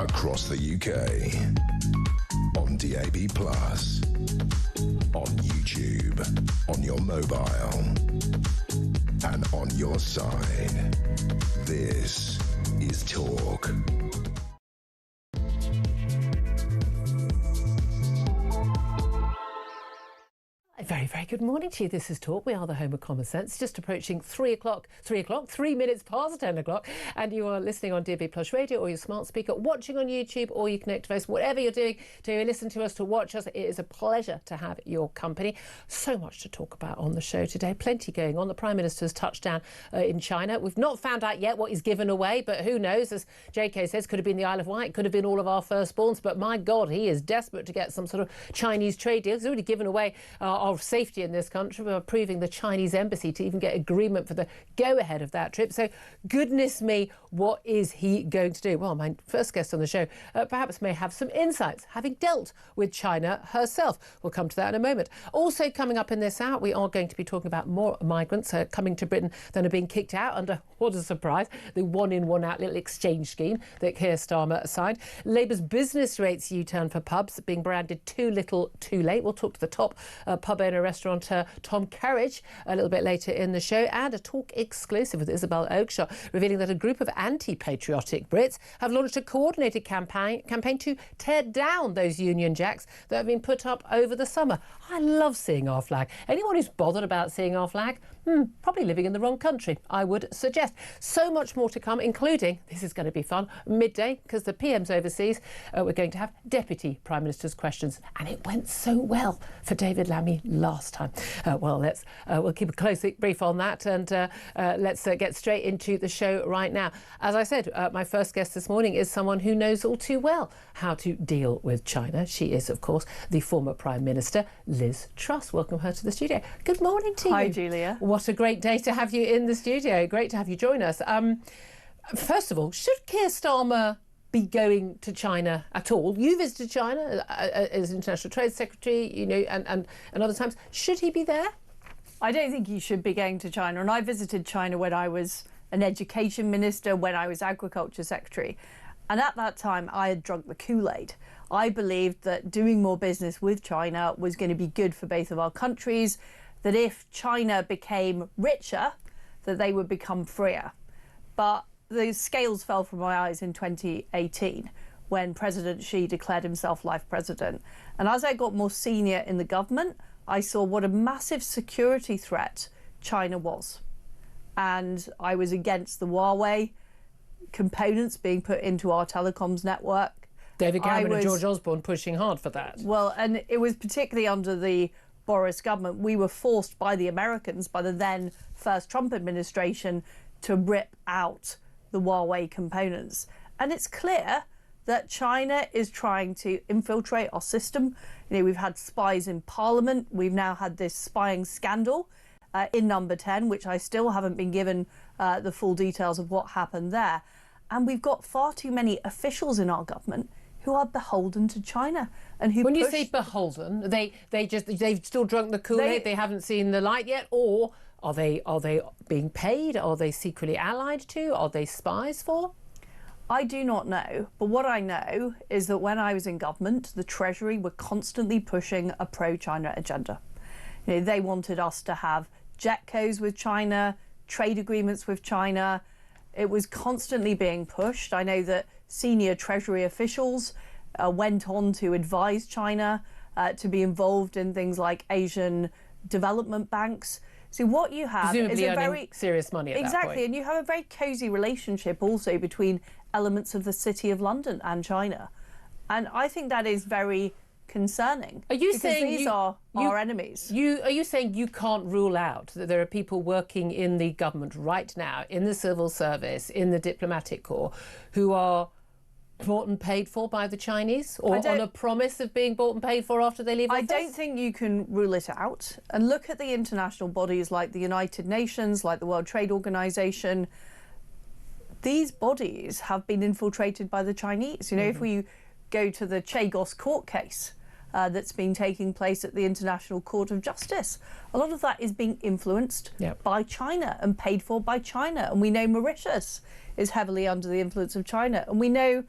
across the UK, on DAB+, on YouTube, on your mobile, and on your side. This is Talk. A very, very good morning to you. This is Talk. We are the home of common sense. Just approaching 3 minutes past 10 o'clock. And you are listening on DAB Plus Radio or your smart speaker, watching on YouTube, or you connect to us, whatever you're doing, to listen to us, to watch us. It is a pleasure to have your company. So much to talk about on the show today. Plenty going on. The Prime Minister's touchdown in China. We've not found out yet what he's given away, but who knows? As JK says, could have been the Isle of Wight, could have been all of our firstborns. But my God, he is desperate to get some sort of Chinese trade deal. He's already given away our safety in this country. We're approving the Chinese embassy to even get agreement for the go-ahead of that trip. So goodness me, what is he going to do? Well, my first guest on the show perhaps may have some insights, having dealt with China herself. We'll come to that in a moment. Also coming up in this hour, we are going to be talking about more migrants coming to Britain than are being kicked out under, what a surprise, the one-in, one-out little exchange scheme that Keir Starmer signed. Labour's business rates U-turn for pubs being branded too little, too late. We'll talk to the top pub owner, restaurateur Tom Carriage a little bit later in the show, and a Talk exclusive with Isabel Oakeshott revealing that a group of anti-patriotic Brits have launched a coordinated campaign to tear down those Union Jacks that have been put up over the summer. I love seeing our flag. Anyone who's bothered about seeing our flag, probably living in the wrong country, I would suggest. So much more to come, including, this is going to be fun, midday, because the PM's overseas. We're going to have Deputy Prime Minister's questions, and it went so well for David Lammy last time. We'll keep a close brief on that, and let's get straight into the show right now. As I said, my first guest this morning is someone who knows all too well how to deal with China. She is, of course, the former Prime Minister, Liz Truss. Welcome her to the studio. Good morning to you. Hi, Julia. What a great day to have you in the studio. Great to have you join us. First of all, should Keir Starmer be going to China at all? You visited China as International Trade Secretary, you know, and other times. Should he be there? I don't think he should be going to China. And I visited China when I was an education minister, when I was agriculture secretary. And at that time, I had drunk the Kool-Aid. I believed that doing more business with China was going to be good for both of our countries, that if China became richer, that they would become freer. But the scales fell from my eyes in 2018 when President Xi declared himself life president. And as I got more senior in the government, I saw what a massive security threat China was. And I was against the Huawei components being put into our telecoms network. David Cameron and George Osborne pushing hard for that. Well, and it was particularly under the Boris government. We were forced by the Americans, by the then first Trump administration, to rip out the Huawei components. And it's clear that China is trying to infiltrate our system. You know, we've had spies in Parliament. We've now had this spying scandal in Number 10, which I still haven't been given the full details of what happened there. And we've got far too many officials in our government who are beholden to China and who. When you say beholden, they've still drunk the Kool-Aid. They haven't seen the light yet, or are they being paid? Are they secretly allied to? Are they spies for? I do not know, but what I know is that when I was in government, the Treasury were constantly pushing a pro-China agenda. You know, they wanted us to have JETCOs with China, trade agreements with China. It was constantly being pushed. I know that senior Treasury officials went on to advise China to be involved in things like Asian development banks. So what you have presumably is a very serious money at that point. And you have a very cosy relationship also between elements of the City of London and China. And I think that is very concerning. Are you saying these are our enemies? Are you saying you can't rule out that there are people working in the government right now, in the civil service, in the diplomatic corps, who are bought and paid for by the Chinese, or on a promise of being bought and paid for after they leave office? I don't think you can rule it out. And look at the international bodies like the United Nations, like the World Trade Organization. These bodies have been infiltrated by the Chinese. You know, if we go to the Chagos court case that's been taking place at the International Court of Justice, a lot of that is being influenced by China and paid for by China. And we know Mauritius is heavily under the influence of China. And we know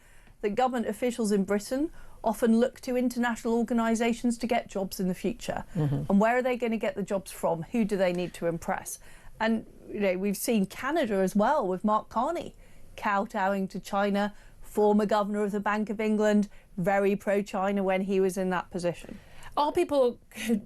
that government officials in Britain often look to international organisations to get jobs in the future. And where are they going to get the jobs from? Who do they need to impress? And we've seen Canada as well with Mark Carney kowtowing to China, former governor of the Bank of England, very pro-China when he was in that position. Are people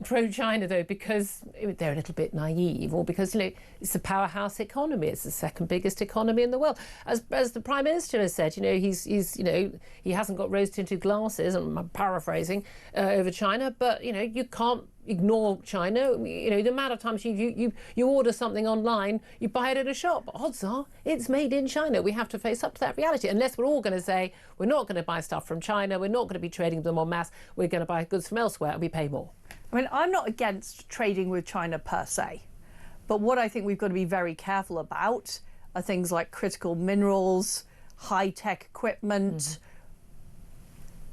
pro-China, though, because they're a little bit naive, or because it's a powerhouse economy? It's the second biggest economy in the world. As the Prime Minister has said, he hasn't got rose-tinted glasses, and I'm paraphrasing, over China, but, you can't ignore China. The amount of times you order something online, you buy it at a shop. Odds are it's made in China. We have to face up to that reality, unless we're all going to say we're not going to buy stuff from China, we're not going to be trading them en masse, we're going to buy goods from elsewhere and we pay more. I mean, I'm not against trading with China per se, but what I think we've got to be very careful about are things like critical minerals, high-tech equipment,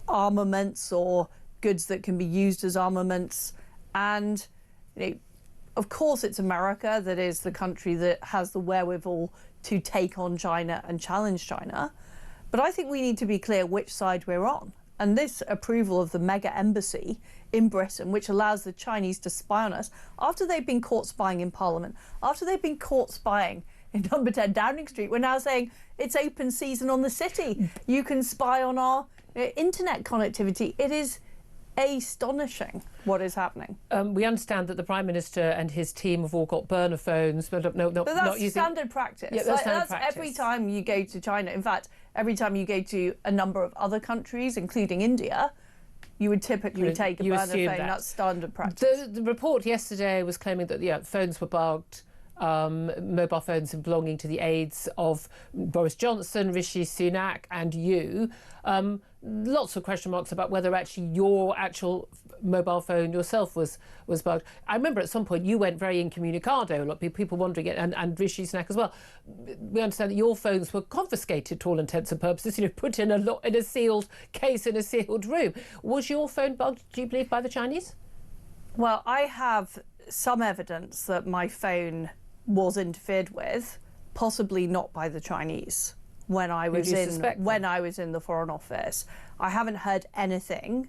armaments or goods that can be used as armaments. And of course it's America that is the country that has the wherewithal to take on China and challenge China. But I think we need to be clear which side we're on. And this approval of the mega embassy in Britain, which allows the Chinese to spy on us, after they've been caught spying in Parliament, after they've been caught spying in number 10 Downing Street, we're now saying it's open season on the city. You can spy on our internet connectivity. It is astonishing what is happening. We understand that the Prime Minister and his team have all got burner phones, but that's not using standard practice. Yeah, that's practice. Every time you go to China. In fact, every time you go to a number of other countries, including India, you would typically take a burner phone. That's standard practice. The report yesterday was claiming that phones were bugged. Mobile phones belonging to the aides of Boris Johnson, Rishi Sunak and you. Lots of question marks about whether actually your actual mobile phone yourself was bugged. I remember at some point you went very incommunicado, a lot of people wondering it, and Rishi Sunak as well. We understand that your phones were confiscated to all intents and purposes, put in a sealed case in a sealed room. Was your phone bugged, do you believe, by the Chinese? Well, I have some evidence that my phone was interfered with, possibly not by the Chinese. When I was in the Foreign Office, I haven't heard anything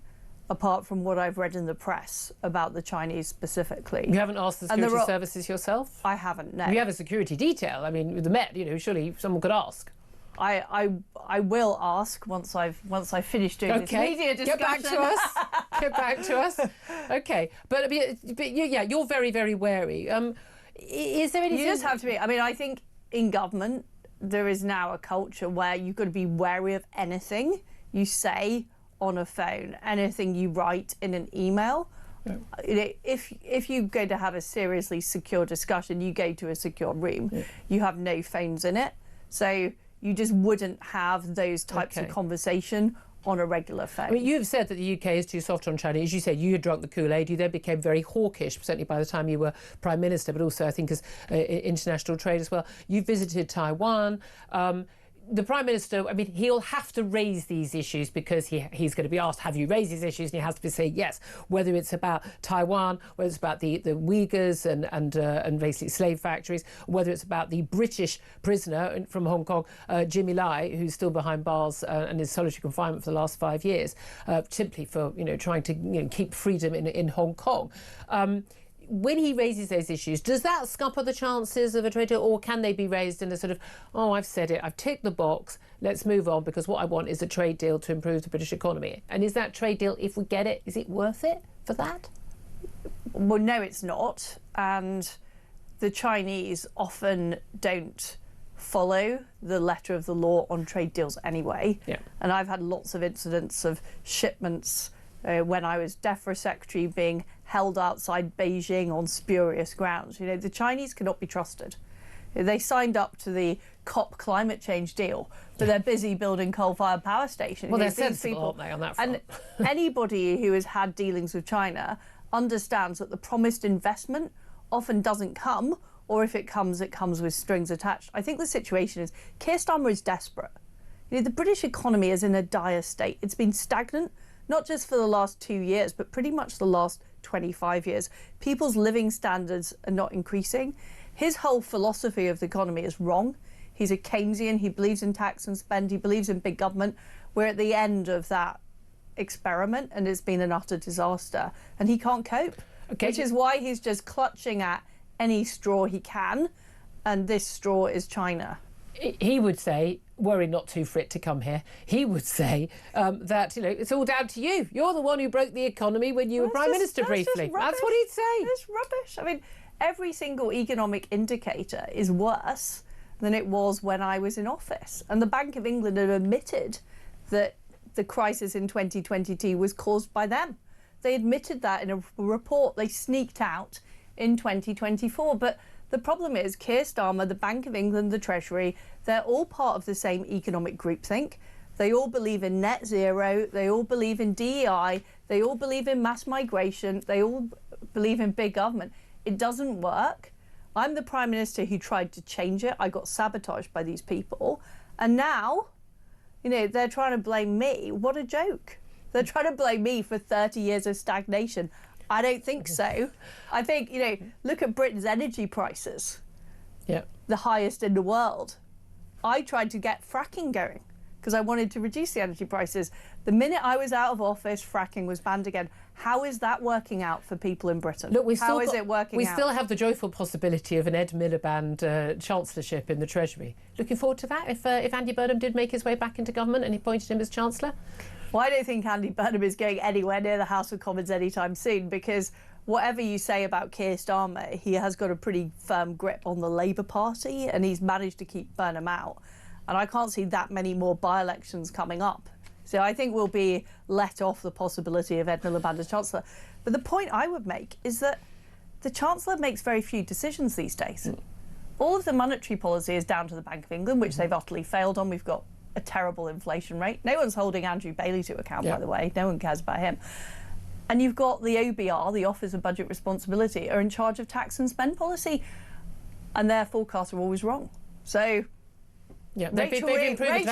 apart from what I've read in the press about the Chinese specifically. You haven't asked the security services yourself? I haven't, no. You have a security detail. I mean, with the Met, surely someone could ask. I will ask once I've finished doing this media discussion. Get back to us. Get back to us. Okay, but you're very, very wary. Is there anything? You just have to be. I mean, I think in government there is now a culture where you've got to be wary of anything you say on a phone, anything you write in an email. Yeah. If you're going to have a seriously secure discussion, you go to a secure room. Yeah. You have no phones in it, so you just wouldn't have those types of conversation on a regular phone. I mean, you've said that the UK is too soft on China. As you said, you had drunk the Kool-Aid. You then became very hawkish, certainly by the time you were Prime Minister, but also I think as international trade as well. You visited Taiwan. The Prime Minister, I mean, he'll have to raise these issues because he's going to be asked, have you raised these issues? And he has to say yes, whether it's about Taiwan, whether it's about the Uyghurs and basically slave factories, whether it's about the British prisoner from Hong Kong, Jimmy Lai, who's still behind bars and in solitary confinement for the last 5 years, simply for, trying to keep freedom in Hong Kong. When he raises those issues, does that scupper the chances of a trade deal, or can they be raised in a sort of, I've said it, I've ticked the box, let's move on, because what I want is a trade deal to improve the British economy? And is that trade deal, if we get it, is it worth it for that? Well, no, it's not. And the Chinese often don't follow the letter of the law on trade deals anyway. Yeah. And I've had lots of incidents of shipments when I was DEFRA secretary being held outside Beijing on spurious grounds. The Chinese cannot be trusted. They signed up to the COP climate change deal, but they're busy building coal-fired power stations. Well, they're sensible, aren't they, on that front? And anybody who has had dealings with China understands that the promised investment often doesn't come, or if it comes with strings attached. I think the situation is, Keir Starmer is desperate. The British economy is in a dire state. It's been stagnant, not just for the last 2 years, but pretty much the last 25 years. People's living standards are not increasing. His whole philosophy of the economy is wrong. He's a Keynesian. He believes in tax and spend. He believes in big government. We're at the end of that experiment and it's been an utter disaster and he can't cope, which is why he's just clutching at any straw he can, and this straw is China. He would say, worry not to for it to come here, he would say that, it's all down to you. You're the one who broke the economy when you were Prime Minister briefly. That's what he'd say. It's rubbish. I mean, every single economic indicator is worse than it was when I was in office. And the Bank of England had admitted that the crisis in 2022 was caused by them. They admitted that in a report they sneaked out in 2024. But the problem is Keir Starmer, the Bank of England, the Treasury, they're all part of the same economic groupthink. They all believe in net zero. They all believe in DEI. They all believe in mass migration. They all believe in big government. It doesn't work. I'm the Prime Minister who tried to change it. I got sabotaged by these people. And now, they're trying to blame me. What a joke. They're trying to blame me for 30 years of stagnation. I don't think so. I think, look at Britain's energy prices. Yeah. The highest in the world. I tried to get fracking going because I wanted to reduce the energy prices. The minute I was out of office, fracking was banned again. How is that working out for people in Britain? Look, we still have the joyful possibility of an Ed Miliband chancellorship in the Treasury. Looking forward to that if Andy Burnham did make his way back into government and he appointed him as Chancellor? Well, I don't think Andy Burnham is going anywhere near the House of Commons anytime soon, because whatever you say about Keir Starmer, he has got a pretty firm grip on the Labour Party and he's managed to keep Burnham out. And I can't see that many more by-elections coming up. So I think we'll be let off the possibility of Ed Miliband as Chancellor. But the point I would make is that the Chancellor makes very few decisions these days. All of the monetary policy is down to the Bank of England, which they've utterly failed on. We've got a terrible inflation rate. No one's holding Andrew Bailey to account, by the way. No one cares about him. And you've got the OBR, the Office of Budget Responsibility, are in charge of tax and spend policy. And their forecasts are always wrong. So yeah, Rachel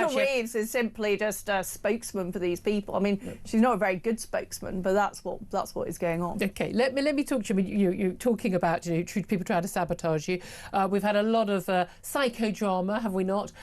Reeves is simply just a spokesman for these people. I mean, she's not a very good spokesman, but that's what is going on. OK, let me talk to you. You're talking about people trying to sabotage you. We've had a lot of psychodrama, have we not,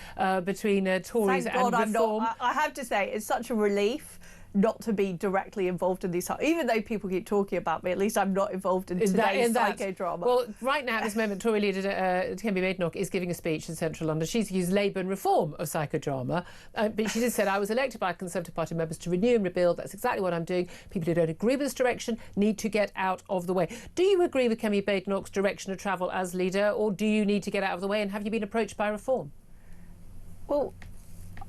between Tories Thank God and Reform. I have to say, it's such a relief not to be directly involved in these. Even though people keep talking about me, at least I'm not involved in today's psychodrama. Well, right now at this moment, Tory leader Kemi Badenoch is giving a speech in central London. She's used Labour and Reform of psychodrama, but she just said, I was elected by Conservative Party members to renew and rebuild. That's exactly what I'm doing. People who don't agree with this direction need to get out of the way. Do you agree with Kemi Badenoch's direction of travel as leader, or do you need to get out of the way, and have you been approached by Reform? Well,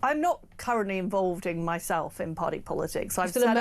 I'm not currently involved in myself in party politics. I've set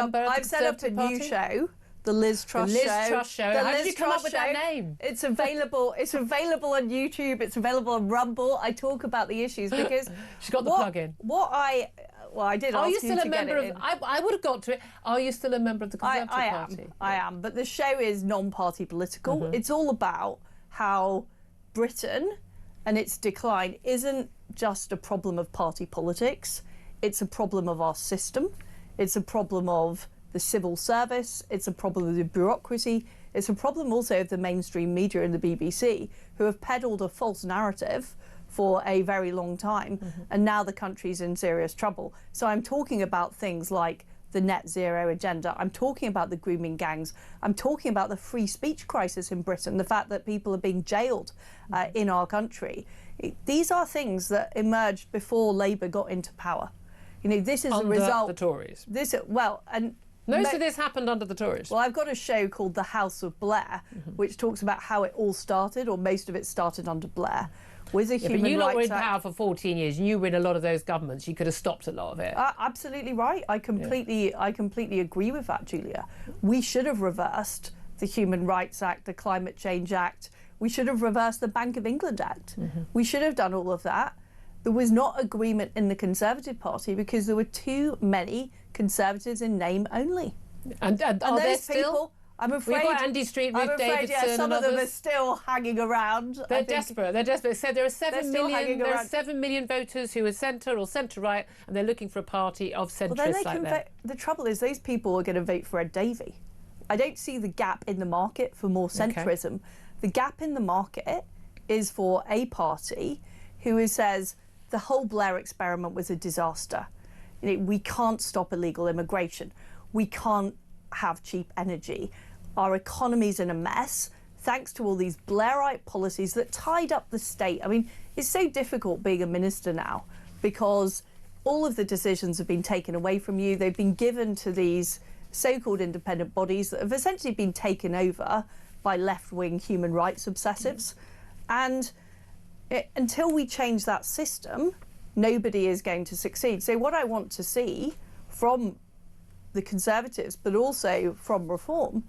up a new show, the Liz Truss Show. The Liz Truss Show. How did you come up with that name? It's available. It's available on YouTube. It's available on Rumble. I talk about the issues because she's got the plug-in. I did. Are ask you still you a to member get of? I would have got to it. Are you still a member of the Conservative Party? I am. But the show is non-party political. It's all about how Britain and its decline isn't just a problem of party politics. It's a problem of our system. It's a problem of the civil service. It's a problem of the bureaucracy. It's a problem also of the mainstream media and the BBC, who have peddled a false narrative for a very long time. And now the country's in serious trouble. So I'm talking about things like the net zero agenda. I'm talking about the grooming gangs. I'm talking about the free speech crisis in Britain, the fact that people are being jailed in our country. These are things that emerged before Labour got into power. This is under a result. The Tories. Most of this happened under the Tories. Well, I've got a show called The House of Blair, which talks about how it all started, or most of it started under Blair. With a human rights but you lot were in act. power for 14 years. You were in a lot of those governments. You could have stopped a lot of it. Absolutely right. I completely agree with that, Julia. We should have reversed the Human Rights Act, the Climate Change Act. We should have reversed the Bank of England Act. We should have done all of that. There was not agreement in the Conservative Party because there were too many Conservatives in name only. And are those there people, still? I'm afraid. We've got Andy Street, Ruth Davidson, some and of them others. are still hanging around. They're desperate. They're desperate. So there are 7 million voters who are centre or centre-right, and they're looking for a party of centrists like that. The trouble is, those people are going to vote for Ed Davey. I don't see the gap in the market for more centrism. Okay. The gap in the market is for a party who says the whole Blair experiment was a disaster. we can't stop illegal immigration. We can't have cheap energy. Our economy's in a mess thanks to all these Blairite policies that tied up the state. I mean, it's so difficult being a minister now because all of the decisions have been taken away from you. They've been given to these so-called independent bodies that have essentially been taken over by left-wing human rights obsessives. And until we change that system, nobody is going to succeed. So what I want to see from the Conservatives, but also from Reform,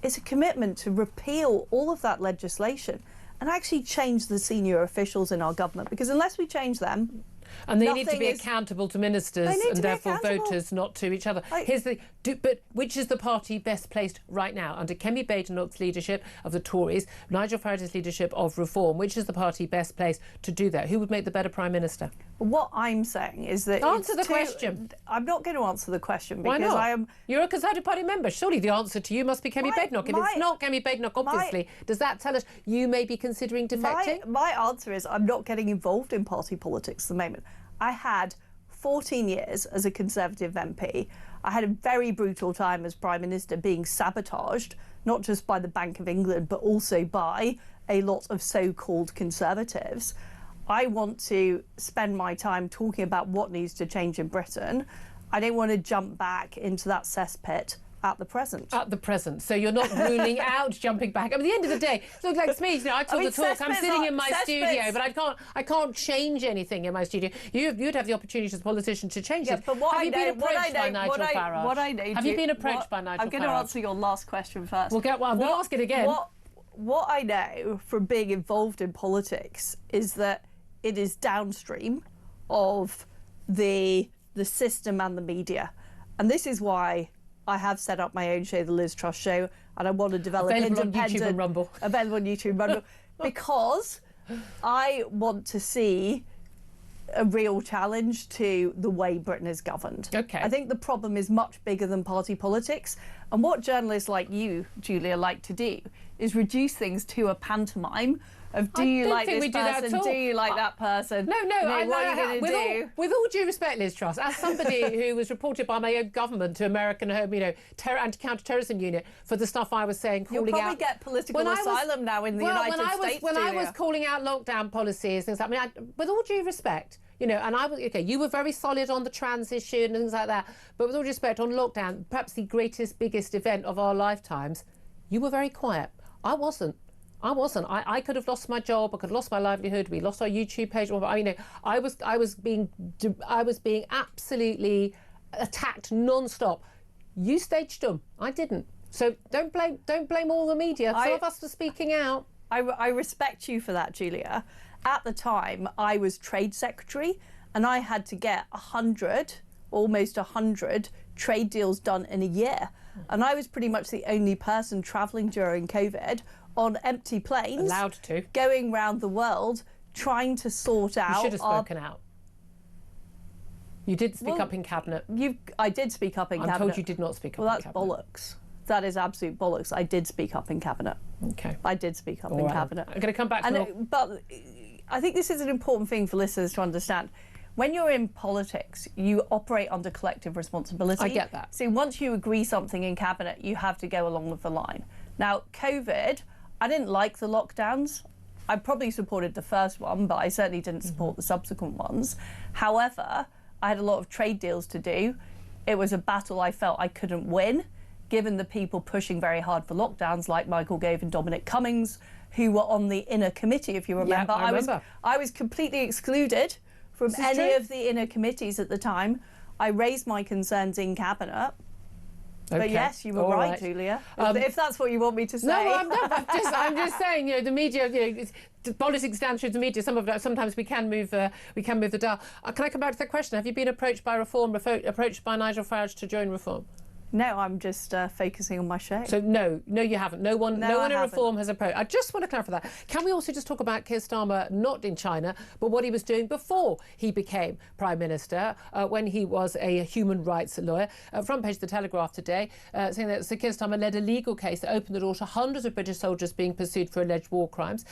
is a commitment to repeal all of that legislation and actually change the senior officials in our government. Because unless we change them, and they need to be accountable to ministers and therefore voters, not to each other. But which is the party best placed right now? Under Kemi Badenoch's leadership of the Tories, Nigel Farage's leadership of Reform, which is the party best placed to do that? Who would make the better Prime Minister? What I'm saying is that... Answer the question. I'm not going to answer the question because Why not? I am... You're a Conservative Party member. Surely the answer to you must be Kemi Badenoch. If it's not Kemi Badenoch, obviously, does that tell us you may be considering defecting? My answer is I'm not getting involved in party politics at the moment. I had 14 years as a Conservative MP. I had a very brutal time as Prime Minister being sabotaged, not just by the Bank of England, but also by a lot of so-called Conservatives. I want to spend my time talking about what needs to change in Britain. I don't want to jump back into that cesspit at the present. At the present. So you're not ruling out jumping back. I mean, at the end of the day, look, like me, I talk the talk. I'm sitting in my studio, but I can't change anything in my studio. You'd have the opportunity as a politician to change it. But what have you been approached by Nigel Farage? Have you been approached by Nigel Farage? I'm going to answer your last question first. I'm going to ask it again. What I know from being involved in politics is that it is downstream of the system and the media. And this is why I have set up my own show, The Liz Truss Show, and I want to develop independent... Available on YouTube and Rumble. Available on YouTube and Rumble. Because I want to see a real challenge to the way Britain is governed. Okay. I think the problem is much bigger than party politics. And what journalists like you, Julia, like to do is reduce things to a pantomime of do you like this person, do you like that person? No, what are you going to do? With all due respect, Liz Truss, as somebody who was reported by my own government to American Home, Anti-Counter-Terrorism Unit for the stuff I was saying, calling out... You'll probably get political asylum now in the United States, When I was calling out lockdown policies, things like that, with all due respect, and I was, you were very solid on the trans issue and things like that, but with all due respect, on lockdown, perhaps the biggest event of our lifetimes, you were very quiet. I wasn't. I could have lost my job. I could have lost my livelihood. We lost our YouTube page. I was being absolutely attacked non-stop. You staged them. I didn't. So don't blame all the media. Some of us were speaking out. I respect you for that, Julia. At the time, I was Trade Secretary, and I had to get almost 100 trade deals done in a year. And I was pretty much the only person travelling during COVID on empty planes, allowed to, going around the world trying to sort out... You should have spoken out. You did speak up in Cabinet. I did speak up in Cabinet. I'm told you did not speak up in Cabinet. Well, that's bollocks. That is absolute bollocks. I did speak up in Cabinet. Okay. I did speak up in Cabinet. I'm going to come back to But I think this is an important thing for listeners to understand. When you're in politics, you operate under collective responsibility. I get that. So once you agree something in Cabinet, you have to go along with the line. Now, COVID, I didn't like the lockdowns. I probably supported the first one, but I certainly didn't support the subsequent ones. However, I had a lot of trade deals to do. It was a battle I felt I couldn't win, given the people pushing very hard for lockdowns, like Michael Gove and Dominic Cummings, who were on the inner committee, if you remember. Yeah, I remember. I was completely excluded from any of the inner committees at the time. I raised my concerns in Cabinet. Okay. But yes, you were right, Julia. If that's what you want me to say. No, I'm just saying. The media, politics down through the media. Sometimes we can move the dial. Can I come back to that question? Have you been approached by Reform, approached by Nigel Farage to join Reform? No, I'm just focusing on my show. So no, you haven't. No one in reform has approached. I just want to clarify that. Can we also just talk about Keir Starmer not in China, but what he was doing before he became Prime Minister, when he was a human rights lawyer? Front page of the Telegraph today, saying that Sir Keir Starmer led a legal case that opened the door to hundreds of British soldiers being pursued for alleged war crimes.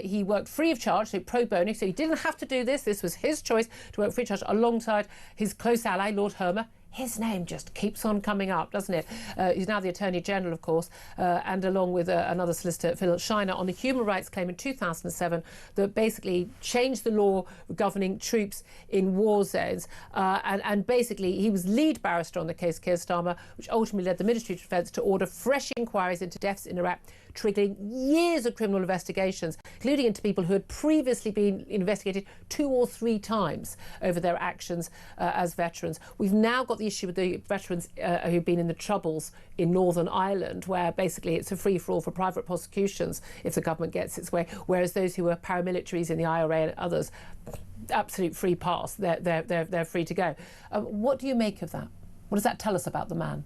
He worked free of charge, so pro bono, so he didn't have to do this. This was his choice to work free of charge alongside his close ally, Lord Hermer. His name just keeps on coming up, doesn't it? He's now the Attorney General, of course, and along with another solicitor, Phil Shiner, on the human rights claim in 2007 that basically changed the law governing troops in war zones. And basically, he was lead barrister on the case, Keir Starmer, which ultimately led the Ministry of Defence to order fresh inquiries into deaths in Iraq, triggering years of criminal investigations, including into people who had previously been investigated 2 or 3 times over their actions as veterans. We've now got the issue with the veterans who've been in the Troubles in Northern Ireland, where basically it's a free-for-all for private prosecutions if the government gets its way, whereas those who were paramilitaries in the IRA and others, absolute free pass, they're free to go. What do you make of that? What does that tell us about the man?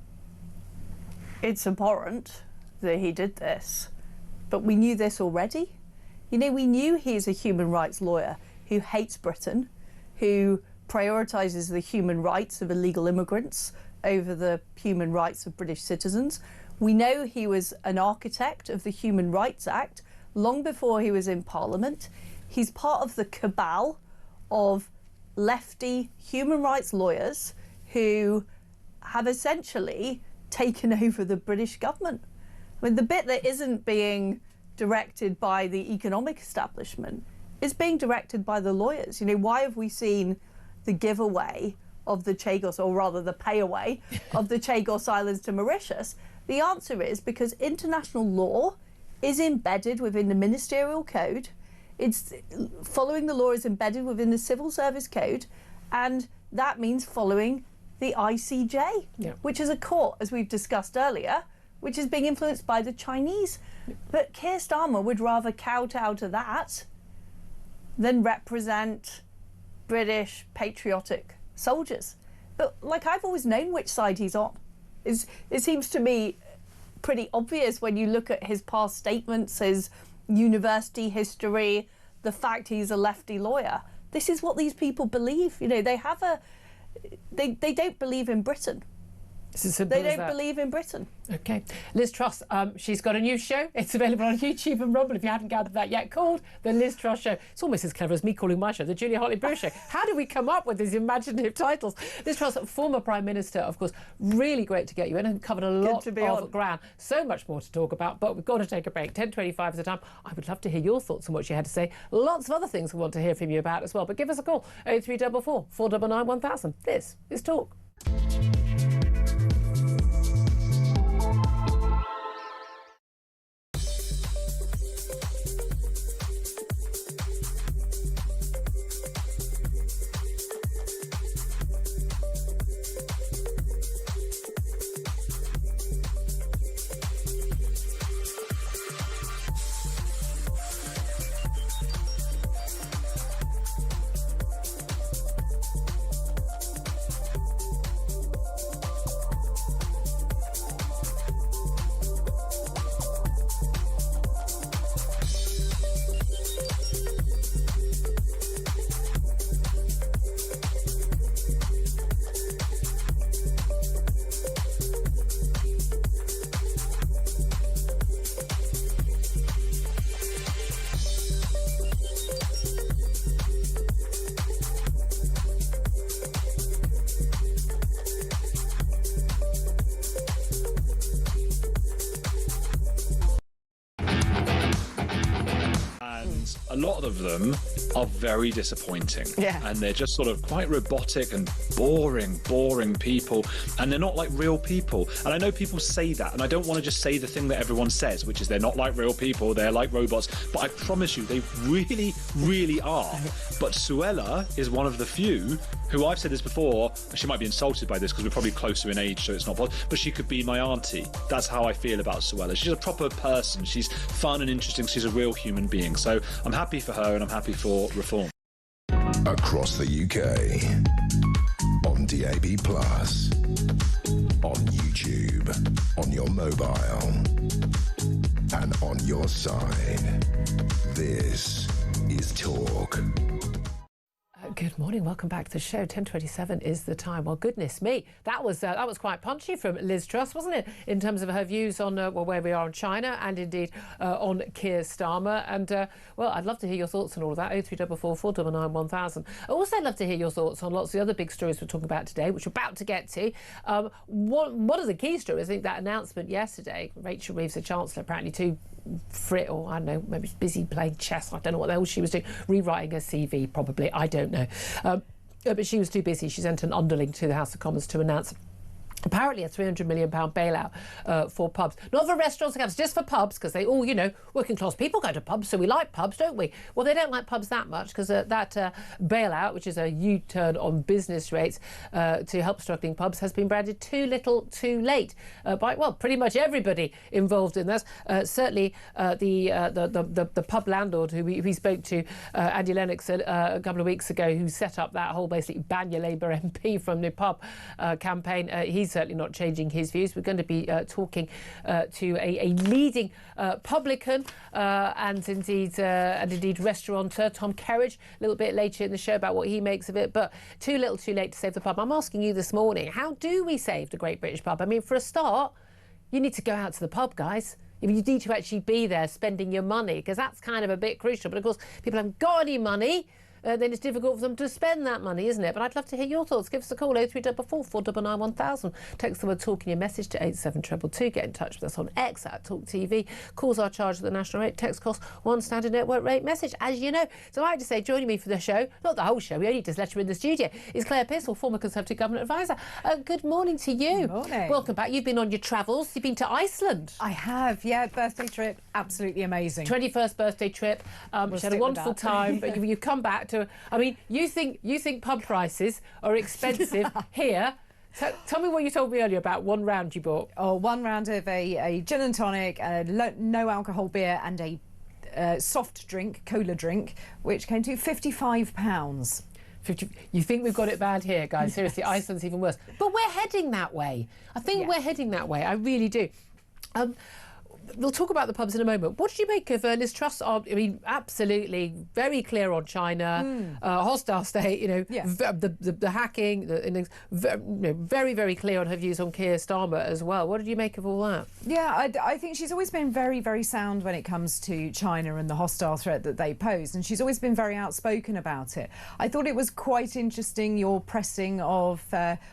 It's abhorrent that he did this, but we knew this already. You know, we knew he's a human rights lawyer who hates Britain, who prioritises the human rights of illegal immigrants over the human rights of British citizens. We know he was an architect of the Human Rights Act long before he was in Parliament. He's part of the cabal of lefty human rights lawyers who have essentially taken over the British government. I mean, the bit that isn't being directed by the economic establishment is being directed by the lawyers. You know, why have we seen the giveaway of the Chagos, or rather the payaway of the Chagos Islands to Mauritius? The answer is because international law is embedded within the ministerial code. It's following the law is embedded within the civil service code, and that means following the ICJ, which is a court, as we've discussed earlier, which is being influenced by the Chinese. But Keir Starmer would rather kowtow to that than represent British patriotic soldiers. But like, I've always known which side he's on. It seems to me pretty obvious when you look at his past statements, his university history, the fact he's a lefty lawyer. This is what these people believe. You know, they don't believe in Britain. They don't believe in Britain. OK. Liz Truss, she's got a new show. It's available on YouTube and Rumble if you haven't gathered that yet, called The Liz Truss Show. It's almost as clever as me calling my show The Julia Hartley-Brewer Show. How do we come up with these imaginative titles? Liz Truss, former Prime Minister, of course, really great to get you in and covered a lot of ground. So much more to talk about, but we've got to take a break. 10:25 is the time. I would love to hear your thoughts on what you had to say. Lots of other things we want to hear from you about as well. But give us a call, 0344 499 1000. This is Talk. A lot of them are very disappointing. And they're just sort of quite robotic and boring people. And they're not like real people. And I know people say that, and I don't want to just say the thing that everyone says, which is they're not like real people, they're like robots. But I promise you, they really, really are. But Suella is one of the few who, I've said this before, she might be insulted by this because we're probably closer in age, so it's not possible, but she could be my auntie. That's how I feel about Suella. She's a proper person. She's fun and interesting. She's a real human being. So I'm happy for her and I'm happy for reform. Across the UK, on DAB+, on YouTube. YouTube, on your mobile, and on your side. This is Talk. Good morning, welcome back to the show. 10:27 is the time. Well, goodness me, that was quite punchy from Liz Truss, wasn't it? In terms of her views on where we are in China and indeed on Keir Starmer. And well, I'd love to hear your thoughts on all of that. 0344 499 1000. I'd also love to hear your thoughts on lots of the other big stories we're talking about today, which we're about to get to. One of the key stories, I think, that announcement yesterday. Rachel Reeves, the Chancellor, apparently too fit, or I don't know, maybe busy playing chess. I don't know what else she was doing, rewriting her CV probably, I don't know. But she was too busy. She sent an underling to the House of Commons to announce apparently a £300 million bailout for pubs. Not for restaurants and cafes, just for pubs, because they all, you know, working class people go to pubs, so we like pubs, don't we? Well, they don't like pubs that much, because that bailout, which is a U-turn on business rates to help struggling pubs, has been branded too little too late by, well, pretty much everybody involved in this. Certainly the pub landlord who we spoke to, Andy Lennox, a couple of weeks ago, who set up that whole basically ban your Labour MP from the pub campaign. He's certainly not changing his views. We're going to be talking to a leading publican and indeed restaurateur, Tom Kerridge, a little bit later in the show about what he makes of it. But too little too late to save the pub. I'm asking you this morning, how do we save the Great British Pub? I mean, for a start, you need to go out to the pub, guys. You need to actually be there spending your money, because that's kind of a bit crucial. But of course, people haven't got any money. Then it's difficult for them to spend that money, isn't it? But I'd love to hear your thoughts. Give us a call, 0344 499 1000. Text the word talk in your message to 87222. Get in touch with us on X at Talk TV. Calls are charged at the national rate. Text costs one standard network rate message, as you know. So I like to say, joining me for the show, not the whole show, we only just let her in the studio, is Claire Pearsall, former Conservative Government Advisor. Good morning to you. Good morning. Welcome back. You've been on your travels. You've been to Iceland. I have, yeah. Birthday trip, absolutely amazing. 21st birthday trip. She had a wonderful time, but you've come back to, I mean, you think pub prices are expensive here. So tell me what you told me earlier about one round you bought. Oh, one round of a gin and tonic, no alcohol beer, and a soft drink, cola drink, which came to £55. You think we've got it bad here, guys? Seriously, Iceland's even worse. But we're heading that way. I think we're heading that way. I really do. We'll talk about the pubs in a moment. What did you make of Liz Truss? I mean, absolutely very clear on China, hostile state, you know, the hacking, very, very clear on her views on Keir Starmer as well. What did you make of all that? Yeah, I think she's always been very, very sound when it comes to China and the hostile threat that they pose, and she's always been very outspoken about it. I thought it was quite interesting, your pressing of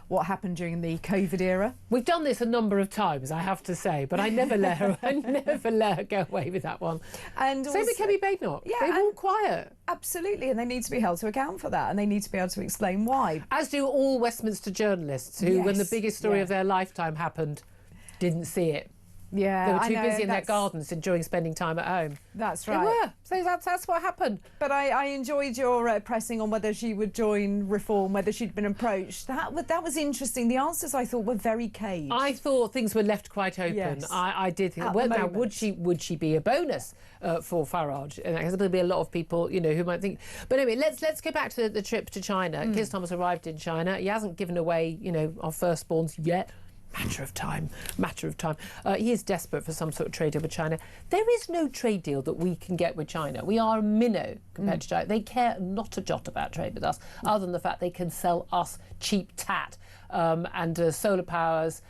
what happened during the COVID era. We've done this a number of times, I have to say, but I never let her never let her go away with that one. And same with Kemi Badenoch. Yeah, they were all quiet. Absolutely, and they need to be held to account for that, and they need to be able to explain why. As do all Westminster journalists who, when the biggest story of their lifetime happened, didn't see it. Yeah, they were too busy in their gardens enjoying spending time at home. That's right. They were. So that's what happened. But I enjoyed your pressing on whether she would join Reform, whether she'd been approached. That was interesting. The answers, I thought, were very caged. I thought things were left quite open. Yes. I did think. Well, now would she be a bonus for Farage? And there'll be a lot of people, you know, who might think. But anyway, let's go back to the trip to China. Keir Starmer's arrived in China. He hasn't given away, you know, our firstborns yet. Matter of time. He is desperate for some sort of trade deal with China. There is no trade deal that we can get with China. We are a minnow compared to China. They care not a jot about trade with us, other than the fact they can sell us cheap tat and solar panels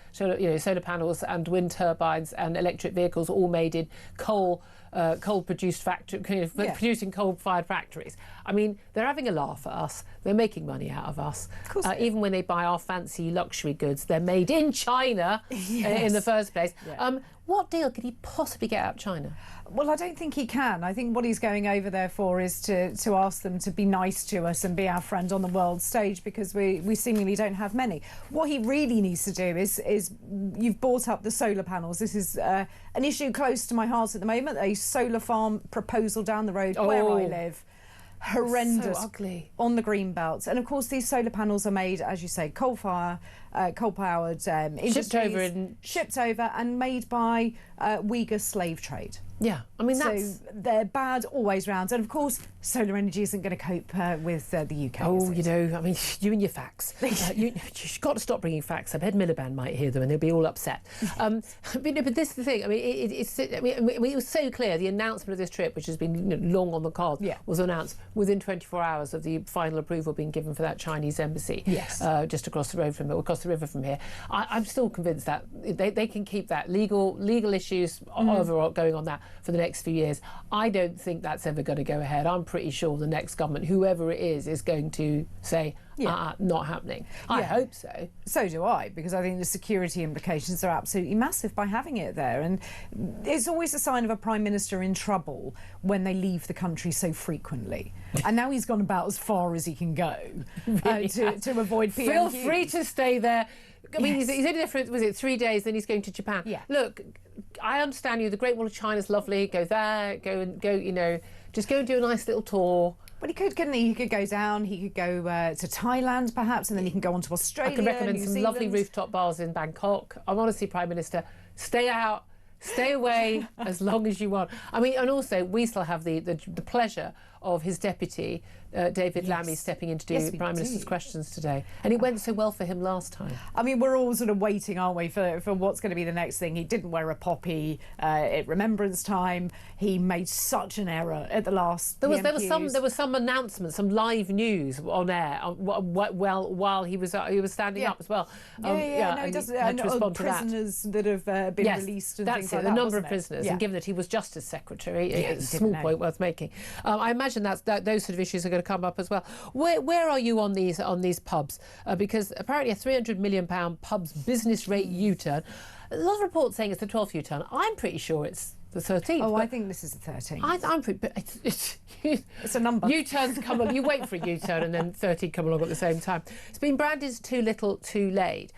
and wind turbines and electric vehicles, all made in coal-produced factory, producing coal-fired factories. I mean, they're having a laugh at us. They're making money out of us. Of course even when they buy our fancy luxury goods, they're made in China in the first place. Yeah. What deal could he possibly get out of China? Well, I don't think he can. I think what he's going over there for is to ask them to be nice to us and be our friend on the world stage, because we seemingly don't have many. What he really needs to do is you've brought up the solar panels. This is an issue close to my heart at the moment, a solar farm proposal down the road where I live. Horrendous. So ugly. On the green belt. And of course these solar panels are made, as you say, coal-powered industries, shipped over and made by Uyghur slave trade. Yeah, I mean, so they're bad always round. And of course, solar energy isn't going to cope with the UK. Oh, you know, I mean, you and your facts. You've got to stop bringing facts up. Ed Miliband might hear them and he'll be all upset. But this is the thing. I mean, it was so clear. The announcement of this trip, which has been long on the cards, was announced within 24 hours of the final approval being given for that Chinese embassy. Yes. Just across the river from here. I'm still convinced that they can keep that legal issues overall going on that for the next few years. I don't think that's ever going to go ahead. I'm pretty sure the next government, whoever it is going to say, not happening. I hope so. So do I, because I think the security implications are absolutely massive by having it there. And it's always a sign of a prime minister in trouble when they leave the country so frequently. And now he's gone about as far as he can go to avoid PMQs. Feel free to stay there. I mean, he's only there for, was it 3 days, then he's going to Japan. Yeah. Look, I understand you. The Great Wall of China's lovely. Go there, you know, just go and do a nice little tour. Well, he could, couldn't he? He could go down, he could go to Thailand, perhaps, and then he can go on to Australia. I can recommend New some Zealand. lovely rooftop bars in Bangkok. I want to see Prime Minister. Stay out, stay away as long as you want. I mean, and also, we still have the pleasure of his deputy, David Lammy, stepping in to do Prime Minister's questions today. And it went so well for him last time. I mean, we're all sort of waiting, aren't we, for what's going to be the next thing. He didn't wear a poppy at Remembrance Time. He made such an error at the last There was some announcement, some live news on air while he was standing up as well. No, he doesn't. Had to respond to prisoners that have been released and things like that. The number of prisoners, and given that he was Justice Secretary, it's a small point worth making. I imagine that those sort of issues are going to come up as well. Where are you on these pubs? Because apparently a £300 million pubs business rate U-turn. A lot of reports saying it's the 12th U-turn. I'm pretty sure it's the 13th. Oh, I think this is the 13th. I'm pretty. It's a number. U-turns come along. You wait for a U-turn, and then 13 come along at the same time. It's been branded as too little, too late.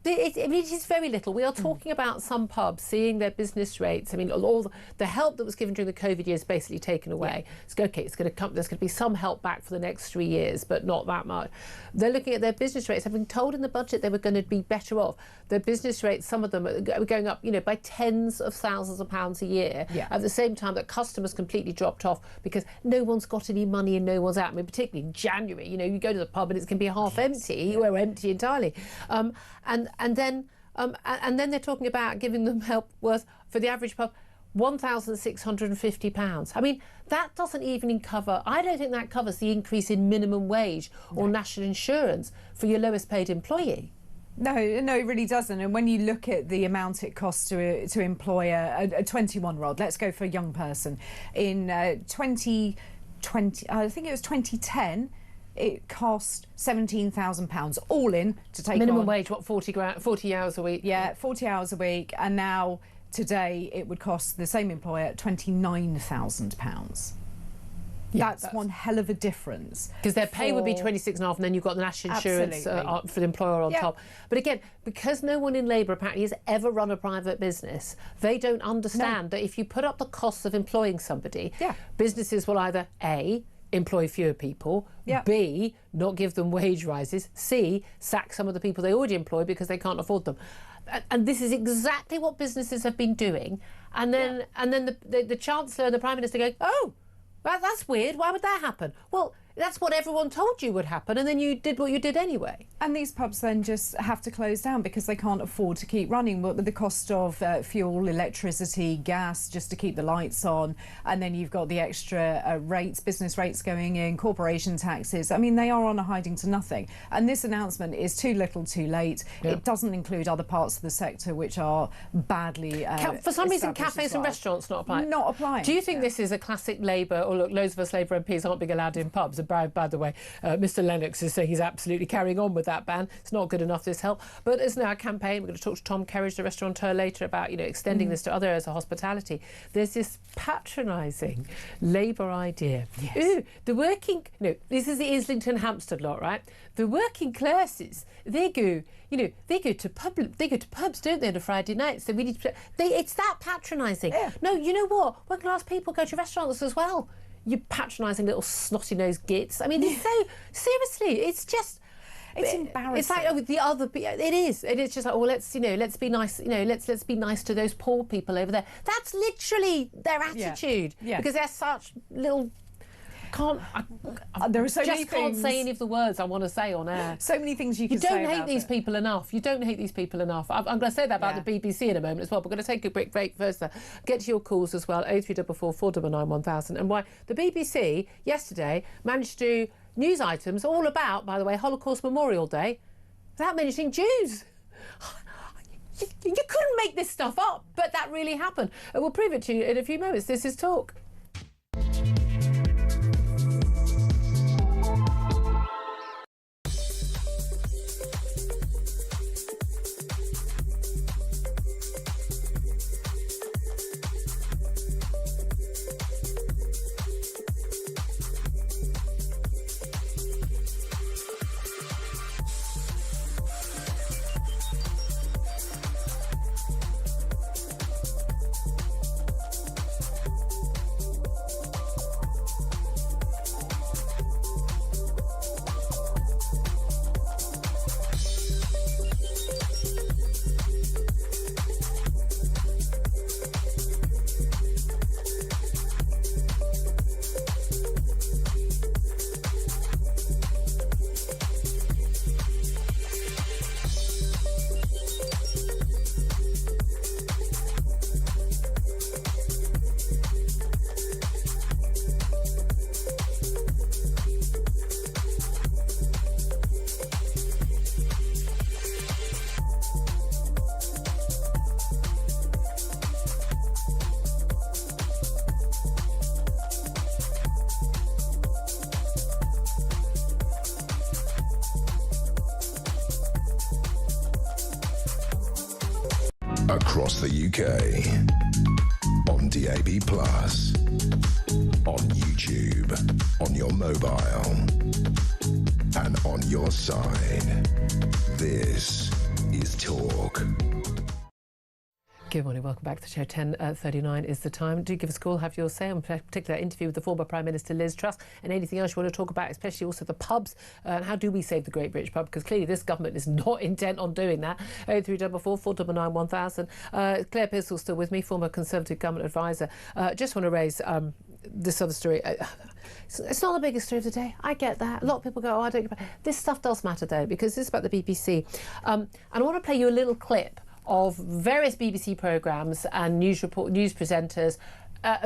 It is very little. We are talking about some pubs seeing their business rates. I mean, all the help that was given during the COVID years basically taken away. It's okay. It's going to come. There's going to be some help back for the next 3 years, but not that much. They're looking at their business rates. Having told in the budget they were going to be better off. Their business rates, some of them are going up, by tens of thousands of pounds a year. Yeah. At the same time that customers completely dropped off because no one's got any money and no one's out. I mean, particularly in January, you go to the pub and it's going to be half empty or empty entirely. And then they're talking about giving them help worth, for the average pub, £1,650. I mean, that doesn't even cover, I don't think that covers the increase in minimum wage or national insurance for your lowest paid employee. No, it really doesn't. And when you look at the amount it costs to employ a 21-year-old, let's go for a young person, in 2020, I think it was 2010, it cost £17,000 all in to take minimum wage, what, 40 hours a week? Yeah, 40 hours a week. And now, today, it would cost the same employer £29,000. That's one hell of a difference. Because their pay would be 26.5, and then you've got the national insurance for the employer on top. But again, because no one in Labour apparently has ever run a private business, they don't understand that if you put up the costs of employing somebody, businesses will either A, employ fewer people, B, not give them wage rises, C, sack some of the people they already employ because they can't afford them. And this is exactly what businesses have been doing. And then the Chancellor and the Prime Minister going, oh, well, that's weird. Why would that happen? Well, that's what everyone told you would happen, and then you did what you did anyway. And these pubs then just have to close down because they can't afford to keep running. But the cost of fuel, electricity, gas, just to keep the lights on, and then you've got the extra rates, business rates going in, corporation taxes. I mean, they are on a hiding to nothing. And this announcement is too little, too late. Yeah. It doesn't include other parts of the sector which are badly for some reason, cafes and restaurants not applying. Not applying. Do you think this is a classic Labour? Or look, loads of us Labour MPs aren't being allowed in pubs. By the way, Mr Lennox is saying he's absolutely carrying on with that ban. It's not good enough, this help. But it's now a campaign. We're going to talk to Tom Kerridge, the restaurateur, later about extending this to other areas of hospitality. There's this patronising Labour idea. Yes. Ooh, the working... this is the Islington Hampstead lot, right? The working classes, they go to pubs, don't they, on a Friday night? So we need to... it's that patronising. Yeah. No, you know what? Working class people go to restaurants as well. You patronising little snotty-nosed gits. I mean, it's so... Seriously, it's just... It's embarrassing. It's like the other. It is. And it's just like, well, let's be nice. Let's be nice to those poor people over there. That's literally their attitude. Yeah. Because they're such little. There are so many just can't things. say any of the words I want to say on air. So many things you can say You don't about hate these it. people enough. You don't hate these people enough. I'm going to say that about the BBC in a moment as well. We're going to take a quick break first. Get to your calls as well. 0344 499 1000. And why the BBC yesterday managed to do news items all about, by the way, Holocaust Memorial Day without mentioning Jews. You couldn't make this stuff up, but that really happened. And we'll prove it to you in a few moments. This is Talk. Across the UK, on DAB+, on YouTube, on your mobile, and on your side. This is Talk. Good morning, welcome back to the show. 10:39 is the time. Do give us a call, have your say on a particular interview with the former Prime Minister Liz Truss, and anything else you want to talk about, especially also the pubs, and how do we save the Great British Pub, because clearly this government is not intent on doing that. 0344 499 1000. Claire Pearsall's still with me, former Conservative government advisor. Just want to raise this other story. It's not the biggest story of the day. I get that. A lot of people go, oh, I don't. This stuff does matter though, because this is about the BBC. And I want to play you a little clip of various BBC programmes and news presenters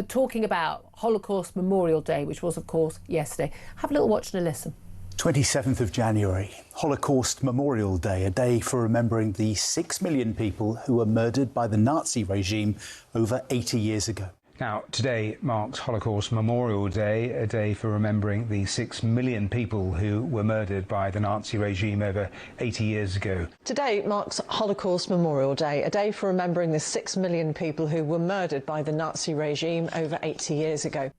talking about Holocaust Memorial Day, which was, of course, yesterday. Have a little watch and a listen. 27th of January, Holocaust Memorial Day, a day for remembering the 6 million people who were murdered by the Nazi regime over 80 years ago. Now, today marks Holocaust Memorial Day, a day for remembering the 6 million people who were murdered by the Nazi regime over 80 years ago. Today marks Holocaust Memorial Day, a day for remembering the 6 million people who were murdered by the Nazi regime over 80 years ago.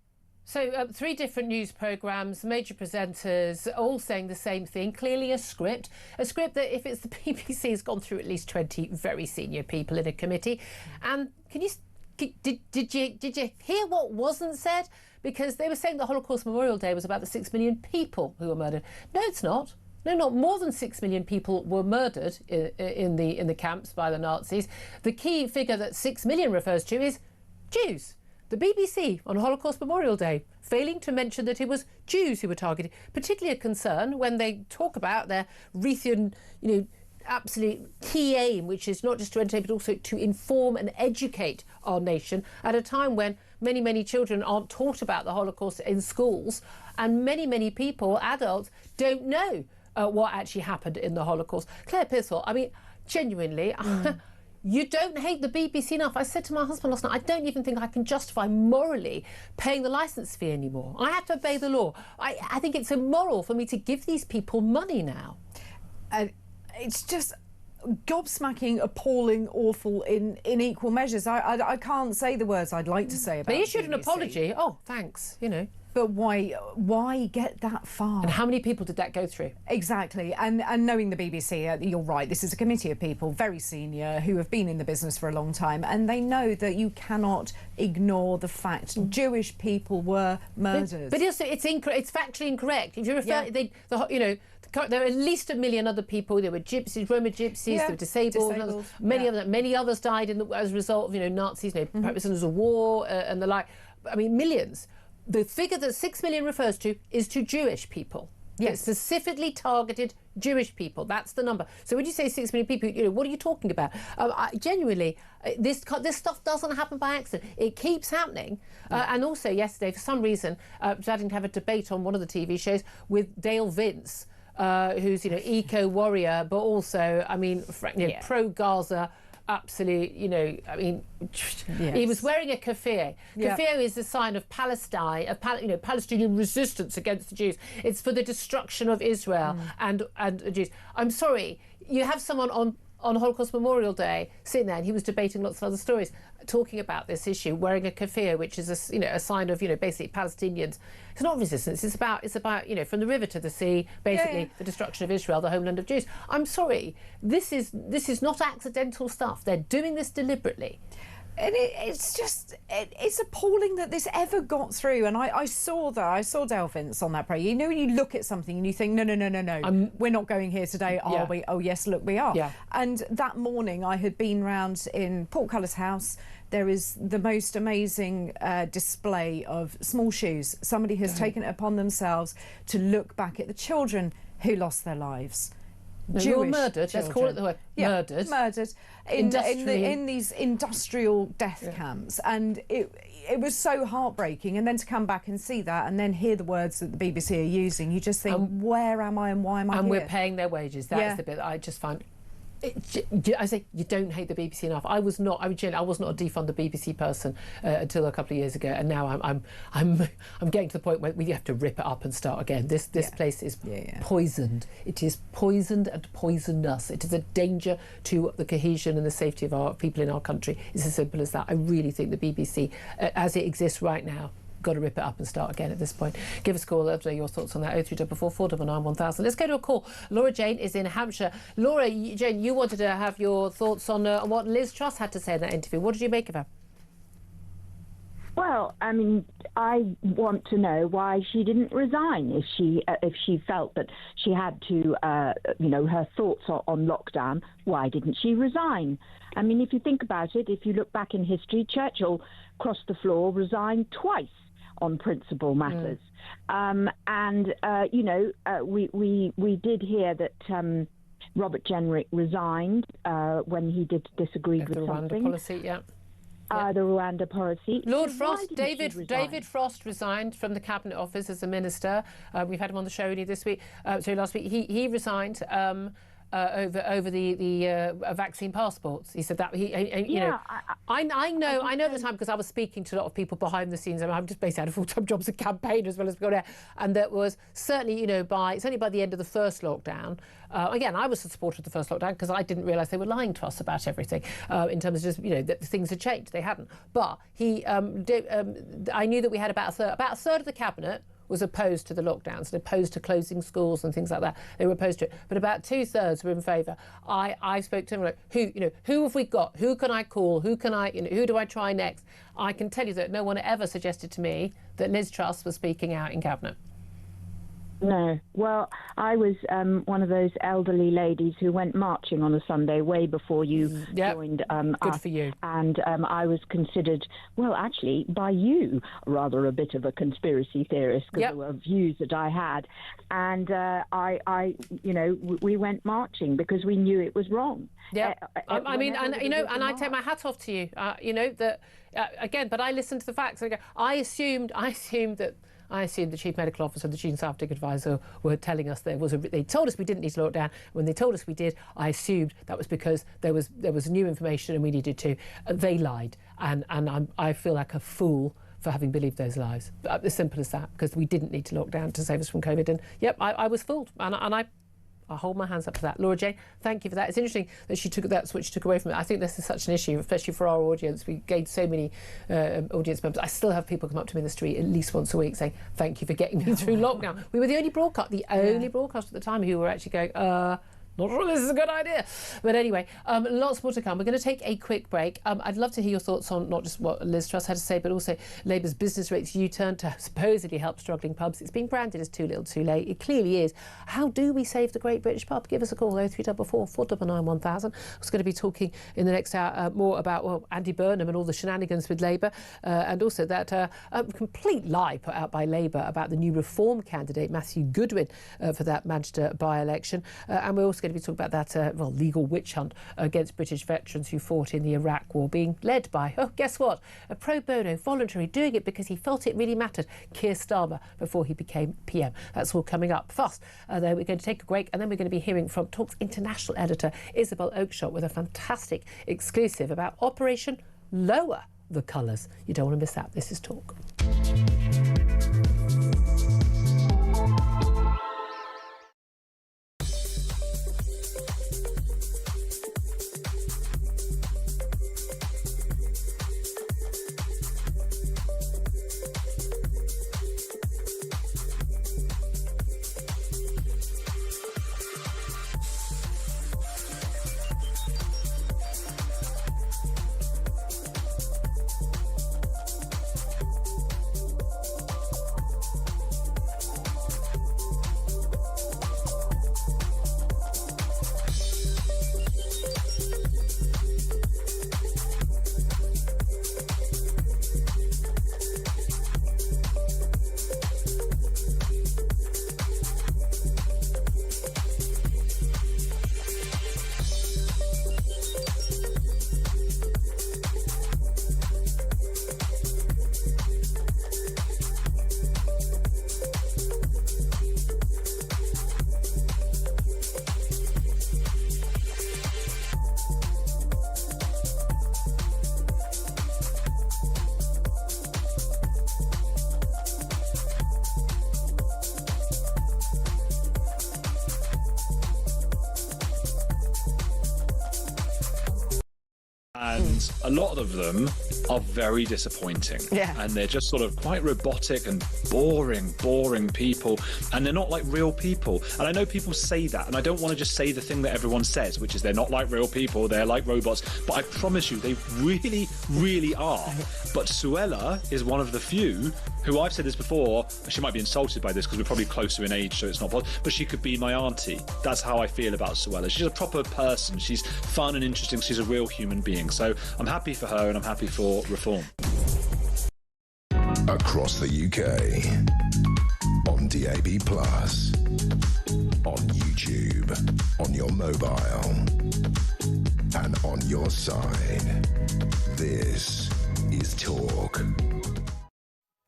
So 3 different news programmes, major presenters, all saying the same thing. Clearly a script that, if it's the BBC, has gone through at least 20 very senior people in a committee. And did you hear what wasn't said? Because they were saying the Holocaust Memorial Day was about the 6 million people who were murdered. No, it's not. No, not more than 6 million people were murdered in the camps by the Nazis. The key figure that 6 million refers to is Jews. The BBC on Holocaust Memorial Day failing to mention that it was Jews who were targeted, particularly a concern when they talk about their Reithian, absolute key aim, which is not just to entertain but also to inform and educate our nation at a time when many, many children aren't taught about the Holocaust in schools, and many, many people, adults, don't know what actually happened in the Holocaust. Claire Pearsall, I mean, genuinely, you don't hate the BBC enough. I said to my husband last night, I don't even think I can justify morally paying the licence fee anymore. I have to obey the law. I think it's immoral for me to give these people money now. It's just gobsmacking, appalling, awful in equal measures. I can't say the words I'd like to say about They issued the an BBC. apology. Oh, thanks, But why get that far? And how many people did that go through? Exactly. And knowing the BBC, you're right, this is a committee of people, very senior, who have been in the business for a long time, and they know that you cannot ignore the fact Jewish people were murdered. But also, it's factually incorrect. If you refer, the there are at least 1 million other people. There were gypsies, Roma gypsies, there were disabled. Many others died as a result of Nazis, prisoners of war and the like. I mean, millions. The figure that 6 million refers to is to Jewish people. Yes, it's specifically targeted Jewish people. That's the number. So when you say 6 million people, what are you talking about? Genuinely, this stuff doesn't happen by accident. It keeps happening. And also yesterday, for some reason, starting to have a debate on one of the TV shows with Dale Vince, who's eco warrior, but also, I mean, pro Gaza. Absolute, I mean, he was wearing a keffiyeh. Keffiyeh is a sign of Palestine, Palestinian resistance against the Jews. It's for the destruction of Israel and the Jews. I'm sorry, you have someone on Holocaust Memorial Day sitting there, and he was debating lots of other stories, talking about this issue, wearing a keffiyeh, which is a sign of basically Palestinians. It's not resistance. It's about from the river to the sea, basically the destruction of Israel, the homeland of Jews. I'm sorry, this is not accidental stuff. They're doing this deliberately. And it's appalling that this ever got through. And I saw Dale Vince on that program. When you look at something and you think, no, we're not going here today, are we? Oh yes, look, we are. Yeah. And that morning I had been round in Portcullis House. There is the most amazing display of small shoes. Somebody has taken it upon themselves to look back at the children who lost their lives. Jewish were murdered. Children. Let's call it the word murdered. In these industrial death camps, and it was so heartbreaking. And then to come back and see that, and then hear the words that the BBC are using, you just think, where am I and why am I here? And we're paying their wages. That's the bit that I just find. I say you don't hate the BBC enough. I was not a defund the BBC person until a couple of years ago, and now I'm getting to the point where we have to rip it up and start again. This place is poisoned. It is poisoned and poisonous. It is a danger to the cohesion and the safety of our people in our country. It's as simple as that. I really think the BBC, as it exists right now, got to rip it up and start again at this point. Give us a call, let us know your thoughts on that. 0344 499 1000. Let's go to a call. Laura Jane is in Hampshire. Laura Jane, you wanted to have your thoughts on what Liz Truss had to say in that interview. What did you make of her? Well, I mean, I want to know why she didn't resign if she felt that she had to, her thoughts on lockdown. Why didn't she resign? I mean, if you think about it, if you look back in history, Churchill crossed the floor, resigned twice on principal matters. We did hear that Robert Jenrick resigned when he disagreed with something. The Rwanda policy, the Rwanda policy. Lord Frost, David Frost resigned from the Cabinet Office as a minister. We've had him on the show only last week. He resigned over the vaccine passports. He said that I know at the time, because I was speaking to a lot of people behind the scenes. I've just basically had a full-time job as a campaigner as well as going there, and that was certainly by the end of the first lockdown. Again, I was a supporter of the first lockdown because I didn't realise they were lying to us about everything in terms of just that things had changed. They hadn't. But I knew that we had about a third of the cabinet was opposed to the lockdowns and opposed to closing schools and things like that. They were opposed to it, but about 2/3 were in favour. I spoke to them who have we got? Who can I call? Who do I try next? I can tell you that no one ever suggested to me that Liz Truss was speaking out in cabinet. No. Well, I was one of those elderly ladies who went marching on a Sunday way before you joined us. Good for you. And I was considered, well, actually, by you, rather a bit of a conspiracy theorist because there were views that I had. And we went marching because we knew it was wrong. Yeah. I take my hat off to you. Again, but I listened to the facts. And I assumed the Chief Medical Officer and the Chief Scientific Advisor were telling us they told us we didn't need to lock down. When they told us we did, I assumed that was because there was new information and we needed to. They lied, and I feel like a fool for having believed those lies. As simple as that, because we didn't need to lock down to save us from COVID. And I was fooled, and I hold my hands up to that. Laura Jane, thank you for that. It's interesting that that's what she took away from it. I think this is such an issue, especially for our audience. We gained so many audience members. I still have people come up to me in the street at least once a week saying, thank you for getting me through lockdown. We were the only broadcast at the time who were actually going, not not sure this is a good idea. But anyway, lots more to come. We're going to take a quick break. I'd love to hear your thoughts on not just what Liz Truss had to say, but also Labour's business rates U-turn to supposedly help struggling pubs. It's been branded as too little too late. It clearly is. How do we save the Great British Pub? Give us a call, 0344 499 1000. We're going to be talking in the next hour more about Andy Burnham and all the shenanigans with Labour, and also that complete lie put out by Labour about the new Reform candidate, Matthew Goodwin, for that Manchester by-election. And we're also going to be talking about that legal witch hunt against British veterans who fought in the Iraq War, being led by, guess what, a pro bono voluntary, doing it because he felt it really mattered, Keir Starmer, before he became PM. That's all coming up fast. Then we're going to take a break, and then we're going to be hearing from Talk's international editor, Isabel Oakeshott, with a fantastic exclusive about Operation Lower the Colours. You don't want to miss that. This is Talk. And a lot of them are very disappointing. Yeah. And they're just sort of quite robotic and boring people. And they're not like real people. And I know people say that, and I don't want to just say the thing that everyone says, which is they're not like real people, they're like robots. But I promise you, they really, really are. But Suella is one of the few who, I've said this before, she might be insulted by this because we're probably closer in age, so it's not possible, but she could be my auntie. That's how I feel about Suella. She's a proper person. She's fun and interesting. She's a real human being. So I'm happy for her, and I'm happy for Reform. Across the UK, on DAB+, on YouTube, on your mobile, and on your side. This is Talk.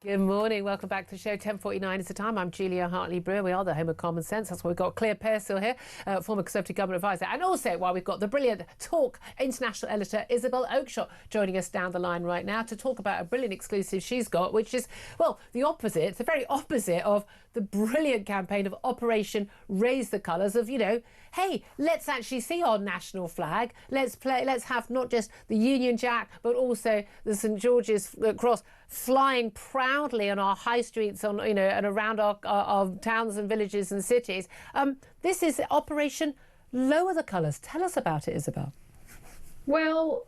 Good morning. Welcome back to the show. 10:49 is the time. I'm Julia Hartley-Brewer. We are the home of common sense. That's why we've got Claire Pearsall here, former Conservative Government Advisor. And also why we've got the brilliant Talk international editor, Isabel Oakeshott, joining us down the line right now to talk about a brilliant exclusive she's got, which is, well, the opposite. It's the very opposite of the brilliant campaign of Operation Raise the Colours of, you know, hey, let's actually see our national flag. Let's have not just the Union Jack, but also the St George's Cross flying proudly on our high streets, on, you know, and around our towns and villages and cities. This is Operation Lower the Colours. Tell us about it, Isabel. Well,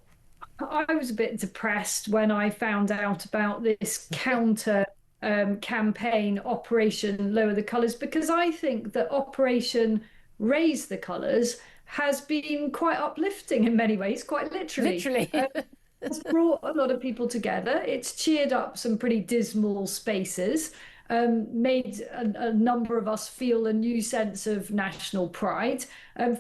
I was a bit depressed when I found out about this counter campaign, Operation Lower the Colours, because I think that Operation Raise the Colours has been quite uplifting in many ways, quite literally. It's brought a lot of people together. It's cheered up some pretty dismal spaces, made a number of us feel a new sense of national pride.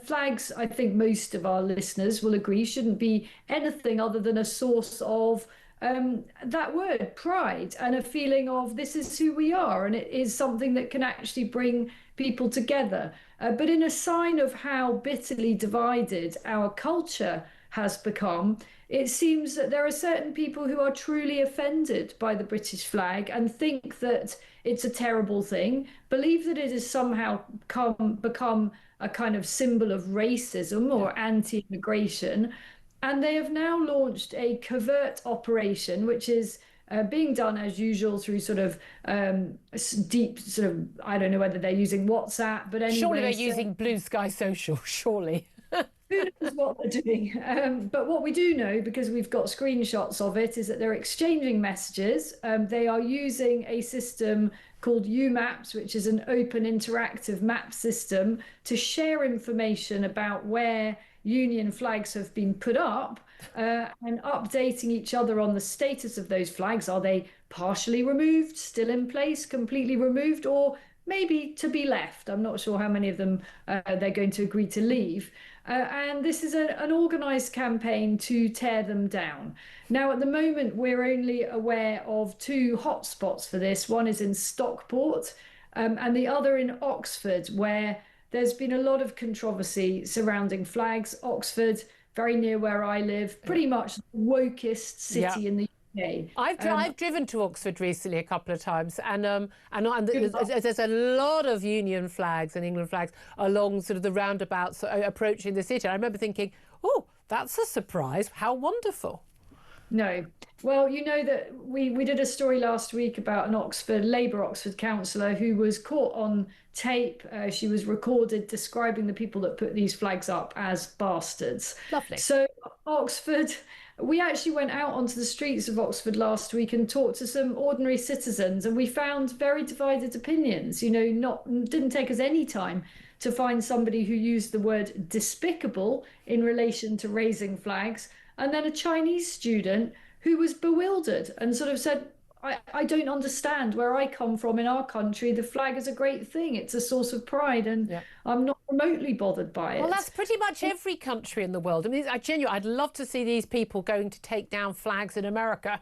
Flags, I think most of our listeners will agree, shouldn't be anything other than a source of that word, pride, and a feeling of this is who we are, and it is something that can actually bring people together. But in a sign of how bitterly divided our culture has become, it seems that there are certain people who are truly offended by the British flag and think that it's a terrible thing, believe that it has somehow become a kind of symbol of racism or anti-immigration. And they have now launched a covert operation, which is being done as usual through sort of deep sort of, I don't know whether they're using WhatsApp, but anyway. Surely they're using Blue Sky Social, surely. Who knows what they're doing? But what we do know, because we've got screenshots of it, is that they're exchanging messages. They are using a system called UMaps, which is an open interactive map system, to share information about where Union flags have been put up, and updating each other on the status of those flags. Are they partially removed, still in place, completely removed, or maybe to be left? I'm not sure how many of them they're going to agree to leave. And this is an organised campaign to tear them down. Now, at the moment, we're only aware of 2 hotspots for this. One is in Stockport, and the other in Oxford, where there's been a lot of controversy surrounding flags. Oxford, very near where I live, pretty much the wokest city in the UK. I've driven to Oxford recently a couple of times, and there's a lot of Union flags and England flags along sort of the roundabouts approaching the city. I remember thinking, oh, that's a surprise. How wonderful. No. Well, you know that we did a story last week about an Labour Oxford councillor who was caught on tape. She was recorded describing the people that put these flags up as bastards. Lovely. So Oxford, we actually went out onto the streets of Oxford last week and talked to some ordinary citizens, and we found very divided opinions. You know, didn't take us any time to find somebody who used the word despicable in relation to raising flags, and then a Chinese student who was bewildered and sort of said, I don't understand. Where I come from in our country, the flag is a great thing. It's a source of pride, and I'm not remotely bothered by it. Well, that's pretty much every country in the world. I mean, I'd love to see these people going to take down flags in America.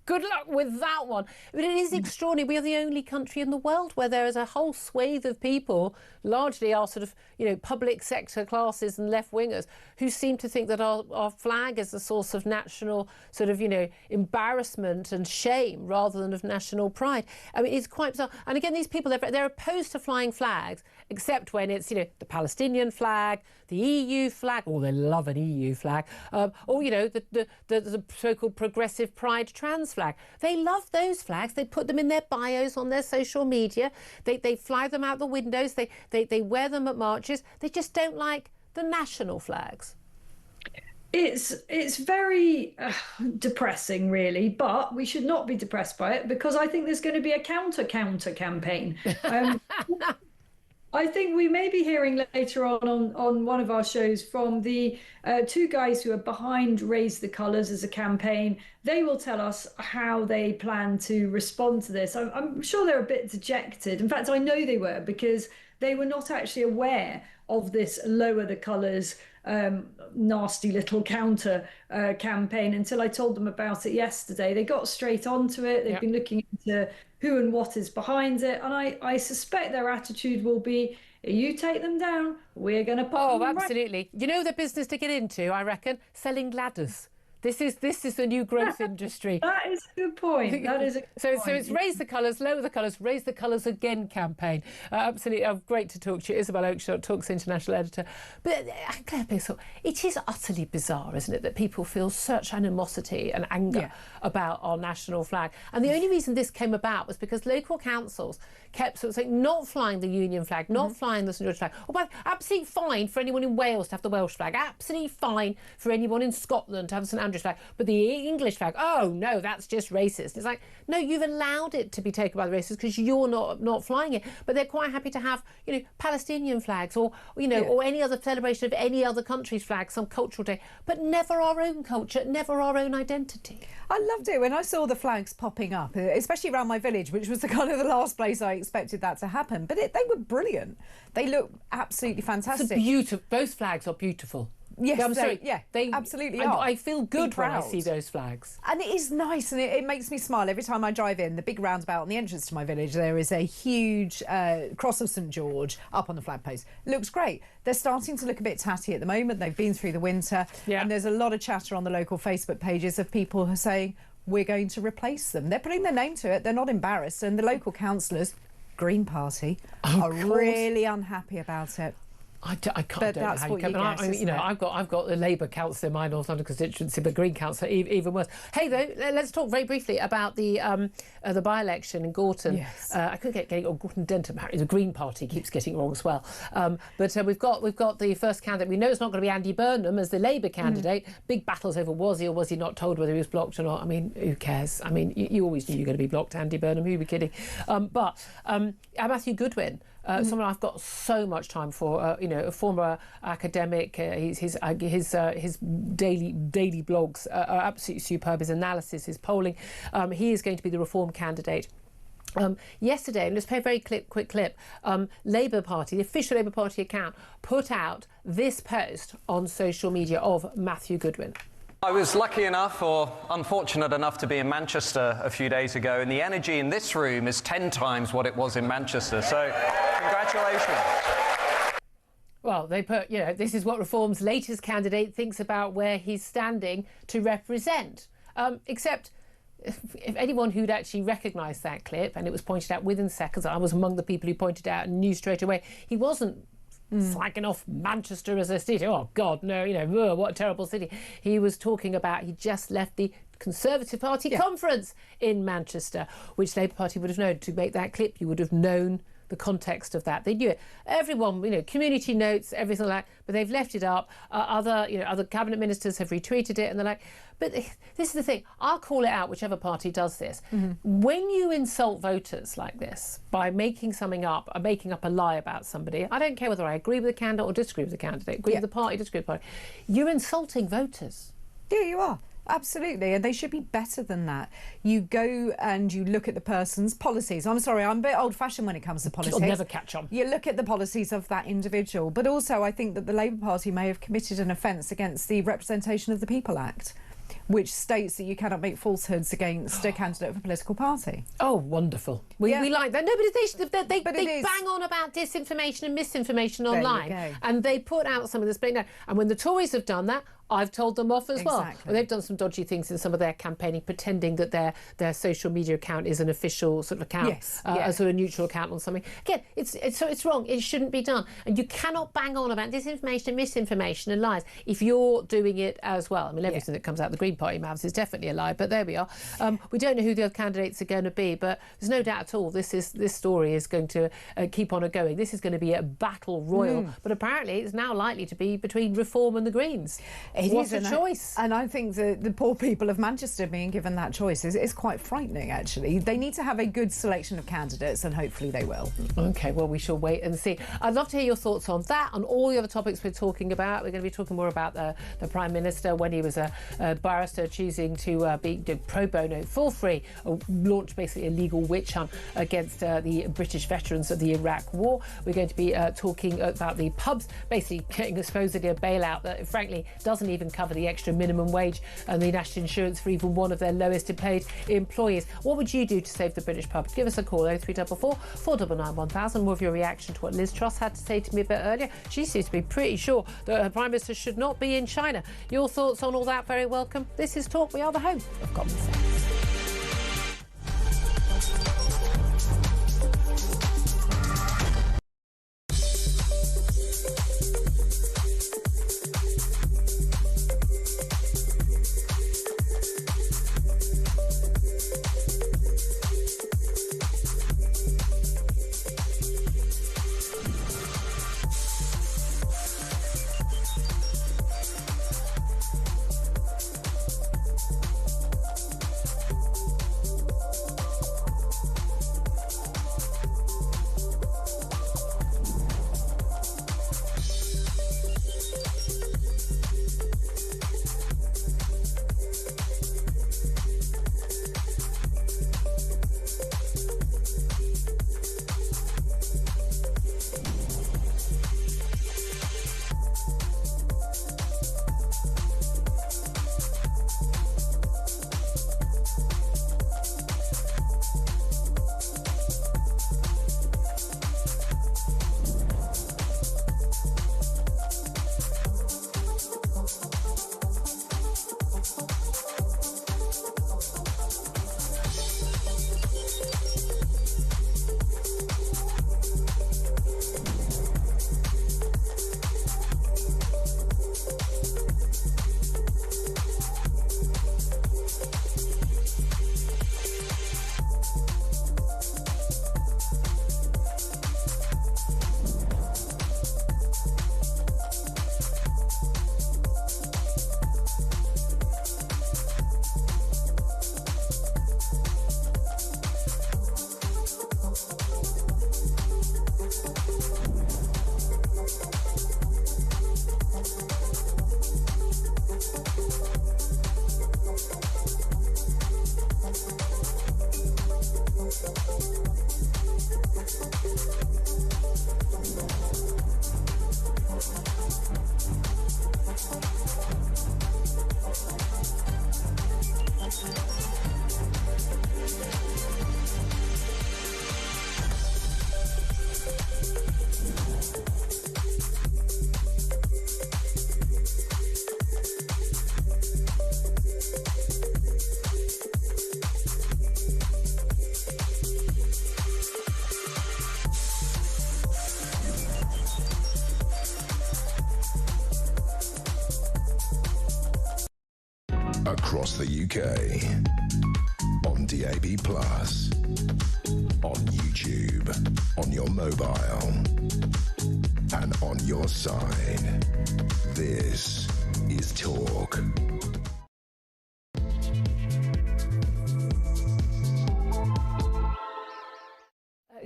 Good luck with that one. But it is extraordinary. We are the only country in the world where there is a whole swathe of people, largely our sort of, public sector classes and left-wingers, who seem to think that our flag is a source of national sort of, embarrassment and shame rather than of national pride. I mean, it's quite bizarre. And again, these people, they're opposed to flying flags, except when it's, the Palestinian flag, the EU flag, or they love an EU flag, or, the so-called progressive pride trans flag. They love those flags. They put them in their bios on their social media. They fly them out the windows. They wear them at marches. They just don't like the national flags. It's very depressing, really, but we should not be depressed by it, because I think there's going to be a counter campaign. I think we may be hearing later on one of our shows from the 2 guys who are behind Raise the Colours as a campaign. They will tell us how they plan to respond to this. I'm sure they're a bit dejected. In fact, I know they were, because they were not actually aware of this Lower the Colours nasty little counter campaign until I told them about it yesterday. They got straight onto it. They've been looking into who and what is behind it, and I suspect their attitude will be, you take them down, we're going to pop them absolutely. Right. You know the business to get into, I reckon? Selling ladders. This is the new growth industry. That is a good point. That is a good point. So it's Raise the Colours, Lower the Colours, Raise the Colours Again campaign. Absolutely, great to talk to you. Isabel Oakeshott, Talks International editor. But Claire Pixel, it is utterly bizarre, isn't it, that people feel such animosity and anger about our national flag. And the only reason this came about was because local councils kept sort of saying not flying the Union flag, not flying the St George flag. Oh, but absolutely fine for anyone in Wales to have the Welsh flag. Absolutely fine for anyone in Scotland to have the St Andrews flag. But the English flag, oh no, that's just racist. It's like, no, you've allowed it to be taken by the racists because you're not flying it. But they're quite happy to have, Palestinian flags or any other celebration of any other country's flag, some cultural day, but never our own culture, never our own identity. I loved it when I saw the flags popping up, especially around my village, which was the last place I expected that to happen. But they were brilliant. They look absolutely fantastic. It's beautiful. Both flags are beautiful. Yes, I'm sorry. They absolutely are. I feel good when I see those flags. And it is nice, and it makes me smile every time I drive in. The big roundabout on the entrance to my village, there is a huge cross of St George up on the flagpost. It looks great. They're starting to look a bit tatty at the moment. They've been through the winter, and there's a lot of chatter on the local Facebook pages of people who are saying, we're going to replace them. They're putting their name to it. They're not embarrassed. And the local councillors, Green Party, are really unhappy about it. I can't. But don't know that's how what you you can. guess, I mean, isn't it? I've got a Labour councillor in my North London constituency, but Green councillor even worse. Hey, though, let's talk very briefly about the by-election in Gorton. Yes. I could get Gorton Denton. Apparently, the Green Party keeps getting it wrong as well. But we've got the first candidate. We know it's not going to be Andy Burnham as the Labour candidate. Big battles over was he or was he not told whether he was blocked or not. I mean, who cares? I mean, you always knew you were going to be blocked, Andy Burnham. Who were kidding? But Matthew Goodwin. Someone I've got so much time for, a former academic. His daily blogs are absolutely superb. His analysis, his polling. He is going to be the Reform candidate. Yesterday, and let's play a very quick clip, Labour Party, the official Labour Party account, put out this post on social media of Matthew Goodwin. I was lucky enough, or unfortunate enough, to be in Manchester a few days ago, and the energy in this room is 10 times what it was in Manchester. So, congratulations. Well, they put, this is what Reform's latest candidate thinks about where he's standing to represent. Except, if anyone who'd actually recognised that clip, and it was pointed out within seconds, I was among the people who pointed out and knew straight away, he wasn't slagging off Manchester as a city. Oh, God, no, what a terrible city. He was talking about he just left the Conservative Party conference in Manchester, which Labour Party would have known. To make that clip, you would have known the context of that. They knew it. Everyone, community notes, everything like that, but they've left it up. Other cabinet ministers have retweeted it, and they're like, but this is the thing. I'll call it out, whichever party does this. When you insult voters like this by making something up, or making up a lie about somebody, I don't care whether I agree with the candidate or disagree with the candidate, agree with the party, disagree with the party, you're insulting voters. Yeah, you are. Absolutely, and they should be better than that. You go and you look at the person's policies. I'm sorry, I'm a bit old-fashioned when it comes to politics. You'll never catch on. You look at the policies of that individual, but also I think that the Labour Party may have committed an offence against the Representation of the People Act, which states that you cannot make falsehoods against a candidate of a political party. Oh, wonderful. We like that. No, but they is. bang on about disinformation and misinformation online. And they put out some of this. And when the Tories have done that, I've told them off as well. Well, they've done some dodgy things in some of their campaigning, pretending that their social media account is an official sort of account, a sort of neutral account on something. Again, it's wrong. It shouldn't be done. And you cannot bang on about disinformation, misinformation and lies if you're doing it as well. I mean, everything that comes out of the Green Party mouths is definitely a lie, but there we are. We don't know who the other candidates are going to be, but there's no doubt at all this story is going to keep on going. This is going to be a battle royal, but apparently it's now likely to be between Reform and the Greens. What a choice. And I think the poor people of Manchester being given that choice is quite frightening, actually. They need to have a good selection of candidates, and hopefully they will. OK, well, we shall wait and see. I'd love to hear your thoughts on that, on all the other topics we're talking about. We're going to be talking more about the Prime Minister when he was a barrister choosing to be pro bono, for free, launch basically a legal witch hunt against the British veterans of the Iraq War. We're going to be talking about the pubs basically getting supposedly a bailout that, frankly, doesn't even cover the extra minimum wage and the national insurance for even one of their lowest paid employees. What would you do to save the British pub? Give us a call, 0344 499 1000. More of your reaction to what Liz Truss had to say to me a bit earlier. She seems to be pretty sure that her Prime Minister should not be in China. Your thoughts on all that, very welcome. This is Talk. We are the home of common sense. across the UK, on DAB+, on YouTube, on your mobile, and on your side. This is Talk.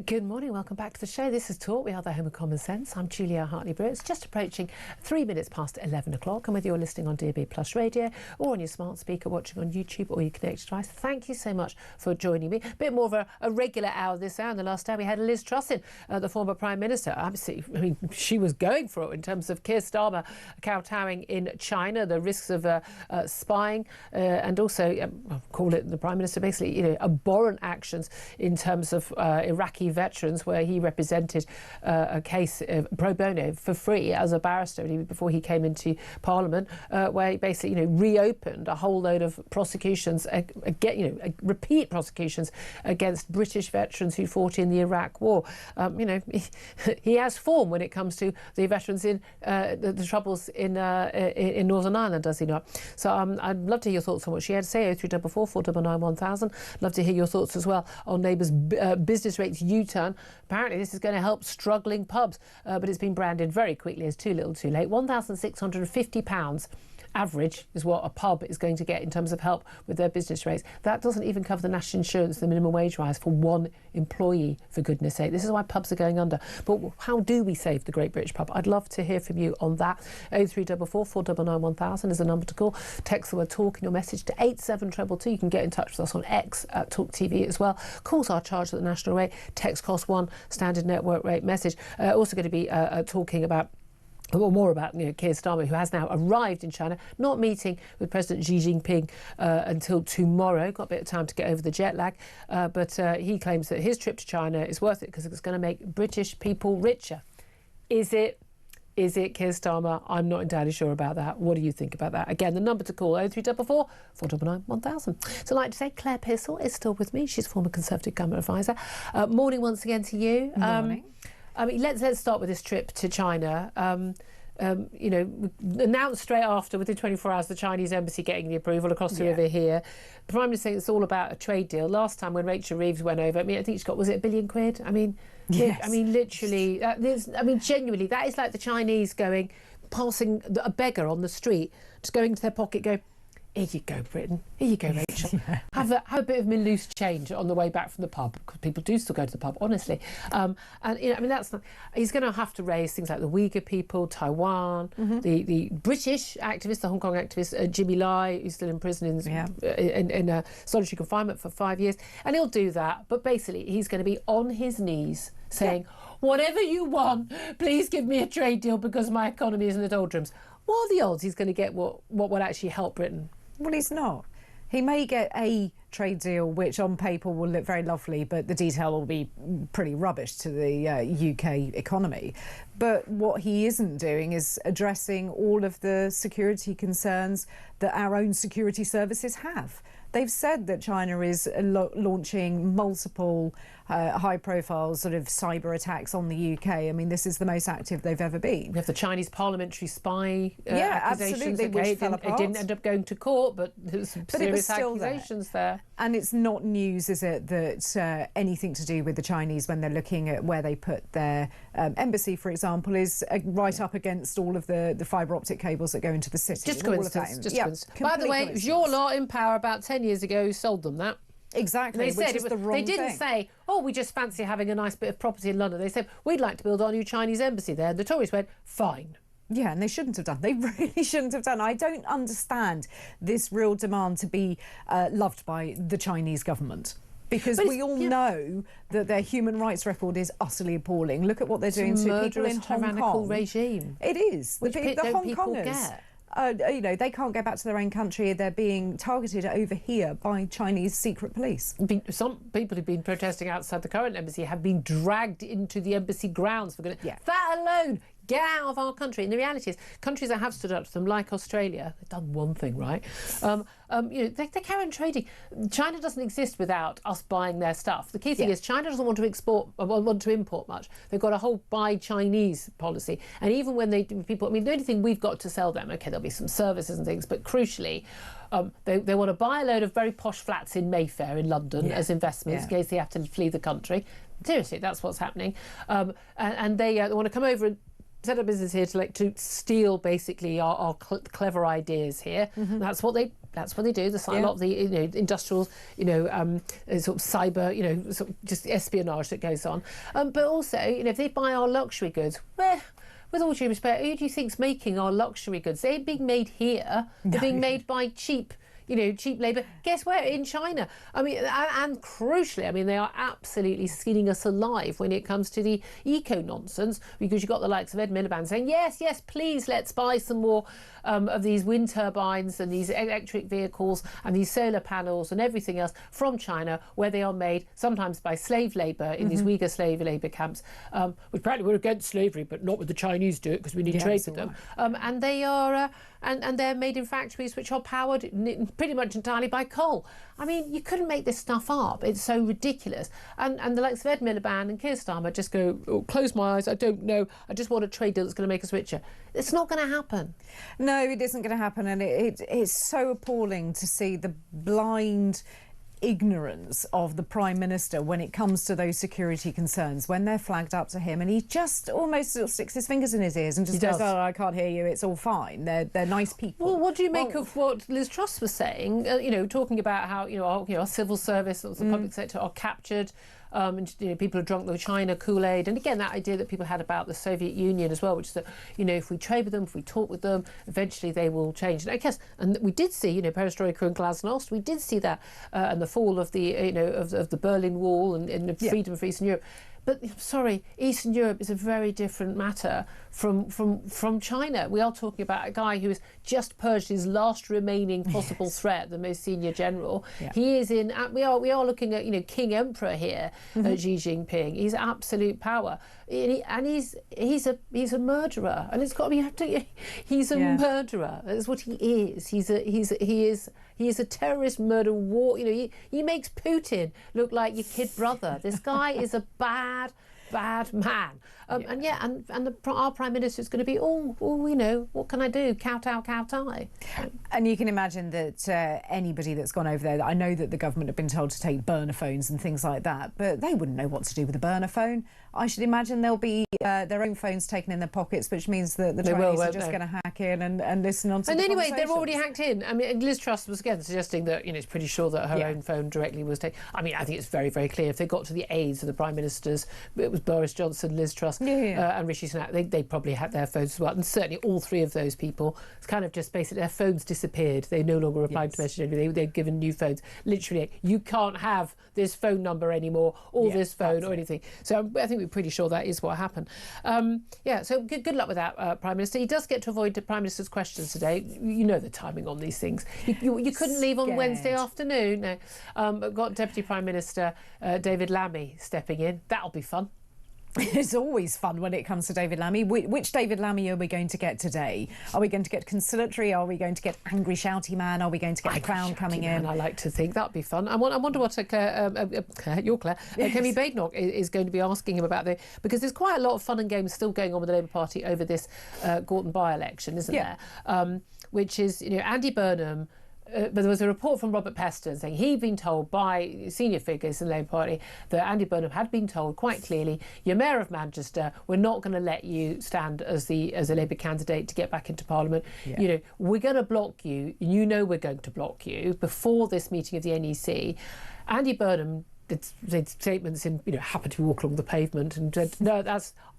Good morning, welcome back to the show. This is Talk. We are the home of common sense. I'm Julia Hartley-Brewer. It's just approaching 3 minutes past 11 o'clock, and whether you're listening on DAB+ radio or on your smart speaker, watching on YouTube or your connected device, thank you so much for joining me. A bit more of a regular hour this hour. In the last hour we had Liz Truss in, the former Prime Minister. Absolutely, I mean, she was going for it in terms of Keir Starmer kowtowing in China, the risks of spying, and also call it the Prime Minister basically, you know, abhorrent actions in terms of Iraqi veterans, where he represented a case pro bono for free as a barrister before he came into Parliament, where he basically, you know, reopened a whole load of prosecutions, repeat prosecutions against British veterans who fought in the Iraq War. You know, he has form when it comes to the veterans in the troubles in Northern Ireland, does he not? So I'd love to hear your thoughts on what she had to say. 0344 499 1000. Love to hear your thoughts as well on Labour's business rates U-turn. Apparently this is going to help struggling pubs, but it's been branded very quickly as too little too late. £1,650 average is what a pub is going to get in terms of help with their business rates. That doesn't even cover the national insurance, the minimum wage rise for one employee, for goodness sake. This is why pubs are going under. But how do we save the Great British Pub? I'd love to hear from you on that. 0344 499 1000 is the number to call. Text the word Talk in your message to 87222. You can get in touch with us on X at Talk TV as well. Calls are charged at the national rate. Text cost £1, standard network rate message. Also going to be talking about more about, you know, Keir Starmer, who has now arrived in China, not meeting with President Xi Jinping until tomorrow. Got a bit of time to get over the jet lag, but he claims that his trip to China is worth it because it's going to make British people richer. Is it, Keir Starmer? I'm not entirely sure about that. What do you think about that? Again, the number to call 0344 499 1000. So I'd like to say Claire Pearsall is still with me. She's former Conservative Government advisor. Morning once again to you. Morning. I mean, let's start with this trip to China. You know, announced straight after, within 24 hours, the Chinese embassy getting the approval across the river here. The Prime Minister saying it's all about a trade deal. Last time when Rachel Reeves went over, I mean, I think she got, was it £1 billion? I mean, yes. I mean, literally, genuinely, that is like the Chinese passing a beggar on the street, just going into their pocket, go, here you go, Britain. Here you go, Rachel. Have a bit of loose change on the way back from the pub, because people do still go to the pub, honestly. And you know, I mean, that's not, he's going to have to raise things like the Uyghur people, Taiwan, the British activist, the Hong Kong activist Jimmy Lai, who's still in prison in solitary confinement for 5 years, and he'll do that. But basically, he's going to be on his knees saying, whatever you want, please give me a trade deal because my economy is in the doldrums. What are the odds he's going to get what will actually help Britain? Well, he's not. He may get a trade deal which on paper will look very lovely, but the detail will be pretty rubbish to the UK economy. But what he isn't doing is addressing all of the security concerns that our own security services have. They've said that China is launching multiple high-profile sort of cyber attacks on the UK. I mean, this is the most active they've ever been. We have the Chinese parliamentary spy accusations. Absolutely, which fell apart. It didn't end up going to court, but there's some serious accusations there. And it's not news, is it, that anything to do with the Chinese, when they're looking at where they put their embassy, for example, is right up against all of the fibre optic cables that go into the city. Just coincidence. Coincidence. By the way, it was your lot in power about 10 years ago who sold them that. Exactly, they said they didn't say, oh, we just fancy having a nice bit of property in London. They said, we'd like to build our new Chinese embassy there. And the Tories went, fine. Yeah, and they shouldn't have done. They really shouldn't have done. I don't understand this real demand to be loved by the Chinese government. Because we all know that their human rights record is utterly appalling. Look at what they're doing to people in Hong Kong. Regime. It is. Which the Hong Kongers. You know, they can't go back to their own country. They're being targeted over here by Chinese secret police. Some people who've been protesting outside the current embassy have been dragged into the embassy grounds. That alone get out of our country. And the reality is, countries that have stood up to them, like Australia, they've done one thing right. They carry on trading. China doesn't exist without us buying their stuff. The key thing is China doesn't want to import much. They've got a whole buy Chinese policy. And even when they do people, the only thing we've got to sell them, okay, there'll be some services and things, but crucially, they want to buy a load of very posh flats in Mayfair in London as investments in case they have to flee the country. Seriously, that's what's happening. And they want to come over and set up business here to steal basically our clever ideas here. That's what they do. A lot of the industrial, sort of cyber, sort of just espionage that goes on. But also, if they buy our luxury goods, with all due respect, who do you think's making our luxury goods? They're being made here. They're being made by cheap labour. Guess where? In China. And crucially, they are absolutely skinning us alive when it comes to the eco-nonsense, because you've got the likes of Ed Miliband saying, yes, please, let's buy some more of these wind turbines and these electric vehicles and these solar panels and everything else from China, where they are made sometimes by slave labour in these Uyghur slave labour camps, which apparently we're against slavery, but not with the Chinese do it because we need trade with them. And they are... And they're made in factories which are powered pretty much entirely by coal. You couldn't make this stuff up. It's so ridiculous. And the likes of Ed Miliband and Keir Starmer just go, close my eyes, I don't know, I just want a trade deal that's going to make us richer. It's not going to happen. No, it isn't going to happen. And it's so appalling to see the blind ignorance of the Prime Minister when it comes to those security concerns, when they're flagged up to him, and he just almost sort of sticks his fingers in his ears and just goes, oh, I can't hear you, it's all fine, they're nice people. Well, what do you make of what Liz Truss was saying, talking about how our civil service, the public sector are captured, and people are drunk with China Kool-Aid, and again that idea that people had about the Soviet Union as well, which is that if we trade with them, if we talk with them, eventually they will change. And I guess, and we did see perestroika and glasnost, we did see that, and the fall of the of the Berlin Wall and the freedom of Eastern Europe. But sorry, Eastern Europe is a very different matter from China. We are talking about a guy who has just purged his last remaining possible threat, the most senior general. He is in. We are looking at King Emperor here, Xi Jinping. He's absolute power, and he's a murderer. And it's got to be. He's a murderer. That's what he is. He is a terrorist murder war. He makes Putin look like your kid brother. This guy is a bad man. Our Prime Minister is going to be, what can I do? Kowtow. And you can imagine that anybody that's gone over there, I know that the government have been told to take burner phones and things like that, but they wouldn't know what to do with a burner phone. I should imagine there'll be their own phones taken in their pockets, which means that the Chinese are just going to hack in and listen on to the anyway, they're already hacked in. Liz Truss was again suggesting that it's pretty sure that her own phone directly was taken. I think it's very, very clear if they got to the aides of the Prime Ministers, it was Boris Johnson, Liz Truss and Rishi Sunak, they probably had their phones as well. And certainly all three of those people, it's kind of just basically their phones disappeared. They no longer replied to messages. They've given new phones. Literally, you can't have this phone number anymore or this phone or anything. So I think we're pretty sure that is what happened. So good luck with that, Prime Minister. He does get to avoid the Prime Minister's questions today. You know the timing on these things. You couldn't leave on Wednesday afternoon. No. But got Deputy Prime Minister David Lammy stepping in. That'll be fun. It's always fun when it comes to David Lammy. Which David Lammy are we going to get today? Are we going to get conciliatory? Are we going to get angry, shouty man? Are we going to get the clown coming in? I like to think that'd be fun. I wonder what Claire, Kemi Badenoch is going to be asking him about because there's quite a lot of fun and games still going on with the Labour Party over this Gorton by-election, isn't there? Which is, Andy Burnham. But there was a report from Robert Peston saying he'd been told by senior figures in the Labour Party that Andy Burnham had been told quite clearly, you're Mayor of Manchester, we're not going to let you stand as a Labour candidate to get back into Parliament. We're going to block you. We're going to block you before this meeting of the NEC. Andy Burnham did statements in, happened to walk along the pavement and said, no,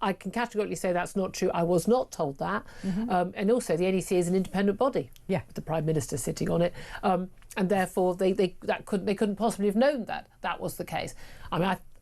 I can categorically say that's not true. I was not told that. And also the NEC is an independent body with the Prime Minister sitting on it. And therefore they couldn't possibly have known that was the case.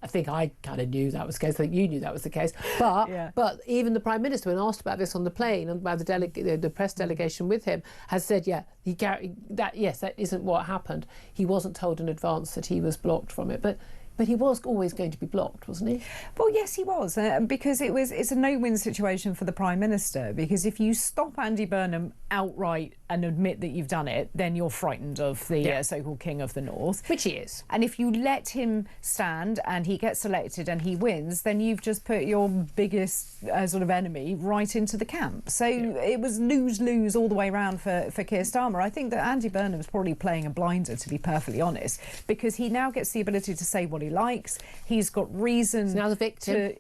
I think I kind of knew that was the case. I think you knew that was the case. But even the Prime Minister, when asked about this on the plane and by the press delegation with him, has said, that isn't what happened. He wasn't told in advance that he was blocked from it. But But he was always going to be blocked, wasn't he? Well, yes, he was, because it's a no-win situation for the Prime Minister, because if you stop Andy Burnham outright and admit that you've done it, then you're frightened of the so-called King of the North. Which he is. And if you let him stand and he gets elected and he wins, then you've just put your biggest sort of enemy right into the camp. So it was lose-lose all the way around for Keir Starmer. I think that Andy Burnham's probably playing a blinder, to be perfectly honest, because he now gets the ability to say what he likes. He's got reason... He's now the victim.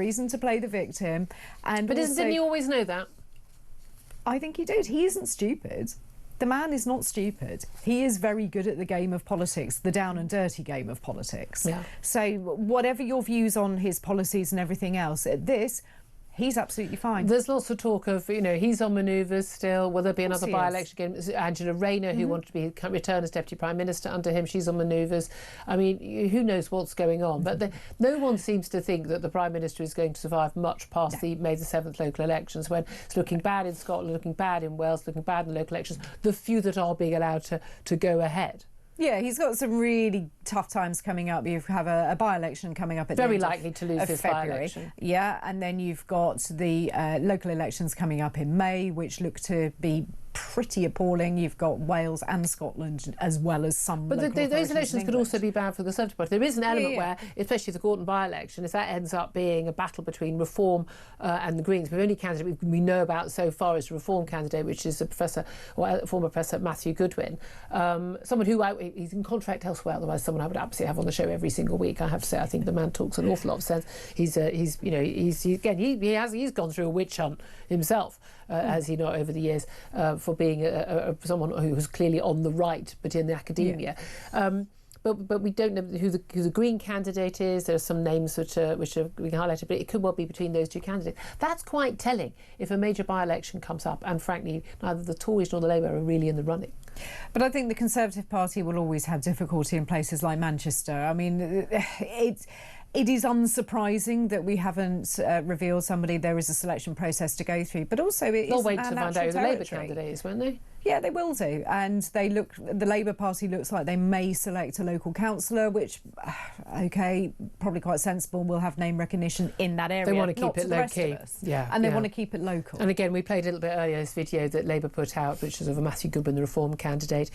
Reason to play the victim. But didn't you always know that? I think he did. He isn't stupid. The man is not stupid. He is very good at the game of politics, the down and dirty game of politics. Yeah. So whatever your views on his policies and everything else, at this, he's absolutely fine. There's lots of talk of, he's on manoeuvres still. Will there be another by-election again? Angela Rayner, who wanted to return as Deputy Prime Minister under him, she's on manoeuvres. I mean, who knows what's going on? But no one seems to think that the Prime Minister is going to survive much past the May the 7th local elections, when it's looking bad in Scotland, looking bad in Wales, looking bad in the local elections, the few that are being allowed to go ahead. Yeah, he's got some really tough times coming up. You have a by-election coming up at very the end likely to lose this by-election. Yeah, and then you've got the local elections coming up in May, which look to be pretty appalling. You've got Wales and Scotland, as well as some. But those elections could also be bad for the Conservative Party. There is an element where, especially the Gorton by-election, if that ends up being a battle between Reform and the Greens, the only candidate we know about so far is the Reform candidate, which is former Professor Matthew Goodwin, someone who he's in contract elsewhere. Otherwise, someone I would absolutely have on the show every single week. I have to say, I think the man talks an awful lot of sense. He's gone through a witch hunt himself, has he not, over the years, for being someone who was clearly on the right but in the academia. But we don't know who the Green candidate is. There are some names which are being highlighted, but it could well be between those two candidates. That's quite telling if a major by-election comes up, and frankly, neither the Tories nor the Labour are really in the running. But I think the Conservative Party will always have difficulty in places like Manchester. I mean, it is unsurprising that we haven't revealed somebody. There is a selection process to go through, but also they'll wait to find out who the Labour candidate is, won't they? Yeah, they will do. And the Labour Party looks like they may select a local councillor, which, OK, probably quite sensible. We'll have name recognition in that area. They want to keep it low-key. And they want to keep it local. And again, we played a little bit earlier this video that Labour put out, which was of a Matthew Goodwin, the Reform candidate,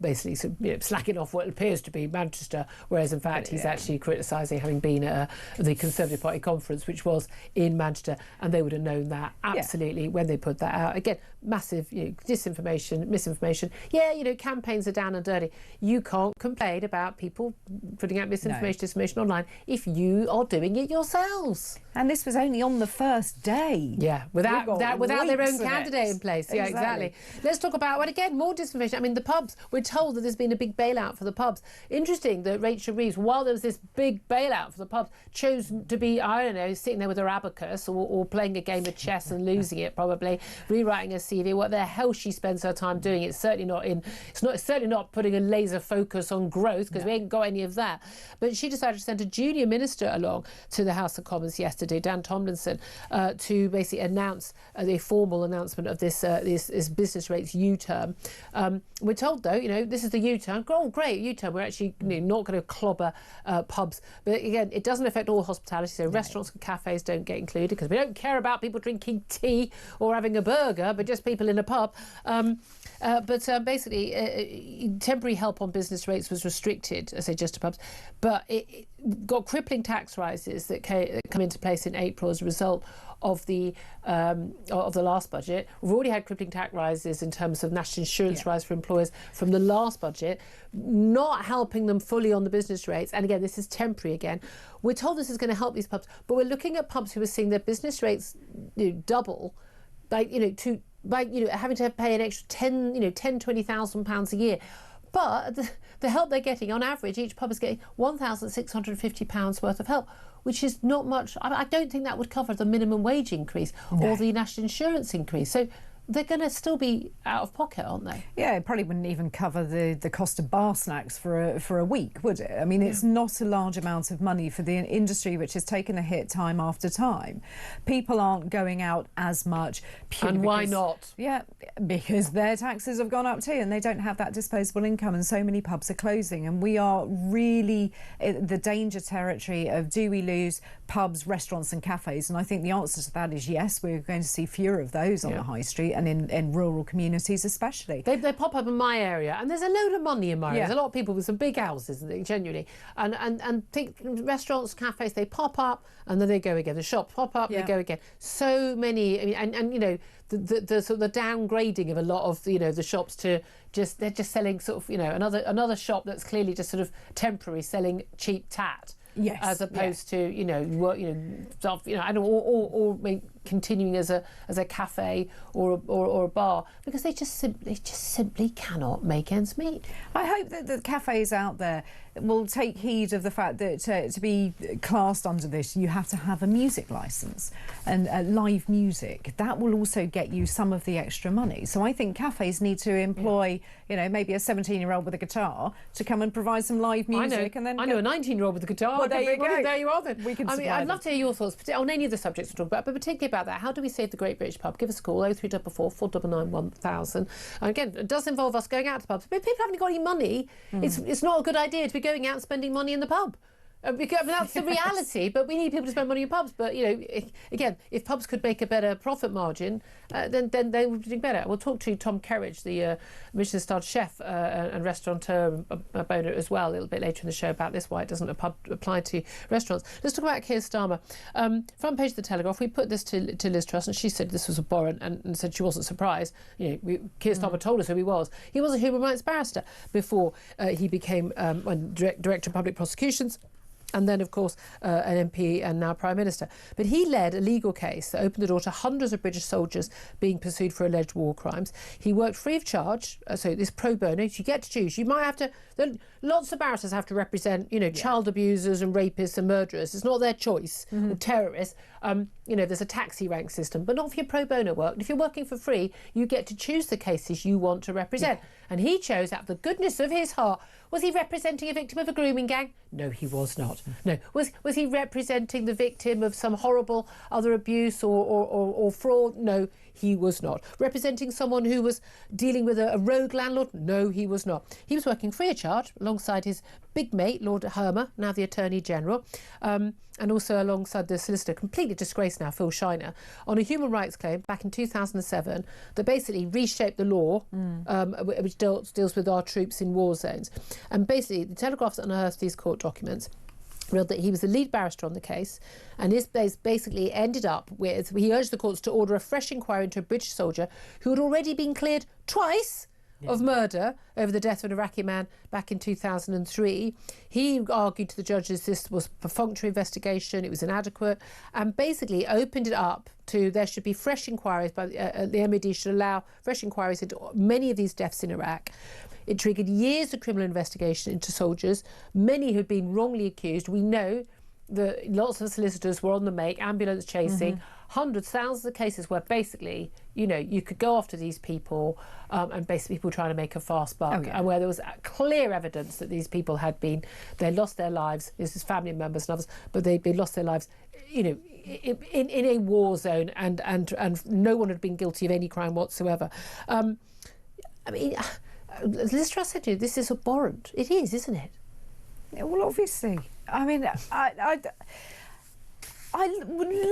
basically slacking off what appears to be Manchester, whereas in fact he's actually criticising having been at the Conservative Party conference, which was in Manchester, and they would have known that absolutely when they put that out. Again, massive disinformation, misinformation. Campaigns are down and dirty. You can't complain about people putting out misinformation, disinformation online if you are doing it yourselves. And this was only on the first day. Yeah, without their own candidate in place. Yeah, exactly. Let's talk about, again, more disinformation. I mean, the pubs. We're told that there's been a big bailout for the pubs. Interesting that Rachel Reeves, while there was this big bailout for the pubs, chose to be, I don't know, sitting there with her abacus or playing a game of chess and losing it, probably, rewriting her CV. What the hell she spends her time doing? It's certainly not putting a laser focus on growth, because we ain't got any of that. But she decided to send a junior minister along to the House of Commons yesterday, Dan Tomlinson, to basically announce the formal announcement of this business rates U-turn. We're told, though, this is the U-turn. Oh, great, U-turn. We're actually not going to clobber pubs. But again, it doesn't affect all hospitality. So restaurants and cafes don't get included, because we don't care about people drinking tea or having a burger, but just people in a pub. Basically, temporary help on business rates was restricted, I say, just to pubs. But it got crippling tax rises that come into place in April as a result of the last budget. We've already had crippling tax rises in terms of national insurance rise for employers from the last budget, not helping them fully on the business rates. And again, this is temporary again. We're told this is going to help these pubs, but we're looking at pubs who are seeing their business rates double, by having to pay an extra £20,000 a year. But the help they're getting, on average, each pub is getting £1,650 worth of help, which is not much. I don't think that would cover the minimum wage increase or the national insurance increase. So they're going to still be out of pocket, aren't they? Yeah, it probably wouldn't even cover the cost of bar snacks for a week, would it? I mean, it's not a large amount of money for the industry, which has taken a hit time after time. People aren't going out as much. And why not? Yeah, because their taxes have gone up too, and they don't have that disposable income, and so many pubs are closing. And we are really in the danger territory of, do we lose pubs, restaurants and cafes? And I think the answer to that is yes, we're going to see fewer of those on the high street, and in rural communities especially. They pop up in my area, and there's a load of money in my area. There's a lot of people with some big houses, genuinely. And think restaurants, cafes, they pop up and then they go again. The shops pop up, they go again. So many, I mean, and you know, the sort of the downgrading of a lot of, you know, the shops to just, they're just selling sort of, you know, another shop that's clearly just sort of temporary, selling cheap tat. Yes, as opposed to, you know, work, you know, stuff, you know, and or continuing as a cafe or a bar, because they just simply cannot make ends meet. I hope that the cafes out there will take heed of the fact that to be classed under this, you have to have a music licence and live music. That will also get you some of the extra money. So I think cafes need to employ, you know, maybe a 17-year-old with a guitar to come and provide some live music. I know a 19-year-old with a guitar. Well, there you are then. We can I'd love to hear your thoughts on any of the subjects we're talking about, but particularly about that. How do we save the Great British Pub? Give us a call, 0344 499 1000. And again, it does involve us going out to pubs. But if people haven't got any money, it's not a good idea to be going out and spending money in the pub. Because that's the reality, but we need people to spend money in pubs. But, you know, again, if pubs could make a better profit margin, then they would be doing better. We'll talk to Tom Kerridge, the Michelin-starred chef and restaurateur owner as well, a little bit later in the show about this, why it doesn't apply to restaurants. Let's talk about Keir Starmer. Front page of the Telegraph, we put this to Liz Truss, and she said this was abhorrent and said she wasn't surprised. You know, Keir Starmer told us who he was. He was a human rights barrister before he became Director of Public Prosecutions, and then, of course, an MP and now Prime Minister. But he led a legal case that opened the door to hundreds of British soldiers being pursued for alleged war crimes. He worked free of charge, so this pro bono, you get to choose. You might have to, lots of barristers have to represent, you know, child abusers and rapists and murderers. It's not their choice, or terrorists. You know, there's a taxi rank system, but not for your pro bono work. And if you're working for free, you get to choose the cases you want to represent. And he chose, out of the goodness of his heart. Was he representing a victim of a grooming gang? No, he was not. No. Was he representing the victim of some horrible other abuse or fraud? No, he was not. Representing someone who was dealing with a rogue landlord? No, he was not. He was working free of charge alongside his big mate, Lord Hermer, now the Attorney General, and also alongside the solicitor, completely disgraced now, Phil Shiner, on a human rights claim back in 2007 that basically reshaped the law, which deals with our troops in war zones. And basically, the Telegraph's unearthed these court documents, revealed that he was the lead barrister on the case, and this basically ended up with, he urged the courts to order a fresh inquiry into a British soldier who had already been cleared twice of murder over the death of an Iraqi man back in 2003. He argued to the judges this was a perfunctory investigation, it was inadequate, and basically opened it up to there should be fresh inquiries by the MED should allow fresh inquiries into many of these deaths in Iraq. It triggered years of criminal investigation into soldiers, many who had been wrongly accused. We know that lots of solicitors were on the make, ambulance chasing, hundreds, thousands of cases where basically, you know, you could go after these people and basically people trying to make a fast buck, and where there was clear evidence that these people had been, they lost their lives, this is family members and others, but they lost their lives, you know, in a war zone, and no one had been guilty of any crime whatsoever. I mean, Liz Truss said to you, this is abhorrent. It is, isn't it? Yeah, well, obviously. I mean, I'm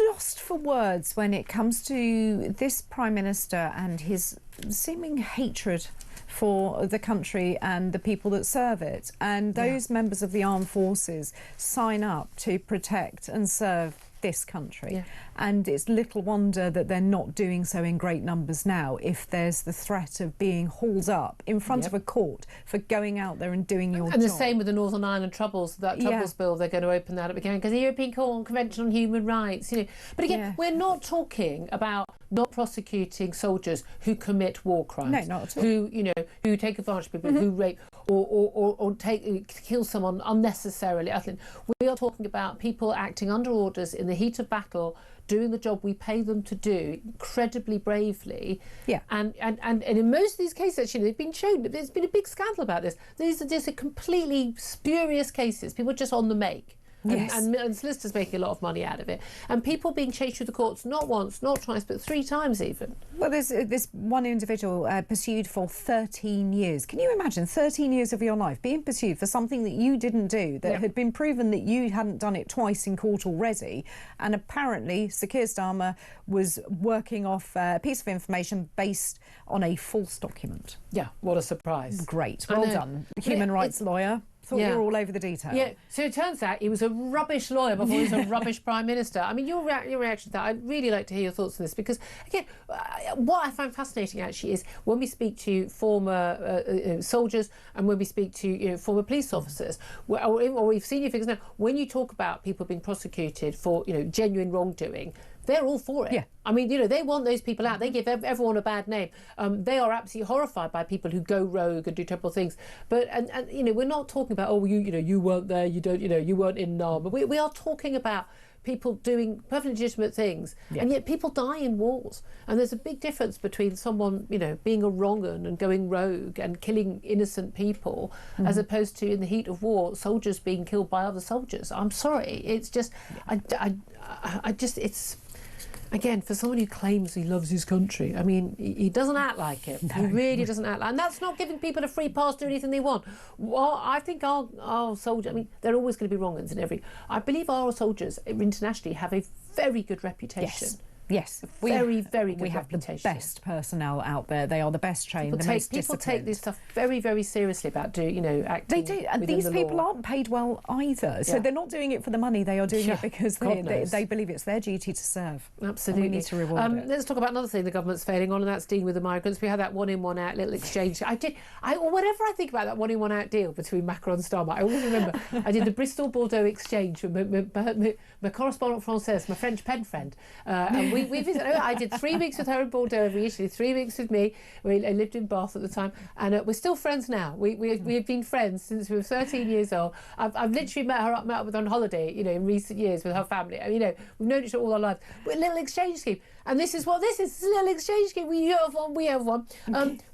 lost for words when it comes to this Prime Minister and his seeming hatred for the country and the people that serve it. And those members of the armed forces sign up to protect and serve this country. And it's little wonder that they're not doing so in great numbers now if there's the threat of being hauled up in front of a court for going out there and doing your job. And the same with the Northern Ireland Troubles, that Troubles bill, they're going to open that up again because the European Convention on Human Rights, you know. But again, we're not talking about not prosecuting soldiers who commit war crimes. No, not at all. Who, you know, who take advantage of people, who rape or kill someone unnecessarily. We are talking about people acting under orders in the the heat of battle, doing the job we pay them to do incredibly bravely. Yeah. And in most of these cases, actually, they've been shown, there's been a big scandal about this. These are just completely spurious cases. People are just on the make. Yes. And solicitors making a lot of money out of it. And people being chased through the courts, not once, not twice, but 3 times even. Well, there's this one individual pursued for 13 years. Can you imagine 13 years of your life being pursued for something that you didn't do, that had been proven that you hadn't done it twice in court already? And apparently, Sir Keir Starmer was working off a piece of information based on a false document. Yeah, what a surprise. Great. Well done. Human rights lawyer. Thought you were all over the detail. Yeah, so it turns out he was a rubbish lawyer before he was a rubbish Prime Minister. I mean, your reaction to that, I'd really like to hear your thoughts on this, because, again, what I find fascinating, actually, is when we speak to former soldiers and when we speak to former police officers, or we've senior figures now, when you talk about people being prosecuted for genuine wrongdoing, they're all for it. Yeah. I mean, they want those people out. They give everyone a bad name. They are absolutely horrified by people who go rogue and do terrible things. But and we're not talking about you weren't there, you weren't in Nam. But we are talking about people doing perfectly legitimate things, and yet people die in wars. And there's a big difference between someone being a wrong 'un and going rogue and killing innocent people, as opposed to, in the heat of war, soldiers being killed by other soldiers. I'm sorry, it's just it's. Again, for someone who claims he loves his country, I mean, he doesn't act like it. No. He really doesn't act like it. And that's not giving people a free pass to do anything they want. Well, I think our soldiers, I mean, they're always going to be wrong uns in every... I believe our soldiers internationally have a very good reputation. Yes, very good reputation. We have the best personnel out there. They are the best trained, the most disciplined. People take this stuff very, very seriously about acting. They do, and these people aren't paid well either. So they're not doing it for the money. They are doing it because they believe it's their duty to serve. Absolutely, and we need to reward it. Let's talk about another thing the government's failing on, and that's dealing with the migrants. We had that one in, one out little exchange. Whenever I think about that one in, one out deal between Macron and Starmer, I always remember I did the Bristol Bordeaux exchange with my correspondent française, my French pen friend, and we visited. I did 3 weeks with her in Bordeaux every year. 3 weeks with me. I lived in Bath at the time, and we're still friends now. We've been friends since we were 13 years old. I've literally met up with her on holiday, in recent years with her family. I mean, we've known each other all our lives. We're a little exchange scheme, and this is what this is. This is a little exchange scheme. We have one. We have one.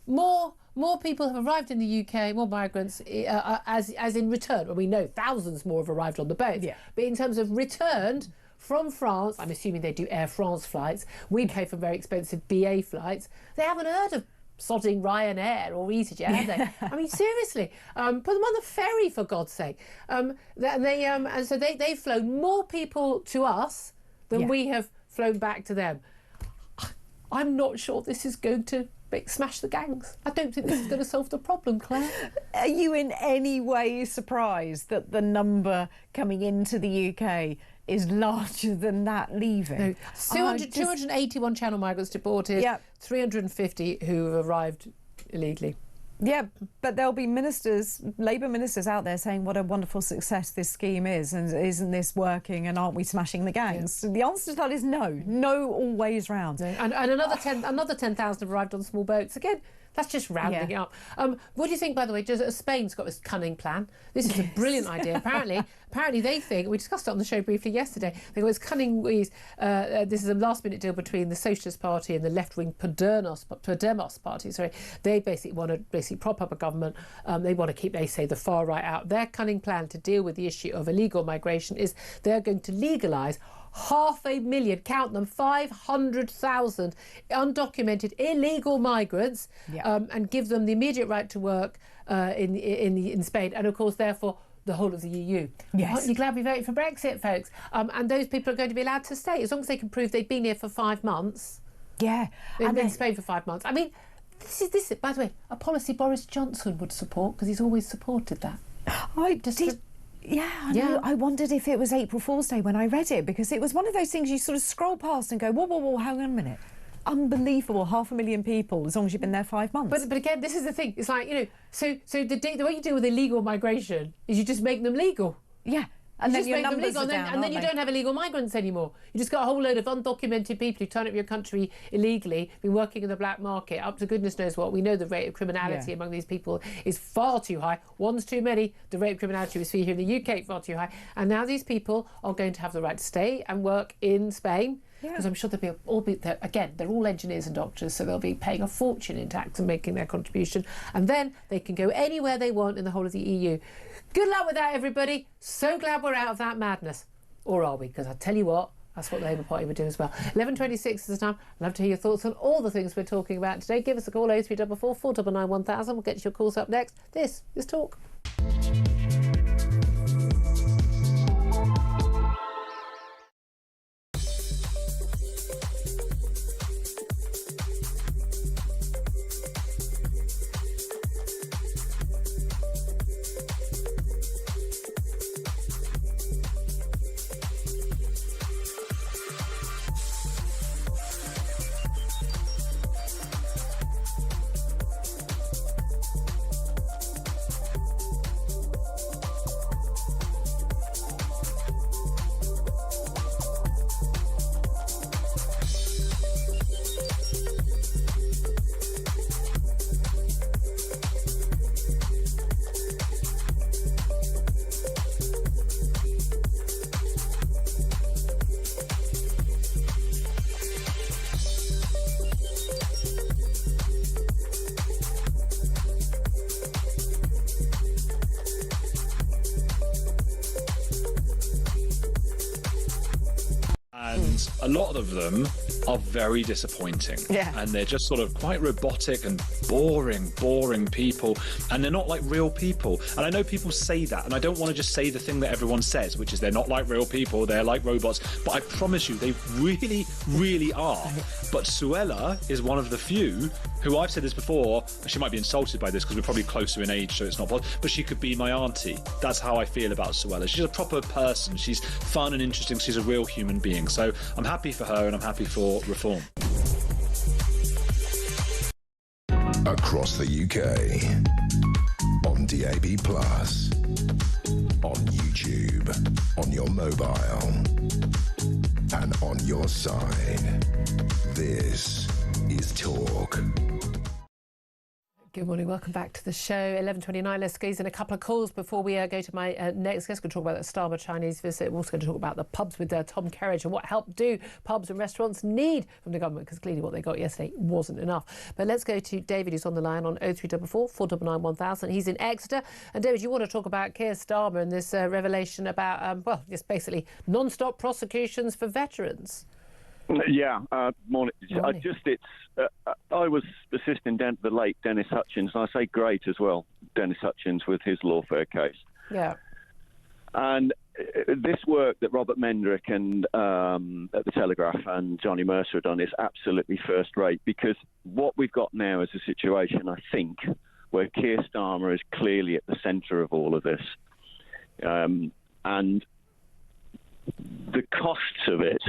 More people have arrived in the UK, more migrants, as in return. Well, we know thousands more have arrived on the boats. Yeah. But in terms of returned from France, I'm assuming they do Air France flights. We pay for very expensive BA flights. They haven't heard of sodding Ryanair or EasyJet, have they? I mean, seriously, put them on the ferry, for God's sake. And so they've flown more people to us than we have flown back to them. I'm not sure this is going to smash the gangs. I don't think this is going to solve the problem, Claire. Are you in any way surprised that the number coming into the UK is larger than that leaving? No. 281 Channel migrants deported, 350 who have arrived illegally. Yeah, but there'll be Labour ministers out there saying what a wonderful success this scheme is, and isn't this working, and aren't we smashing the gangs? So the answer to that is no, always round. No. And another 10,000 have arrived on small boats. Again, that's just rounding it up. What do you think, by the way? Spain's got this cunning plan. This is a brilliant idea. Apparently they think, we discussed it on the show briefly yesterday, they've got this cunning ways. This is a last-minute deal between the Socialist Party and the left-wing Podemos Party. Sorry, they basically want to prop up a government. They want to keep, they say, the far right out. Their cunning plan to deal with the issue of illegal migration is they're going to legalise 500,000, count them, 500,000 undocumented illegal migrants, and give them the immediate right to work in Spain, and of course, therefore, the whole of the EU. Yes. Aren't you glad we voted for Brexit, folks? And those people are going to be allowed to stay as long as they can prove they've been here for 5 months. Yeah, They've been in Spain for 5 months. I mean, this is, by the way, a policy Boris Johnson would support, because he's always supported that. I know. I wondered if it was April Fool's Day when I read it, because it was one of those things you sort of scroll past and go, whoa, hang on a minute. Unbelievable, 500,000 people, as long as you've been there 5 months. But again, this is the thing. It's like, so the way you deal with illegal migration is you just make them legal. Yeah. And then just your make them numbers legal, are down, and then you aren't they? don't have illegal migrants anymore. You just got a whole load of undocumented people who turn up your country illegally, been working in the black market, up to goodness knows what. We know the rate of criminality among these people is far too high. One's too many. The rate of criminality we see here in the UK far too high. And now these people are going to have the right to stay and work in Spain. Because I'm sure they're all engineers and doctors, so they'll be paying a fortune in tax and making their contribution. And then they can go anywhere they want in the whole of the EU. Good luck with that, everybody. So glad we're out of that madness. Or are we? Because I tell you what, that's what the Labour Party would do as well. 11:26 is the time. I'd love to hear your thoughts on all the things we're talking about today. Give us a call, 0344 499 1000. We'll get to your calls up next. This is Talk. And a lot of them are very disappointing. And they're just sort of quite robotic and boring people. And they're not like real people. And I know people say that, and I don't want to just say the thing that everyone says, which is they're not like real people, they're like robots. But I promise you, they really, really are. But Suella is one of the few who, I've said this before, she might be insulted by this because we're probably closer in age, so it's not possible, but she could be my auntie. That's how I feel about Suella. She's a proper person. She's fun and interesting. She's a real human being. So I'm happy for her and I'm happy for reform. Across the UK, on DAB+, on YouTube, on your mobile, and on your side. This is Talk. Good morning, welcome back to the show. 11:29, let's squeeze in a couple of calls before we go to my next guest. We're going to talk about the Starmer Chinese visit. We're also going to talk about the pubs with Tom Kerridge and what help do pubs and restaurants need from the government, because clearly what they got yesterday wasn't enough. But let's go to David, who's on the line on 0344 499 1000. He's in Exeter. And David, you want to talk about Keir Starmer and this revelation about, just basically non-stop prosecutions for veterans. Yeah, morning. I was assisting the late Dennis Hutchins, and I say great as well, Dennis Hutchins, with his lawfare case. Yeah. And this work that Robert Mendrick and at the Telegraph and Johnny Mercer have done is absolutely first rate, because what we've got now is a situation, I think, where Keir Starmer is clearly at the centre of all of this. And the costs of it.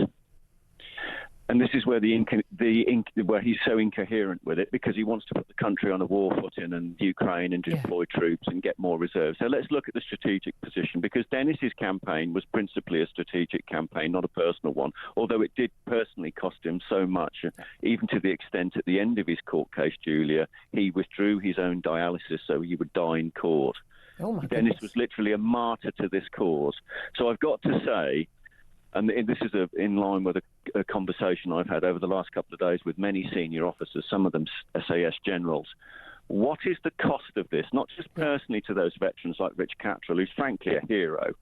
And this is where where he's so incoherent with it, because he wants to put the country on a war footing and Ukraine and deploy troops and get more reserves. So let's look at the strategic position, because Dennis's campaign was principally a strategic campaign, not a personal one, although it did personally cost him so much, even to the extent at the end of his court case, Julia, he withdrew his own dialysis so he would die in court. Oh my Dennis was literally a martyr to this cause. So I've got to say, and this is in line with a conversation I've had over the last couple of days with many senior officers, some of them SAS generals. What is the cost of this? Not just personally to those veterans like Rich Cattrall, who's frankly a hero,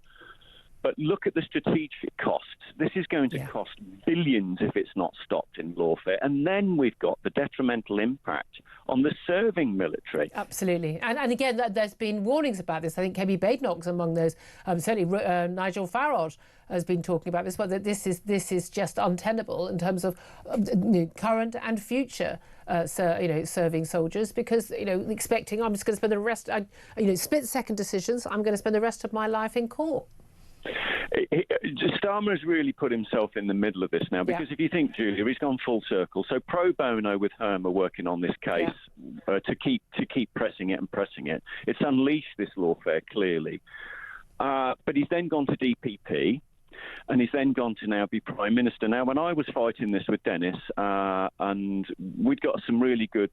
but look at the strategic costs. This is going to cost billions if it's not stopped in lawfare. And then we've got the detrimental impact on the serving military. Absolutely. And again, there's been warnings about this. I think Kemi Badenoch's among those. Certainly Nigel Farage has been talking about this, but that this is just untenable in terms of current and future serving soldiers, because expecting I'm just going to spend the rest split-second decisions. I'm going to spend the rest of my life in court. Starmer has really put himself in the middle of this now, because if you think, Julia, he's gone full circle. So pro bono with Herm are working on this case to keep pressing it. It's unleashed this lawfare clearly. But he's then gone to DPP, and he's then gone to now be Prime Minister. Now, when I was fighting this with Dennis, and we'd got some really good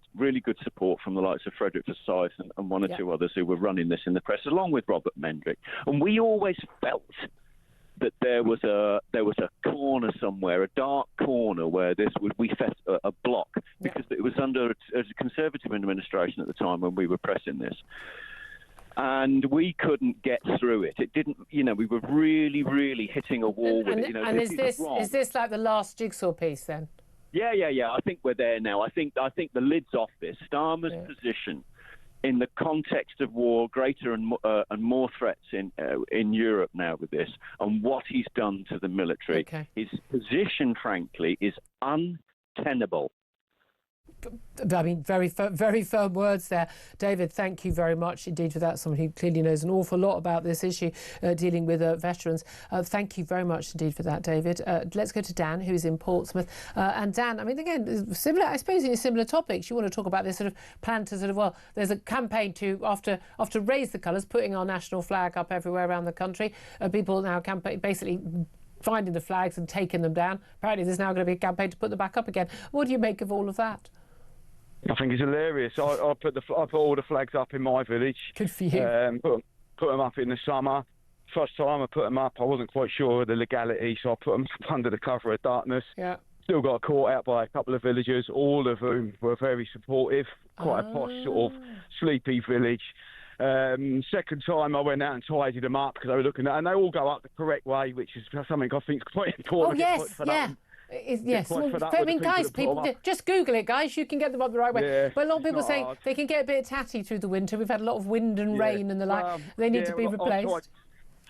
support from the likes of Frederick Forsyth and one or two others who were running this in the press, along with Robert Mendrick, and we always felt that there was a corner somewhere, a dark corner where we set a block, because it was under a Conservative administration at the time when we were pressing this. And we couldn't get through it. It didn't, we were really, really hitting a wall with it. And is this like the last jigsaw piece then? Yeah. I think we're there now. I think the lid's off this. Starmer's position in the context of war, greater and more threats in Europe now with this, and what he's done to the military, his position, frankly, is untenable. I mean, very firm words there. David, thank you very much indeed for that. Someone who clearly knows an awful lot about this issue, dealing with veterans. Thank you very much indeed for that, David. Let's go to Dan, who's in Portsmouth. And Dan, I mean, again, similar, I suppose, in similar topics. You want to talk about this sort of plan to sort of, well, there's a campaign to, after raise the colours, putting our national flag up everywhere around the country. People now campaign, basically finding the flags and taking them down. Apparently there's now going to be a campaign to put them back up again. What do you make of all of that? I think it's hilarious. I put all the flags up in my village. Good for you. Put them up in the summer. First time I put them up, I wasn't quite sure of the legality, so I put them up under the cover of darkness. Yeah. Still got caught out by a couple of villagers, all of whom were very supportive. Quite a posh sort of sleepy village. Second time I went out and tidied them up because they were looking at, and they all go up the correct way, which is something I think is quite important. Oh yes, yeah. Yes, well, I mean, guys, people just Google it, guys. You can get them up the right way. Yeah, but a lot of people say they can get a bit tatty through the winter. We've had a lot of wind and rain and the like. They need to be replaced.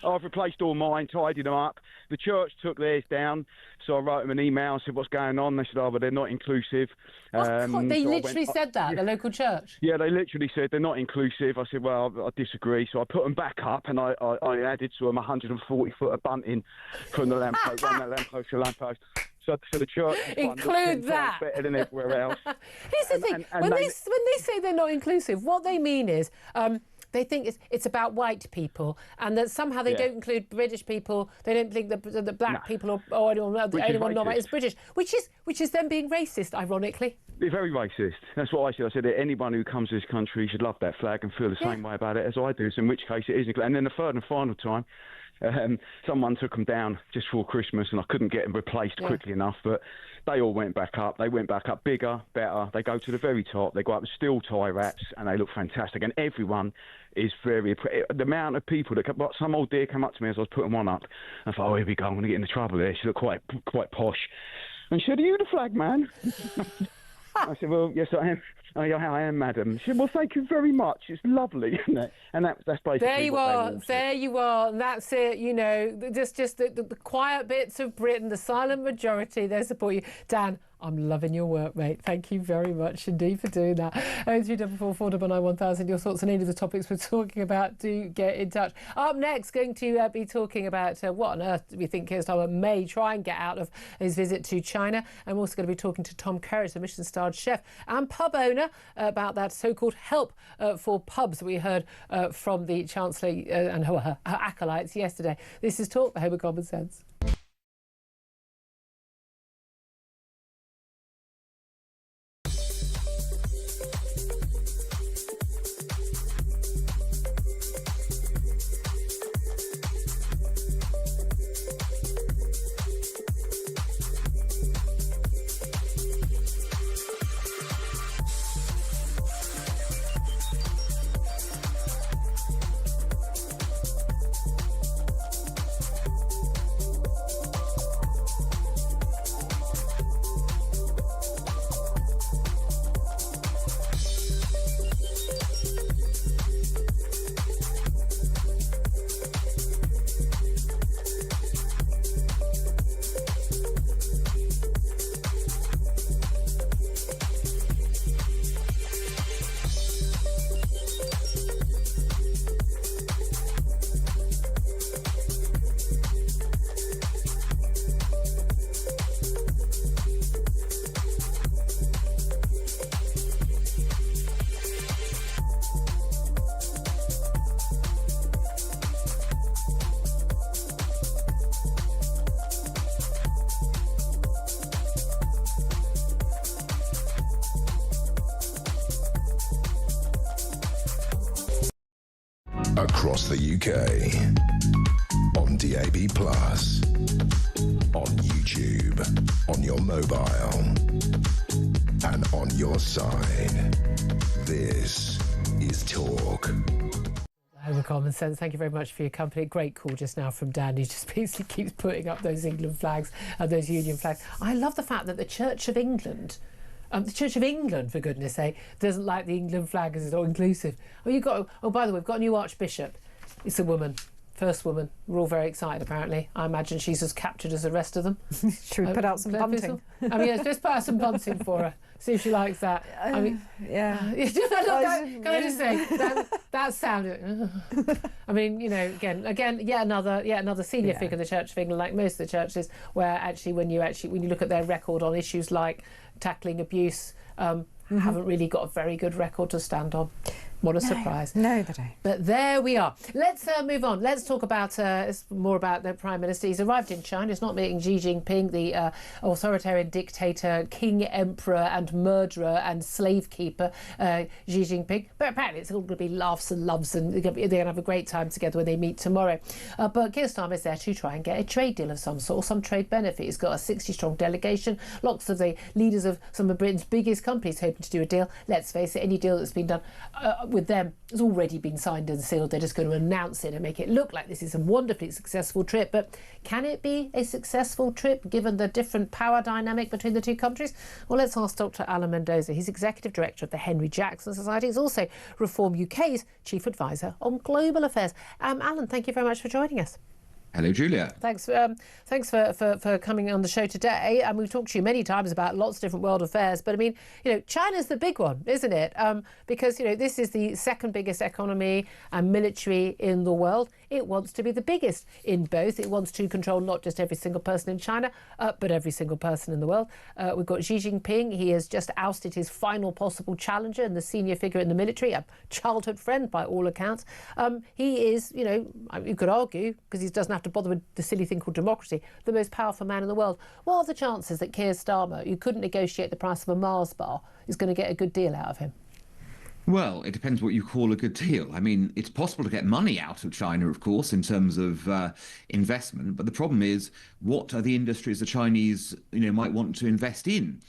I've replaced all mine, tidied them up. The church took theirs down, so I wrote them an email and said, what's going on? They said, but they're not inclusive. They literally said that, the local church? Yeah, they literally said they're not inclusive. I said, well, I disagree. So I put them back up, and I added to them 140 foot of bunting from the lamppost, from that lamppost to lamppost. So the church include that better than everywhere else. Here's the thing: when they say they're not inclusive, what they mean is they think it's about white people, and that somehow they don't include British people. They don't think that black people or anyone not white is British, which is them being racist, ironically. They're very racist. That's what I said. I said that anyone who comes to this country should love that flag and feel the same way about it as I do. So in which case it isn't. And then the third and final time, someone took them down just before Christmas, and I couldn't get them replaced quickly enough, but they all went back up. They went back up bigger, better. They go to the very top. They go up with steel tie wraps, and they look fantastic. And everyone is very... The amount of people that... Some old dear came up to me as I was putting one up. I thought, here we go, I'm going to get into trouble here. She looked quite posh. And she said, are you the flag man? I said, well, yes, I am. Oh, yeah, I am, madam. She said, well, thank you very much. It's lovely, isn't it? And that's basically there you are. There you are. And that's it. You know, just the quiet bits of Britain, the silent majority. They support you, Dan. I'm loving your work, mate. Thank you very much indeed for doing that. 03444991000. Your thoughts on any of the topics we're talking about, do get in touch. Up next, going to be talking about what on earth we think Keir Starmer may try and get out of his visit to China. I'm also going to be talking to Tom Kerridge, the Michelin-starred chef and pub owner, about that so-called help for pubs that we heard from the Chancellor and her acolytes yesterday. This is Talk for Home and Common Sense. across the UK, on DAB+, on YouTube, on your mobile, and on your side. This is Talk. Home of Common Sense, thank you very much for your company. Great call just now from Dan, who just basically keeps putting up those England flags and those Union flags. I love the fact that the Church of England, for goodness sake, doesn't like the England flag as it's all inclusive. Oh, by the way, we've got a new Archbishop. It's a woman. First woman. We're all very excited, apparently. I imagine she's as captured as the rest of them. Should we put out some bunting? I mean, yes, let's put out some bunting for her. See if she likes that. I mean, yeah. Can I just say that sounded? I mean, you know, again, yet another senior figure of the Church of England, like most of the churches, where actually when you look at their record on issues like tackling abuse, haven't really got a very good record to stand on. What a surprise. No, they don't. But there we are. Let's move on. Let's talk about more about the Prime Minister. He's arrived in China. He's not meeting Xi Jinping, the authoritarian dictator, king, emperor and murderer and slave keeper, Xi Jinping. But apparently it's all going to be laughs and loves, and they're going to have a great time together when they meet tomorrow. But Keir Starmer is there to try and get a trade deal of some sort, or some trade benefit. He's got a 60-strong delegation, lots of the leaders of some of Britain's biggest companies hoping to do a deal. Let's face it, any deal that's been done with them has already been signed and sealed. They're just going to announce it and make it look like this is a wonderfully successful trip. But can it be a successful trip given the different power dynamic between the two countries? Well, let's ask Dr. Alan Mendoza. He's Executive Director of the Henry Jackson Society. He's also Reform UK's Chief Advisor on Global Affairs. Alan, thank you very much for joining us. Hello, Julia. Thanks for coming on the show today. And we've talked to you many times about lots of different world affairs. But I mean, you know, China's the big one, isn't it? Because, you know, this is the second biggest economy and military in the world. It wants to be the biggest in both. It wants to control not just every single person in China, but every single person in the world. We've got Xi Jinping. He has just ousted his final possible challenger and the senior figure in the military, a childhood friend by all accounts. He is, you know, you could argue, because he doesn't have to bother with the silly thing called democracy, the most powerful man in the world. What are the chances that Keir Starmer, who couldn't negotiate the price of a Mars bar, is going to get a good deal out of him? Well, it depends what you call a good deal. I mean, it's possible to get money out of China, of course, in terms of investment. But the problem is, what are the industries the Chinese, you know, might want to invest in?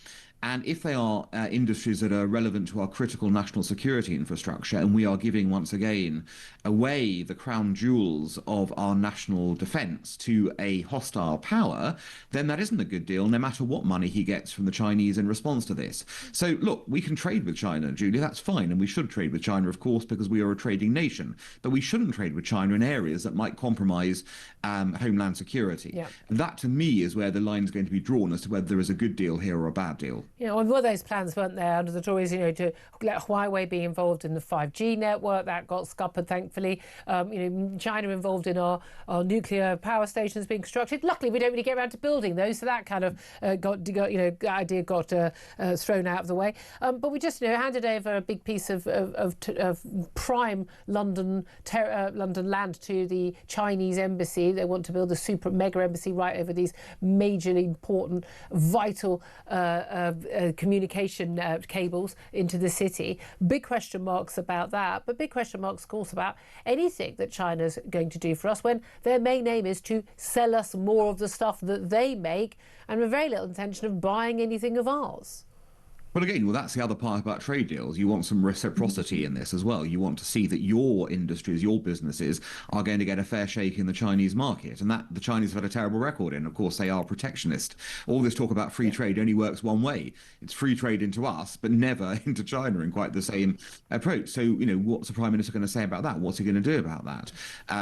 And if they are industries that are relevant to our critical national security infrastructure, and we are giving, once again, away the crown jewels of our national defence to a hostile power, then that isn't a good deal, no matter what money he gets from the Chinese in response to this. So, look, we can trade with China, Julia, that's fine, and we should trade with China, of course, because we are a trading nation. But we shouldn't trade with China in areas that might compromise homeland security. Yeah. That, to me, is where the line is going to be drawn as to whether there is a good deal here or a bad deal. You know, and were those plans, weren't there, under the Tories, you know, to let Huawei be involved in the 5G network? That got scuppered, thankfully. You know, China involved in our nuclear power stations being constructed. Luckily, we don't really get around to building those, so that kind of idea got thrown out of the way. But we just, you know, handed over a big piece of prime London land to the Chinese embassy. They want to build a super mega embassy right over these majorly important, vital communication cables into the city. Big question marks about that, but big question marks, of course, about anything that China's going to do for us when their main aim is to sell us more of the stuff that they make and with very little intention of buying anything of ours. But again, that's the other part about trade deals. You want some reciprocity in this as well. You want to see that your industries, your businesses are going to get a fair shake in the Chinese market. And that the Chinese have had a terrible record in. Of course, they are protectionist. All this talk about free trade only works one way. It's free trade into us, but never into China in quite the same approach. So, you know, what's the Prime Minister going to say about that? What's he going to do about that?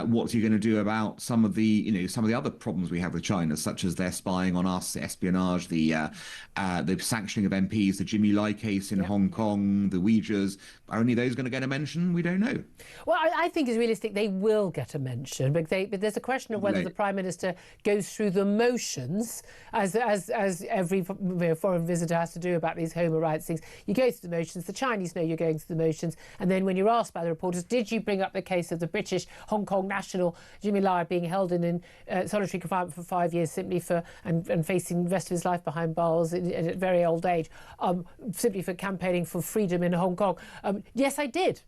What's he going to do about some of the other problems we have with China, such as their spying on us, espionage, the sanctioning of MPs, the Jimmy Lai case in Hong Kong, the Uyghurs? Are any of those going to get a mention? We don't know. Well, I think it's realistic they will get a mention, but there's a question of whether the Prime Minister goes through the motions, as every foreign visitor has to do about these human rights things. You go through the motions, the Chinese know you're going through the motions, and then when you're asked by the reporters, did you bring up the case of the British Hong Kong national Jimmy Lai being held in solitary confinement for 5 years simply for and facing the rest of his life behind bars at a very old age, simply for campaigning for freedom in Hong Kong? Yes, I did.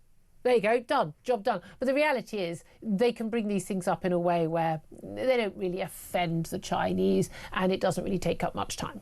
There you go, done, job done. But the reality is they can bring these things up in a way where they don't really offend the Chinese and it doesn't really take up much time.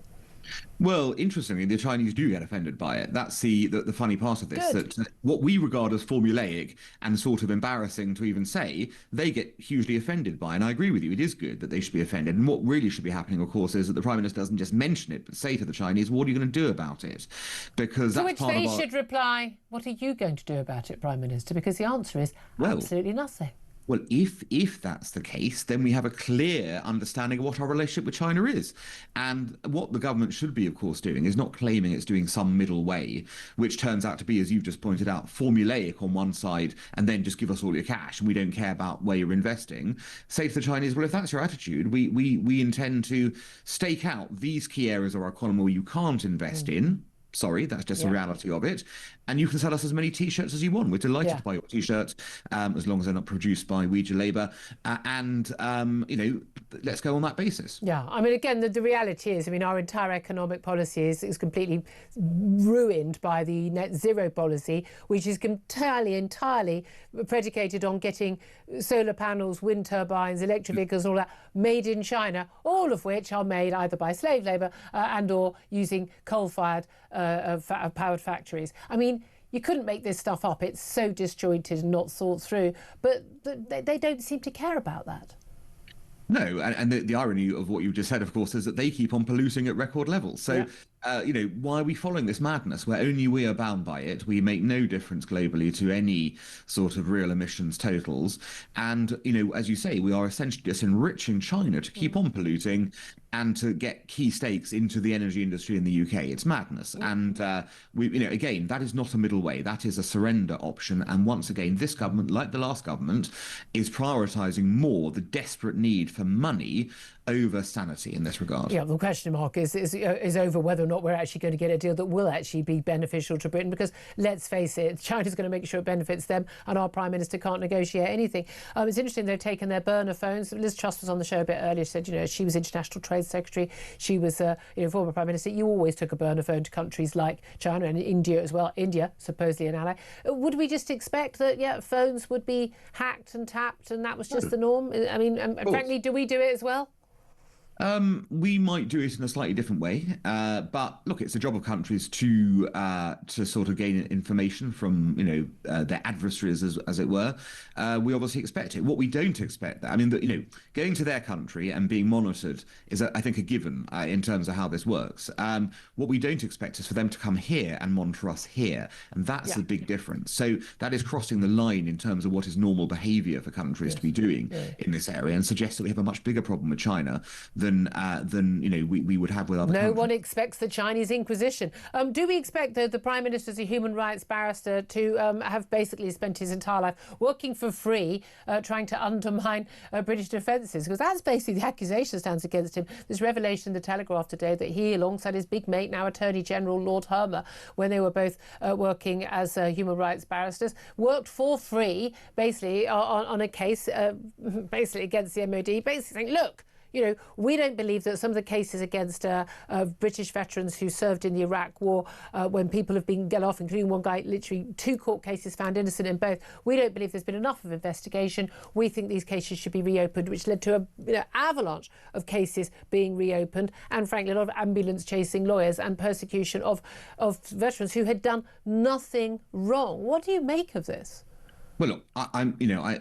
Well, interestingly, the Chinese do get offended by it. That's the funny part of this, that what we regard as formulaic and sort of embarrassing to even say, they get hugely offended by. And I agree with you, it is good that they should be offended. And what really should be happening, of course, is that the Prime Minister doesn't just mention it, but say to the Chinese, what are you going to do about it? Because to that's which part they of our... should reply, what are you going to do about it, Prime Minister? Because the answer is absolutely nothing. Well, if that's the case, then we have a clear understanding of what our relationship with China is. And what the government should be, of course, doing is not claiming it's doing some middle way, which turns out to be, as you've just pointed out, formulaic on one side and then just give us all your cash and we don't care about where you're investing. Say to the Chinese, well, if that's your attitude, we intend to stake out these key areas of our economy where you can't invest in. Sorry, that's just the reality of it. And you can sell us as many T-shirts as you want. We're delighted to buy your T-shirts, as long as they're not produced by Ouija Labour. Let's go on that basis. Yeah, I mean, again, the reality is, I mean, our entire economic policy is completely ruined by the net zero policy, which is entirely predicated on getting solar panels, wind turbines, electric vehicles, all that made in China, all of which are made either by slave labour and or using coal-fired powered factories. I mean, you couldn't make this stuff up. It's so disjointed and not thought through. But they don't seem to care about that. No, and the irony of what you just said, of course, is that they keep on polluting at record levels. So, why are we following this madness where only we are bound by it? We make no difference globally to any sort of real emissions totals. And, as you say, we are essentially just enriching China to keep on polluting and to get key stakes into the energy industry in the UK. It's madness. And, again, that is not a middle way. That is a surrender option. And once again, this government, like the last government, is prioritising more the desperate need for money over sanity in this regard. Yeah, the question mark is over whether or not we're actually going to get a deal that will actually be beneficial to Britain, because let's face it, China's going to make sure it benefits them and our Prime Minister can't negotiate anything. It's interesting they've taken their burner phones. Liz Truss was on the show a bit earlier. She said, she was International Trade Secretary. She was, former Prime Minister. You always took a burner phone to countries like China and India as well. India, supposedly an ally. Would we just expect that, phones would be hacked and tapped and that was just the norm? I mean, frankly, do we do it as well? We might do it in a slightly different way, but look, it's the job of countries to sort of gain information from their adversaries, as it were. We obviously expect it. What we don't expect, going to their country and being monitored is, I think, a given in terms of how this works. What we don't expect is for them to come here and monitor us here, and that's the big difference. So that is crossing the line in terms of what is normal behaviour for countries to be doing in this area, and suggests that we have a much bigger problem with China than we would have with other countries. No one expects the Chinese Inquisition. Do we expect the Prime Minister, as a human rights barrister, to have basically spent his entire life working for free, trying to undermine British defences? Because that's basically the accusation that stands against him. This revelation in the Telegraph today that he, alongside his big mate, now Attorney General Lord Hermer, when they were both working as human rights barristers, worked for free, basically on a case, basically against the MOD, basically saying, look, we don't believe that some of the cases against British veterans who served in the Iraq War, when people have been get off, including one guy, literally 2 court cases found innocent in both, we don't believe there's been enough of investigation. We think these cases should be reopened, which led to an avalanche of cases being reopened, and frankly, a lot of ambulance chasing lawyers and persecution of veterans who had done nothing wrong. What do you make of this? Well, look,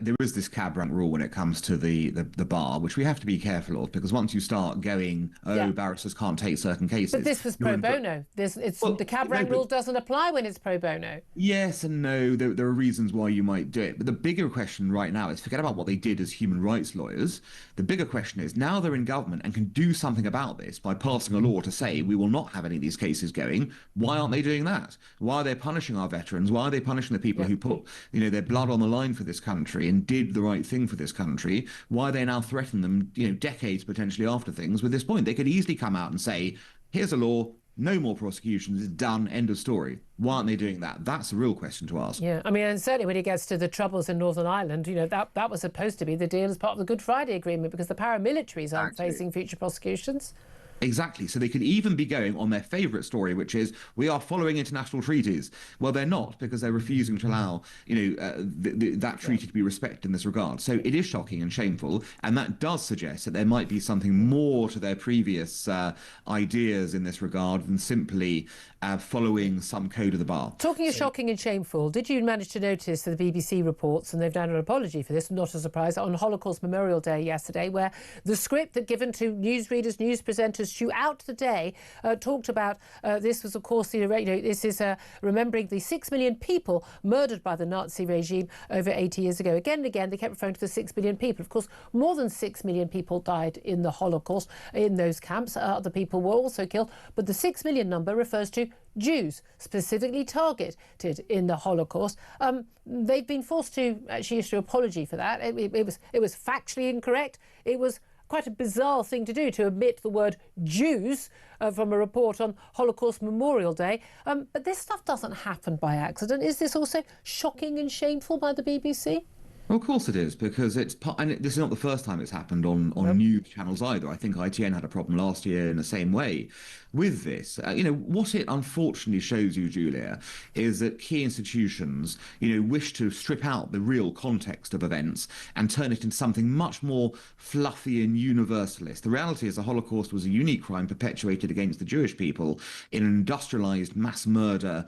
there is this cab rank rule when it comes to the bar, which we have to be careful of, because once you start going, barristers can't take certain cases. But this was pro bono. The cab rank rule doesn't apply when it's pro bono. Yes and no. There are reasons why you might do it. But the bigger question right now is, forget about what they did as human rights lawyers. The bigger question is, now they're in government and can do something about this by passing a law to say we will not have any of these cases going. Why aren't they doing that? Why are they punishing our veterans? Why are they punishing the people who put their blood on the line for this country and did the right thing for this country? Why they now threaten them, decades potentially after things with this point? They could easily come out and say, here's a law, no more prosecutions, it's done, end of story. Why aren't they doing that? That's a real question to ask. Yeah, I mean, and certainly when it gets to the troubles in Northern Ireland, that was supposed to be the deal as part of the Good Friday Agreement, because the paramilitaries aren't facing future prosecutions. Exactly. So they could even be going on their favourite story, which is we are following international treaties. Well, they're not, because they're refusing to allow, that treaty to be respected in this regard. So it is shocking and shameful, and that does suggest that there might be something more to their previous ideas in this regard than simply following some code of the bar. Talking of shocking and shameful, did you manage to notice the BBC reports, and they've done an apology for this, not a surprise, on Holocaust Memorial Day yesterday, where the script that given to newsreaders, news presenters throughout the day talked about this was, of course, this is remembering the 6 million people murdered by the Nazi regime over 80 years ago. Again and again, they kept referring to the 6 million people. Of course, more than 6 million people died in the Holocaust in those camps. Other people were also killed, but the 6 million number refers to Jews specifically targeted in the Holocaust. They've been forced to actually issue an apology for that. It was factually incorrect. It was quite a bizarre thing to do, to omit the word Jews from a report on Holocaust Memorial Day. But this stuff doesn't happen by accident. Is this also shocking and shameful by the BBC? Well, of course it is, because this is not the first time it's happened on news channels either. I think ITN had a problem last year in the same way with this. What it unfortunately shows you, Julia, is that key institutions, wish to strip out the real context of events and turn it into something much more fluffy and universalist. The reality is the Holocaust was a unique crime perpetuated against the Jewish people in an industrialized mass murder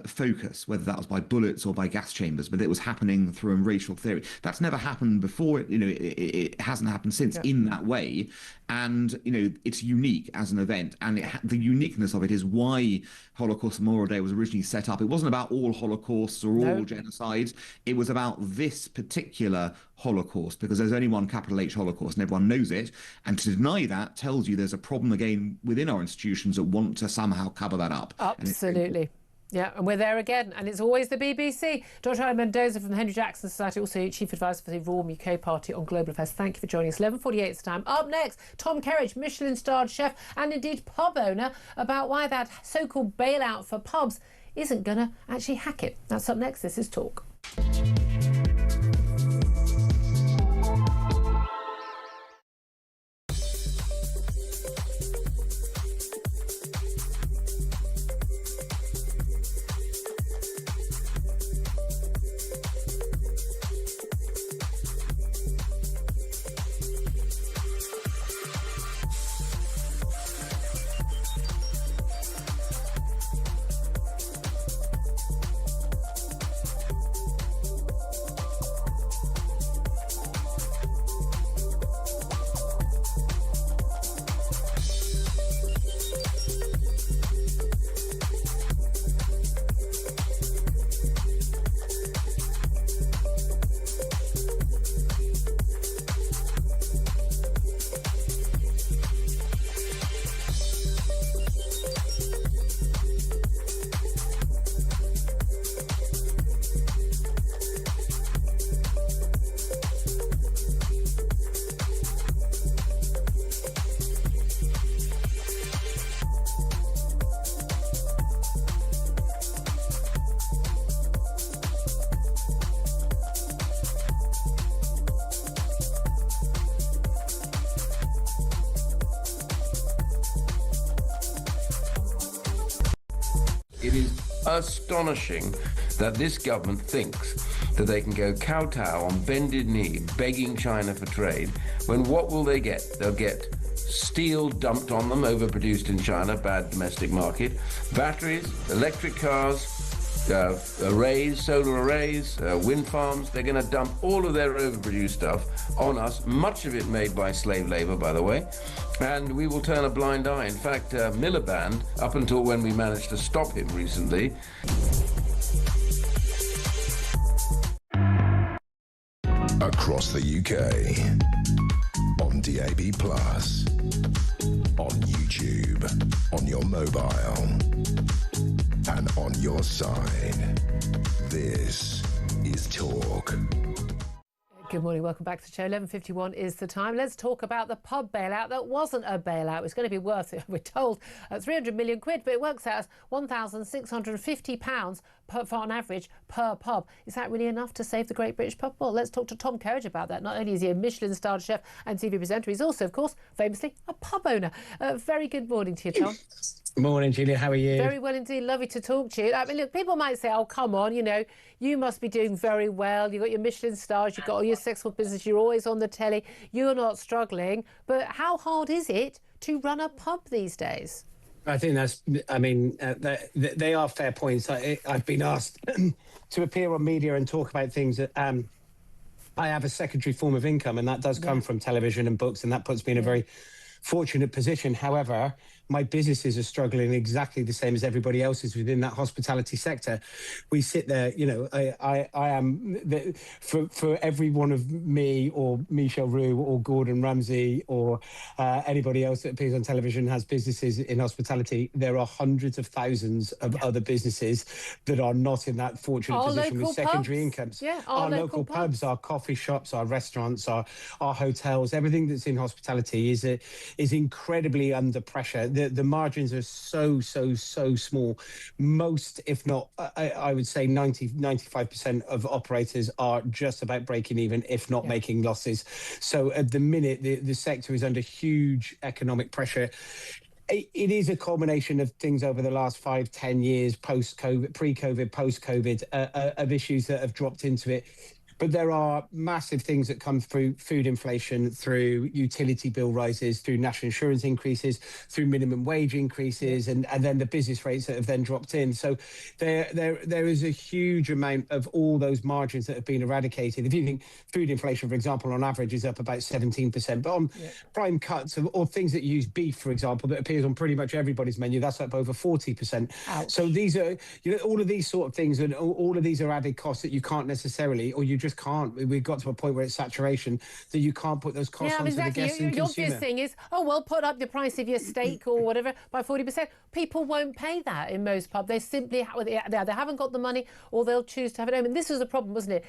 focus, whether that was by bullets or by gas chambers, but it was happening through a racial theory. That's never happened before. It hasn't happened since in that way, and it's unique as an event, and the uniqueness of it is why Holocaust Memorial Day was originally set up. It wasn't about all Holocausts or all genocides. It was about this particular Holocaust, because there's only one capital H Holocaust and everyone knows it, and to deny that tells you there's a problem again within our institutions that want to somehow cover that up. Absolutely. Yeah, and we're there again, and it's always the BBC. Dr. Alan Mendoza from the Henry Jackson Society, also Chief Advisor for the Raw UK Party on Global Affairs. Thank you for joining us. 11:48 is the time. Up next, Tom Kerridge, Michelin-starred chef and indeed pub owner, about why that so-called bailout for pubs isn't going to actually hack it. That's up next. This is Talk. It is astonishing that this government thinks that they can go kowtow on bended knee begging China for trade, when what will they get? They'll get steel dumped on them, overproduced in China, bad domestic market, batteries, electric cars, arrays, solar arrays, wind farms. They're going to dump all of their overproduced stuff on us, much of it made by slave labor, by the way, and we will turn a blind eye. In fact, Miliband, up until when we managed to stop him recently, across the UK, on DAB+, on YouTube, on your mobile, and on your side. This is Talk. Good morning, welcome back to the show. 11:51 is the time. Let's talk about the pub bailout that wasn't a bailout. It's going to be worth, we're told, 300 million quid, but it works out as £1,650 on average per pub. Is that really enough to save the Great British Pub? Well, let's talk to Tom Kerridge about that. Not only is he a Michelin-starred chef and TV presenter, he's also, of course, famously a pub owner. Very good morning to you, Tom. Morning, Julia. How are you? Very well indeed. Lovely to talk to you. I mean, look, people might say, oh, come on, you know, you must be doing very well. You've got your Michelin stars, you've got all your successful business, you're always on the telly, you're not struggling. But how hard is it to run a pub these days? I think that's, I mean, they are fair points. I've been asked to appear on media and talk about things that I have a secondary form of income, and that does come from television and books, and that puts me in a very fortunate position. However, my businesses are struggling exactly the same as everybody else's within that hospitality sector. We sit there, you know, I am, for every one of me or Michelle Roux or Gordon Ramsay or anybody else that appears on television has businesses in hospitality, there are hundreds of thousands of other businesses that are not in that fortunate position with secondary incomes. Yeah, our local pubs, our coffee shops, our restaurants, our hotels, everything that's in hospitality is incredibly under pressure. The margins are so small. Most, if not, I would say 95% of operators are just about breaking even, if not making losses. So at the minute, the sector is under huge economic pressure. It is a combination of things over the last 5-10 years, post-COVID, pre-COVID, post-COVID, of issues that have dropped into it. But there are massive things that come through food inflation, through utility bill rises, through national insurance increases, through minimum wage increases, and then the business rates that have then dropped in. So there is a huge amount of all those margins that have been eradicated. If you think food inflation, for example, on average is up about 17%, but on prime cuts or things that use beef, for example, that appears on pretty much everybody's menu, that's up over 40%. Ouch. So these are, you know, all of these sort of things, and all of these are added costs that you can't necessarily, or you just can't. We've got to a point where it's saturation that you can't put those costs onto the guests and consumer. Your obvious thing is, oh, well, put up the price of your steak or whatever by 40%. People won't pay that in most pubs. They simply they haven't got the money, or they'll choose to have it home. And this was a problem, wasn't it?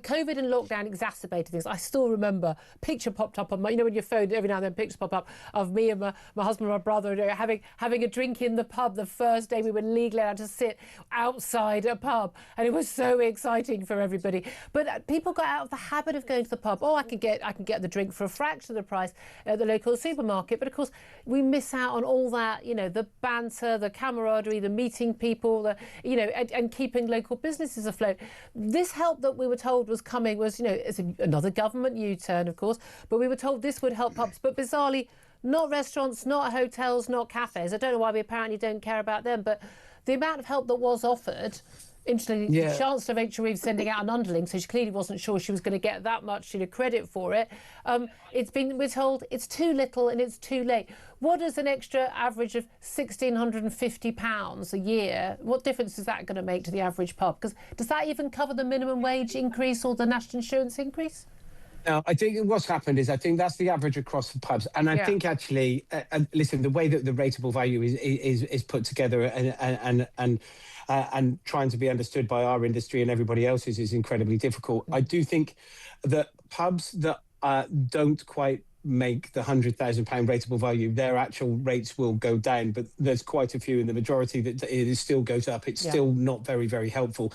COVID and lockdown exacerbated things. I still remember a picture popped up on my, you know, when your phone every now and then pictures pop up of me and my husband and my brother having a drink in the pub the first day we were legally allowed to sit outside a pub, and it was so exciting for everybody. But people got out of the habit of going to the pub. Oh, I can get the drink for a fraction of the price at the local supermarket. But of course, we miss out on all that, you know, the banter, the camaraderie, the meeting people, the, you know, and keeping local businesses afloat. This help that we were told was coming was, you know, it's another government U-turn, of course, but we were told this would help pubs. But bizarrely, not restaurants, not hotels, not cafes. I don't know why we apparently don't care about them, but the amount of help that was offered. Interestingly, the Chancellor of Rachel Reeves sending out an underling, so she clearly wasn't sure she was going to get that much, you know, credit for it. We're told it's too little and it's too late. What is an extra average of £1,650 a year? What difference is that going to make to the average pub? Because does that even cover the minimum wage increase or the national insurance increase? Now, I think what's happened is I think that's the average across the pubs. And I think actually, listen, the way that the rateable value is put together and trying to be understood by our industry and everybody else's is incredibly difficult. I do think that pubs that don't quite make the £100,000 rateable value, their actual rates will go down, but there's quite a few in the majority that it still goes up. It's still not very, very helpful.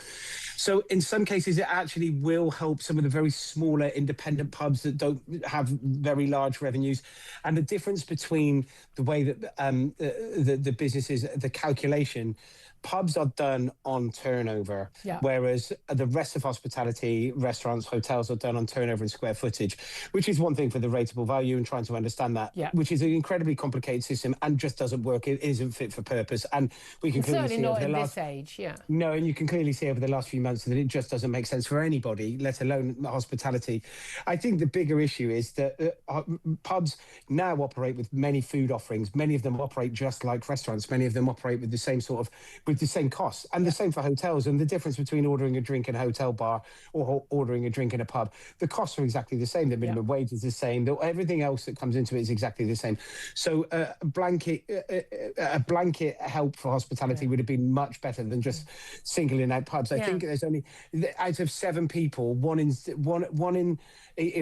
So in some cases, it actually will help some of the very smaller independent pubs that don't have very large revenues. And the difference between the way that the businesses, the calculation, pubs are done on turnover, whereas the rest of hospitality, restaurants, hotels are done on turnover and square footage, which is one thing for the rateable value and trying to understand that, which is an incredibly complicated system and just doesn't work. It isn't fit for purpose. And we can clearly see over the last... this age, No, and you can clearly see over the last few months that it just doesn't make sense for anybody, let alone hospitality. I think the bigger issue is that pubs now operate with many food offerings. Many of them operate just like restaurants. Many of them operate with the same sort of... with the same costs, and the same for hotels. And the difference between ordering a drink in a hotel bar or ordering a drink in a pub, the costs are exactly the same. The minimum wage is the same. Everything else that comes into it is exactly the same. So a blanket help for hospitality would have been much better than just singling out pubs. I think there's only, out of 7 people, one in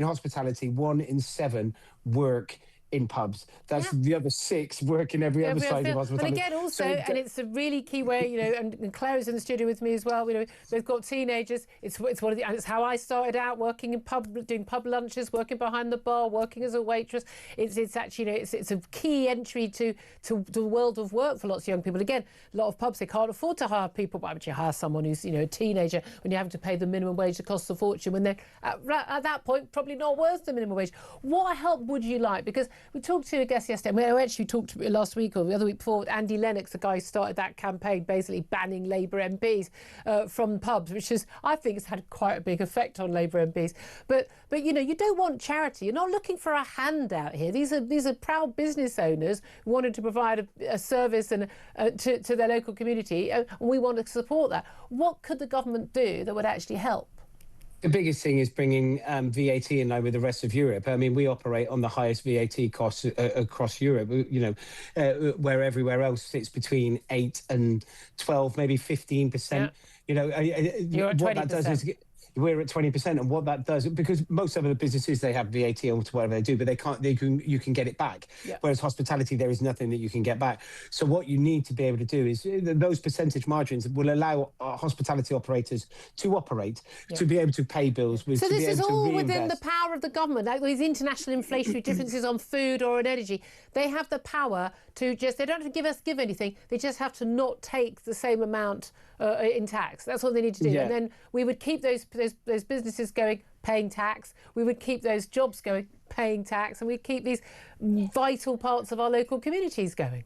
hospitality, 1 in 7 work in pubs. That's the other 6 working every other side of hospitality. And again, also, and it's a really key way, you know, and Claire's in the studio with me as well. You know, they've got teenagers. It's one of the, and it's how I started out, working in doing pub lunches, working behind the bar, working as a waitress. It's actually, you know, it's a key entry to the world of work for lots of young people. Again, a lot of pubs, they can't afford to hire people. Why would you hire someone who's, you know, a teenager when you're having to pay the minimum wage that costs a fortune, when they're at that point probably not worth the minimum wage? What help would you like? Because we talked to a guest yesterday, we actually talked last week or the other week before with Andy Lennox, the guy who started that campaign basically banning Labour MPs from pubs, which is, I think, has had quite a big effect on Labour MPs. But you know, you don't want charity. You're not looking for a handout here. These are proud business owners who wanted to provide a service and to their local community, and we want to support that. What could the government do that would actually help? The biggest thing is bringing VAT in line with the rest of Europe. I mean, we operate on the highest VAT costs across Europe, you know, where everywhere else sits between 8 and 12, maybe 15%. Yeah. You know, you're at 20%. What that does is we're at 20%, and what that does, because most other businesses, they have VAT on whatever they do, but you can get it back. Yeah. Whereas hospitality, there is nothing that you can get back. So what you need to be able to do is those percentage margins will allow hospitality operators to operate, to be able to pay bills. So this is all within the power of the government. Like these international inflationary differences on food or on energy, they have the power to just, they don't have to give anything, they just have to not take the same amount in tax. That's what they need to do. Yeah. And then we would keep those businesses going, paying tax. We would keep those jobs going, paying tax. And we'd keep these vital parts of our local communities going.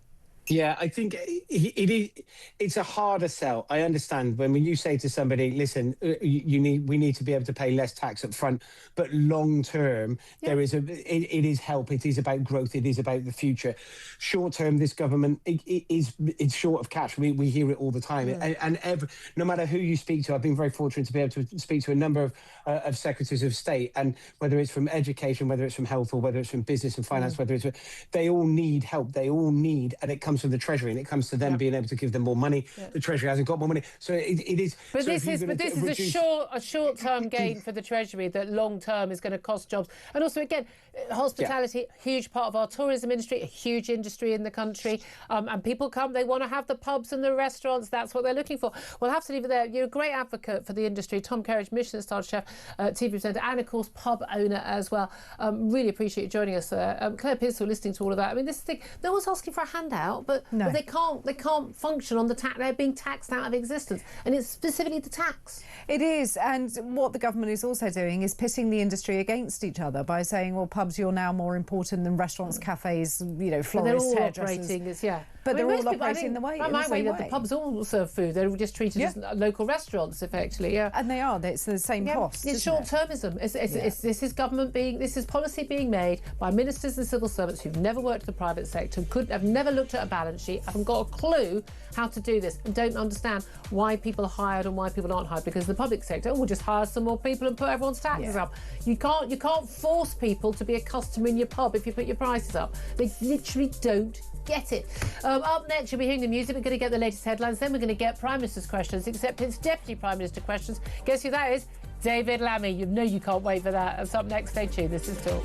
Yeah, I think it's a harder sell. I understand when you say to somebody, listen, we need to be able to pay less tax up front, but long term, it is help. It is about growth. It is about the future. Short term, this government it's short of cash. We hear it all the time. Yeah. And no matter who you speak to, I've been very fortunate to be able to speak to a number of secretaries of state, and whether it's from education, whether it's from health, or whether it's from business and finance, they all need help. They all need, and it comes from the Treasury, and it comes to them being able to give them more money. Yeah. The Treasury hasn't got more money, so it is. But so this is a short-term gain for the Treasury that long-term is going to cost jobs. And also, again, hospitality, huge part of our tourism industry, a huge industry in the country, and people come, they want to have the pubs and the restaurants. That's what they're looking for. We'll have to leave it there. You're a great advocate for the industry, Tom Kerridge, Michelin-starred chef, TV presenter, and of course pub owner as well. Really appreciate you joining us there. Claire Pearsall, listening to all of that. I mean, this thing, no one's asking for a handout, but they can't function on the tax. They're being taxed out of existence, and it's specifically the tax. It is, and what the government is also doing is pitting the industry against each other by saying, well, pubs, you're now more important than restaurants, cafes, you know, florists, hairdressers. But they're all operating the way. The pubs all serve food. They're just treated as local restaurants, effectively. Yeah, and they are. It's the same cost. It's short-termism. This is government this is policy being made by ministers and civil servants who've never worked in the private sector, have never looked at a balance sheet, haven't got a clue how to do this, and don't understand why people are hired and why people aren't hired. Because the public sector will just hire some more people and put everyone's taxes up. You can't force people to be a customer in your pub if you put your prices up. They literally don't get it. Up next, you'll be hearing the music. We're going to get the latest headlines. Then we're going to get Prime Minister's questions, except it's Deputy Prime Minister questions. Guess who that is? David Lammy. You know you can't wait for that. That's up next. Stay tuned. This is Talk.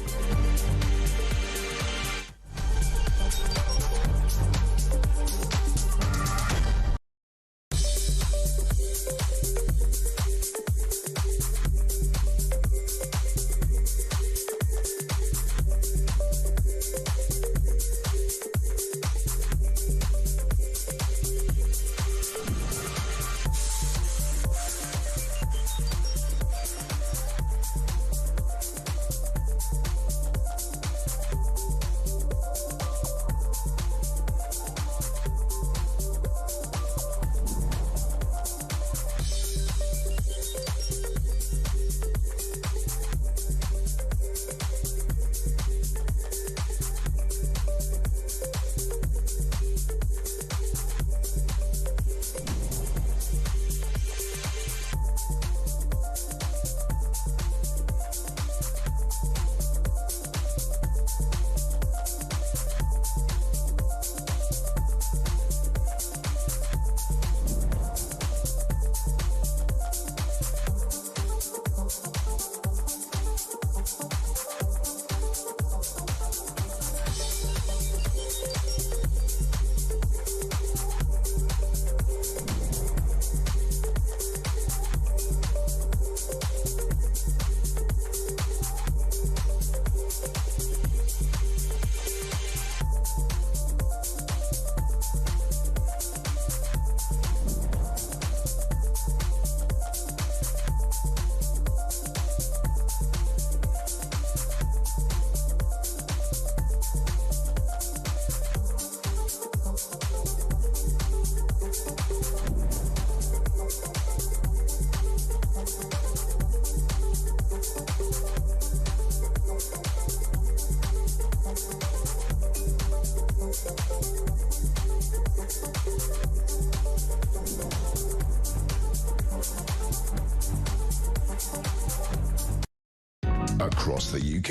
across the UK,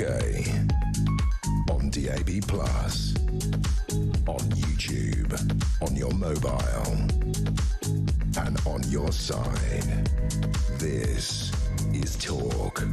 on DAB+, on YouTube, on your mobile, and on your side. This is Talk.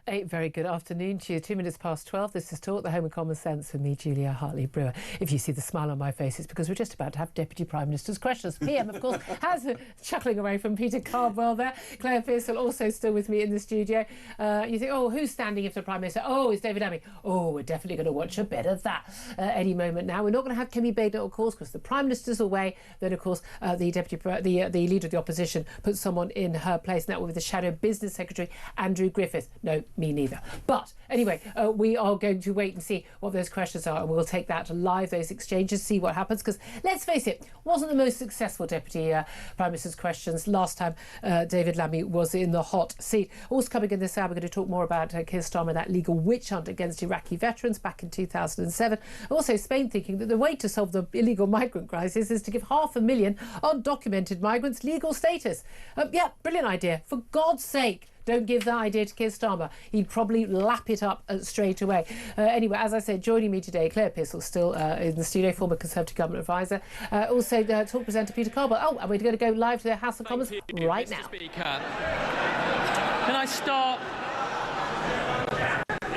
A very good afternoon to you. 2 minutes past 12. This is Talk, the Home of Common Sense with me, Julia Hartley-Brewer. If you see the smile on my face, it's because we're just about to have Deputy Prime Minister's questions. PM, of course, has chuckling away from Peter Cardwell there. Claire Pearsall also still with me in the studio. You think, oh, who's standing in for the Prime Minister? Oh, it's David Lammy. Oh, we're definitely going to watch a bit of that any moment now. We're not going to have Kemi Badenoch, of course, because the Prime Minister's away. Then, of course, the Leader of the Opposition puts someone in her place, and that will be the Shadow Business Secretary, Andrew Griffith. No, me neither. But anyway, we are going to wait and see what those questions are, and we'll take that live, those exchanges, see what happens, because let's face it, wasn't the most successful Deputy Prime Minister's questions last time David Lammy was in the hot seat. Also coming in this hour, we're going to talk more about Keir Starmer, that legal witch hunt against Iraqi veterans back in 2007. Also, Spain thinking that the way to solve the illegal migrant crisis is to give 500,000 undocumented migrants legal status. Yeah, brilliant idea. For God's sake, don't give that idea to Keir Starmer. He'd probably lap it up straight away. Anyway, as I said, joining me today, Claire Pearsall, still in the studio, former Conservative Government Advisor. Also, Talk presenter Peter Cardwell. Oh, and we're going to go live to the House of Commons right now. Speaker.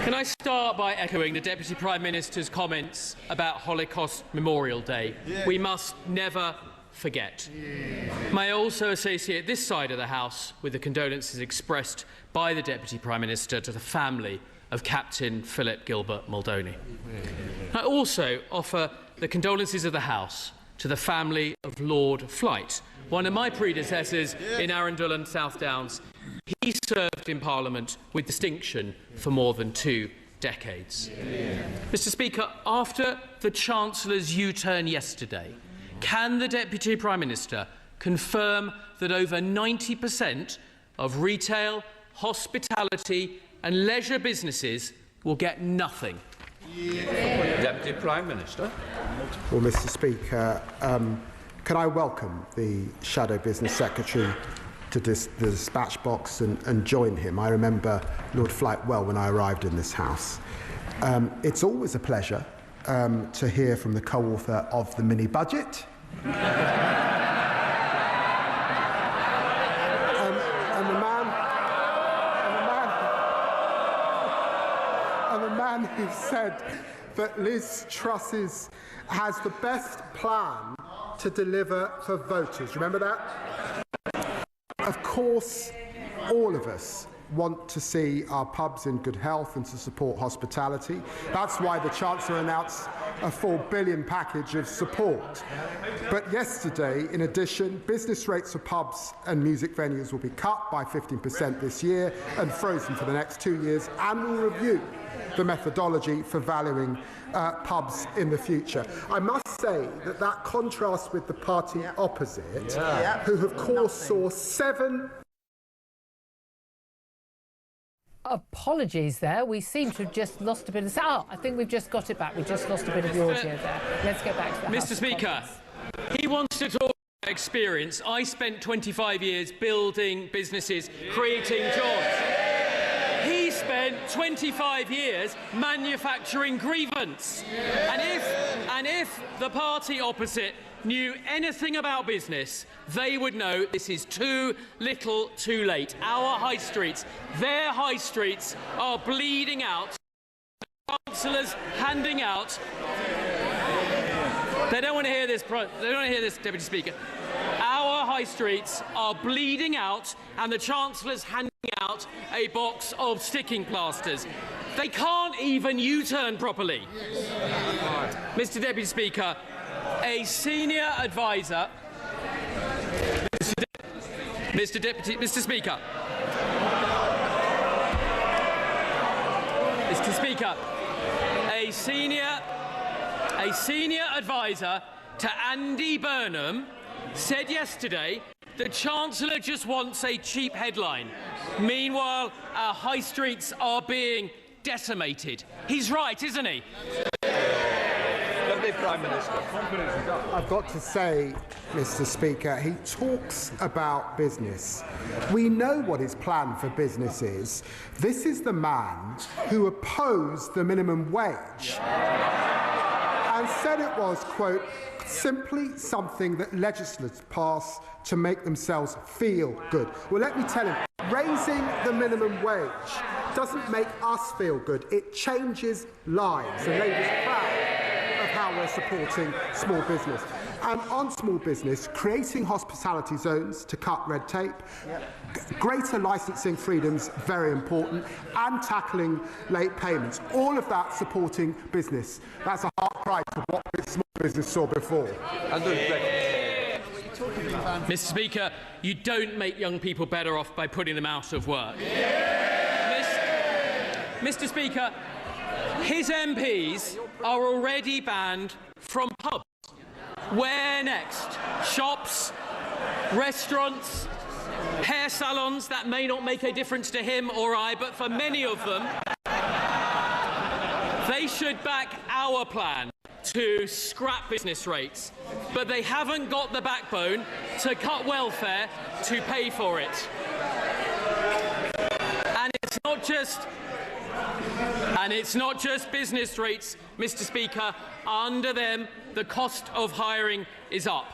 Can I start by echoing the Deputy Prime Minister's comments about Holocaust Memorial Day? Yeah. We must never forget. May I also associate this side of the House with the condolences expressed by the Deputy Prime Minister to the family of Captain Philip Gilbert Muldowney. I also offer the condolences of the House to the family of Lord Flight, one of my predecessors in Arundel and South Downs. He served in Parliament with distinction for more than 2 decades. Mr. Speaker, after the Chancellor's U-turn yesterday, can the Deputy Prime Minister confirm that over 90% of retail, hospitality and leisure businesses will get nothing? Deputy Prime Minister. Well, Mr. Speaker, can I welcome the Shadow Business Secretary to the dispatch box and join him? I remember Lord Flight well when I arrived in this House. It's always a pleasure to hear from the co-author of the mini-budget. And the man who said that Liz Truss has the best plan to deliver for voters. Remember that? Of course, all of us want to see our pubs in good health and to support hospitality. That's why the Chancellor announced a £4 billion package of support. But yesterday, in addition, business rates for pubs and music venues will be cut by 15% this year and frozen for the next 2 years, and will review the methodology for valuing pubs in the future. I must say that contrasts with the party opposite, who of course saw 7... Apologies there. We seem to have just lost a bit of... Oh, I think we've just got it back. We just lost a bit of the audio there. Let's get back to the House Mr. Speaker, he wants to talk about experience. I spent 25 years building businesses, creating jobs. He spent 25 years manufacturing grievance. And if the party opposite knew anything about business, they would know this is too little too late. Our high streets, their high streets, are bleeding out. The Chancellor's handing out. They don't want to hear this, Deputy Speaker. Our high streets are bleeding out, and the Chancellor's handing out a box of sticking plasters. They can't even U-turn properly. Mr. Deputy Speaker, a senior advisor, Mr. Speaker, a senior advisor to Andy Burnham said yesterday the Chancellor just wants a cheap headline. Meanwhile, our high streets are being decimated. He's right, isn't he? Deputy Prime Minister. I've got to say, Mr. Speaker, he talks about business. We know what his plan for business is. This is the man who opposed the minimum wage and said it was, quote, simply something that legislators pass to make themselves feel good. Well, let me tell him, raising the minimum wage doesn't make us feel good. It changes lives. And Labour's proud of how we're supporting small business. And on small business, creating hospitality zones to cut red tape, greater licensing freedoms, very important, and tackling late payments. All of that supporting business. That's a hard price of what small business saw before. Mr. Speaker, you don't make young people better off by putting them out of work. Mr. Speaker, his MPs are already banned from pubs. Where next? Shops, restaurants, hair salons. That may not make a difference to him or I, but for many of them, they should back our plan to scrap business rates, but they haven't got the backbone to cut welfare to pay for it. And it's not just business rates, Mr. Speaker. Under them, the cost of hiring is up.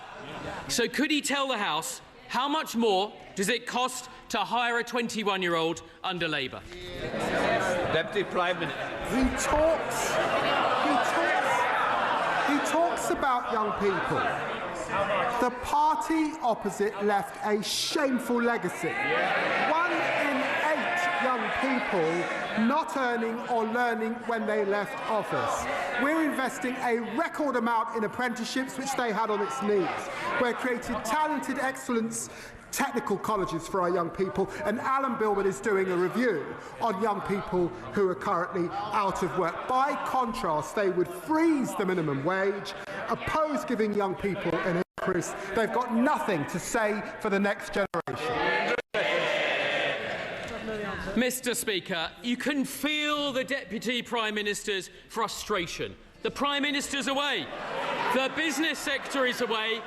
So could he tell the House how much more does it cost to hire a 21-year-old under Labour? Deputy Prime Minister. He talks about young people. The party opposite left a shameful legacy. 1 in 8 young people not earning or learning when they left office. We're investing a record amount in apprenticeships, which they had on its knees. We're creating talented excellence technical colleges for our young people, and Alan Bilbert is doing a review on young people who are currently out of work. By contrast, they would freeze the minimum wage, oppose giving young people an increase. They've got nothing to say for the next generation. Mr. Speaker, you can feel the Deputy Prime Minister's frustration. The Prime Minister's away, the Business Secretary is away,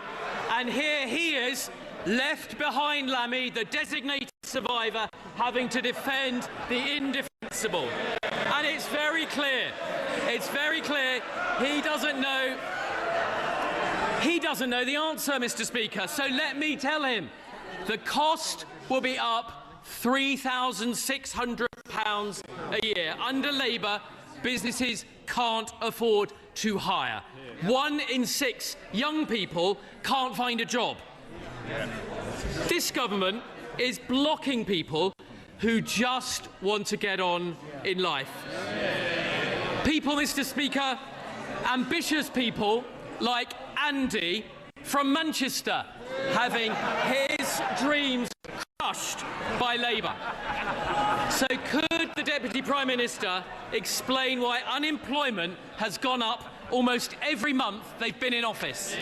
and here he is, left behind Lammy, the designated survivor, having to defend the indefensible. And it's very clear, he doesn't know the answer, Mr. Speaker. So let me tell him, the cost will be up £3,600 a year. Under Labour, businesses can't afford to hire. 1 in 6 young people can't find a job. This government is blocking people who just want to get on in life. People, Mr. Speaker, ambitious people like Andy from Manchester, having his dreams crushed by Labour. So could the Deputy Prime Minister explain why unemployment has gone up almost every month they've been in office?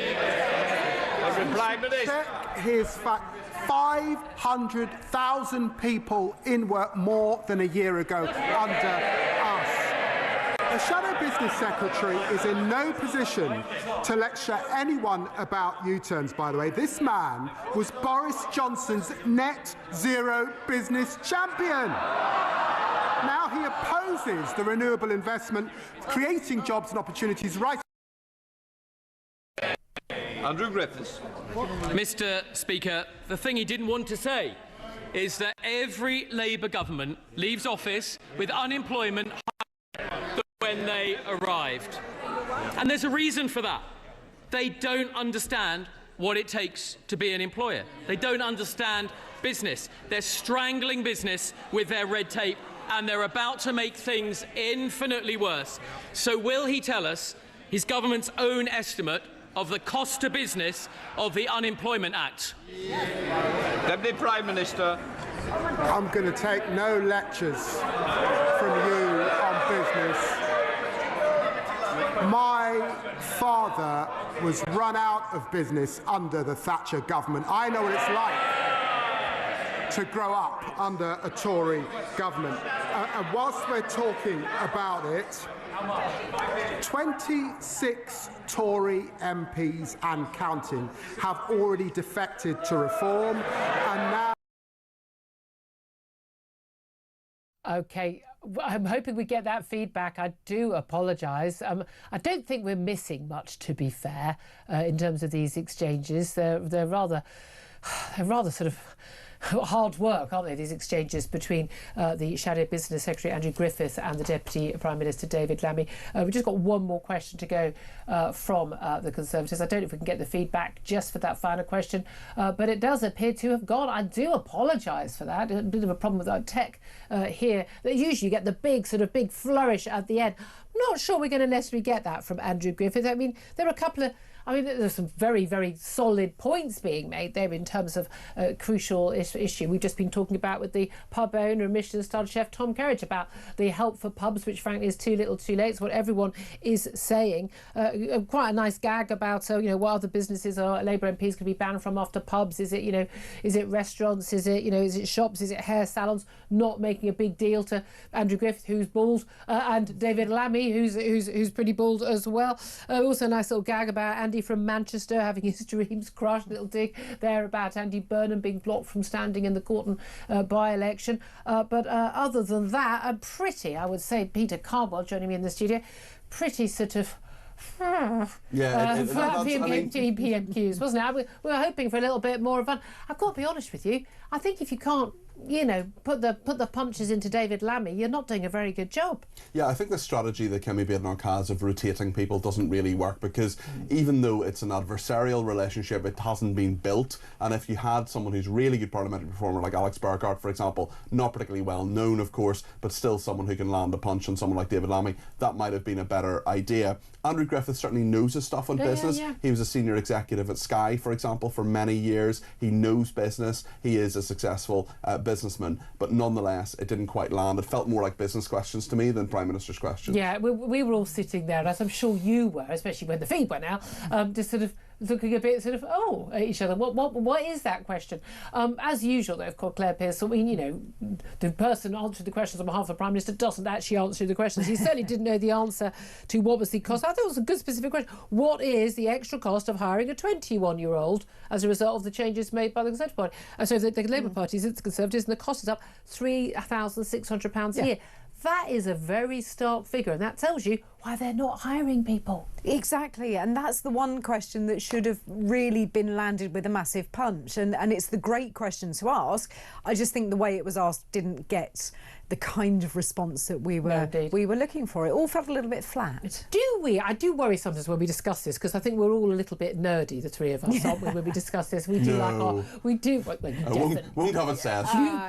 Check his fact. 500,000 people in work more than a year ago under us. The Shadow Business Secretary is in no position to lecture anyone about U-turns, by the way. This man was Boris Johnson's net zero business champion. Now he opposes the renewable investment, creating jobs and opportunities right. Andrew Griffiths. Mr. Speaker, the thing he didn't want to say is that every Labour government leaves office with unemployment higher than when they arrived. And there's a reason for that. They don't understand what it takes to be an employer. They don't understand business. They're strangling business with their red tape, and they're about to make things infinitely worse. So will he tell us his government's own estimate of the cost to business of the Unemployment Act? Deputy Prime Minister. I'm going to take no lectures from you on business. My father was run out of business under the Thatcher government. I know what it's like. to grow up under a Tory government. And whilst we're talking about it, 26 Tory MPs and counting have already defected to Reform, and now... OK, I'm hoping we get that feedback. I do apologise. I don't think we're missing much, to be fair, in terms of these exchanges. They're rather sort of hard work, aren't they, these exchanges between the Shadow Business Secretary Andrew Griffith and the Deputy Prime Minister David Lammy. We've just got one more question to go from the Conservatives. I don't know if we can get the feedback just for that final question, but it does appear to have gone. I do apologise for that. A bit of a problem with our tech here. They usually get the big flourish at the end. I'm not sure we're going to necessarily get that from Andrew Griffith. I mean, there are a couple of... there's some very, very solid points being made there in terms of a crucial issue we've just been talking about with the pub owner and Michelin-starred chef Tom Kerridge about the help for pubs, which frankly is too little too late. It's what everyone is saying. Quite a nice gag about what other businesses are Labour MPs could be banned from after pubs. Is it is it restaurants? Is it shops? Is it hair salons? Not making a big deal to Andrew Griffith, who's bald, and David Lammy, who's pretty bald as well. Also a nice little gag about Andy from Manchester having his dreams crushed. Little dig there about Andy Burnham being blocked from standing in the Gorton by-election. But other than that, I would say, Peter Cardwell joining me in the studio, pretty sort of PMQs, wasn't it? We were hoping for a little bit more of fun. I've got to be honest with you. I think if you can't, put the punches into David Lammy, you're not doing a very good job. Yeah, I think the strategy that Kemi Badenoch has of rotating people doesn't really work, because even though it's an adversarial relationship, it hasn't been built. And if you had someone who's really good parliamentary performer, like Alex Burkhardt, for example, not particularly well known, of course, but still someone who can land a punch on someone like David Lammy, that might have been a better idea. Andrew Griffith certainly knows his stuff on business. Yeah. He was a senior executive at Sky, for example, for many years. He knows business. He is a successful businessman, but nonetheless, it didn't quite land. It felt more like business questions to me than Prime Minister's questions. Yeah, we were all sitting there, as I'm sure you were, especially when the feed went out, just sort of looking a bit at each other. What is that question? As usual, though, of course, Claire Pearce, the person answering the questions on behalf of the Prime Minister doesn't actually answer the questions. He certainly didn't know the answer to what was the cost. I thought it was a good specific question. What is the extra cost of hiring a 21-year-old as a result of the changes made by the Conservative Party? So the Labour Party, it's the Conservatives, and the cost is up £3,600 a year. That is a very stark figure, and that tells you why they're not hiring people. Exactly, and that's the one question that should have really been landed with a massive punch, and it's the great question to ask. I just think the way it was asked didn't get the kind of response that we were looking for. It all felt a little bit flat. Do we? I do worry sometimes when we discuss this, because I think we're all a little bit nerdy, the three of us, aren't we, when we discuss this? We do won't have it said.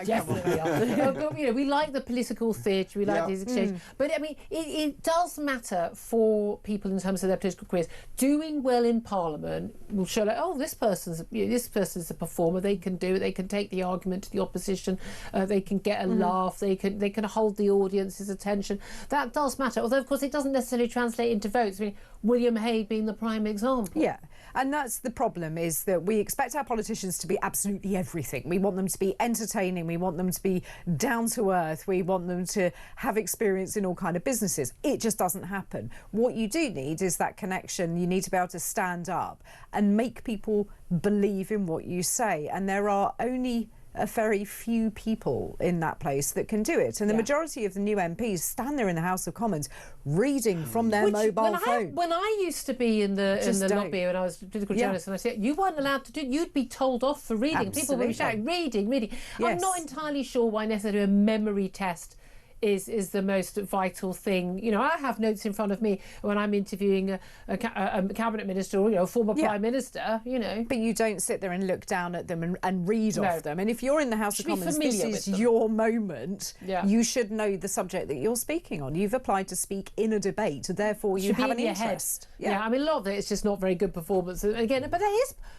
Definitely are. We like the political theatre, we like these exchanges. But I mean, it does matter for people in terms of their political careers. Doing well in Parliament will show, this person's a performer. They can do it. They can take the argument to the opposition. They can get a laugh. They can hold the audience's attention. That does matter, although of course it doesn't necessarily translate into votes. I mean, William Hague being the prime example. Yeah, and that's the problem, is that we expect our politicians to be absolutely everything. We want them to be entertaining, we want them to be down to earth, we want them to have experience in all kind of businesses. It just doesn't happen. What you do need is that connection. You need to be able to stand up and make people believe in what you say, and there are only a very few people in that place that can do it, and the majority of the new MPs stand there in the House of Commons reading from their mobile phone. When I used to be in the lobby when I was a political journalist, and I said you weren't allowed to do, you'd be told off for reading. Absolutely. People would be shouting, reading. Yes. I'm not entirely sure why necessarily a memory test is the most vital thing. I have notes in front of me when I'm interviewing a cabinet minister or a former prime minister. But you don't sit there and look down at them and read off them. And if you're in the House of Commons, this is your moment. Yeah. You should know the subject that you're speaking on. You've applied to speak in a debate, therefore you have an interest. Yeah, I mean, a lot of it is just not very good performance. Again,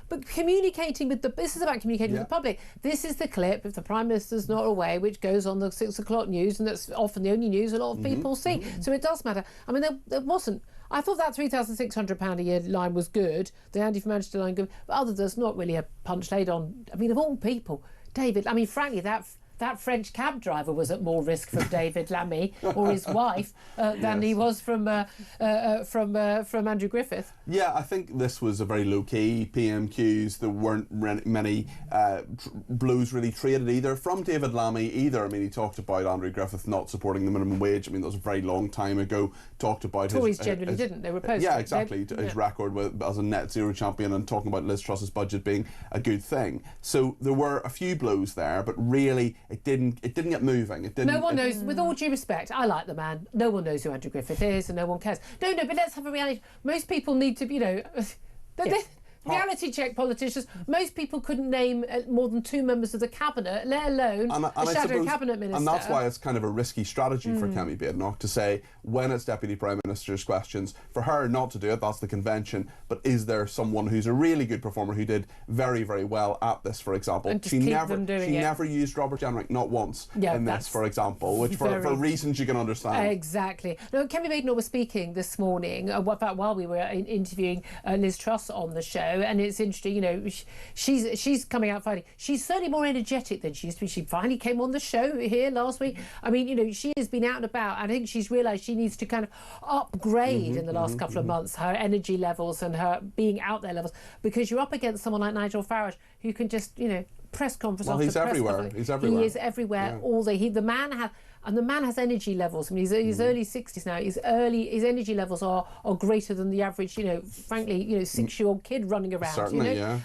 but communicating with this is about communicating with the public. This is the clip, if the Prime Minister's not away, which goes on the 6 o'clock news, and that's often the only news a lot of people see. So it does matter. I mean, there wasn't. I thought that £3,600 a year line was good. The Andy from Manchester line good. But other than there's not really a punch laid on. I mean, of all people, David, I mean, frankly, that French cab driver was at more risk from David Lammy or his wife than he was from Andrew Griffith. Yeah, I think this was a very low-key PMQs. There weren't many blows really traded either from David Lammy either. I mean, he talked about Andrew Griffith not supporting the minimum wage. I mean, that was a very long time ago. Talked about Tories generally didn't. They were opposed. Yeah, exactly. His record as a net zero champion, and talking about Liz Truss's budget being a good thing. So there were a few blows there, but really it didn't get moving. It didn't. No one knows. With all due respect, I like the man. No one knows who Andrew Griffith is, and no one cares. No, but let's have a reality. Most people need to, reality check politicians. Most people couldn't name more than 2 members of the cabinet, let alone a shadow cabinet minister. And that's why it's kind of a risky strategy for Kemi Badenoch to say, when it's Deputy Prime Minister's questions, for her not to do it, that's the convention, but is there someone who's a really good performer who did very, very well at this, for example? And just she keep never them doing she it. never used Robert Jenrick, not once, in this, for example, which for reasons you can understand. Exactly. No, Kemi Badenoch was speaking this morning while we were interviewing Liz Truss on the show, and it's interesting, she's coming out fighting. She's certainly more energetic than she used to be. She finally came on the show here last week. I mean, she has been out and about. I think she's realised she needs to kind of upgrade in the last couple of months her energy levels and her being out there levels, because you're up against someone like Nigel Farage who can just, press conference after press conference. He's everywhere. He is everywhere all day. The man has energy levels. I mean, he's early 60s now. His energy levels are greater than the average, frankly, 6-year-old kid running around. Certainly, yeah.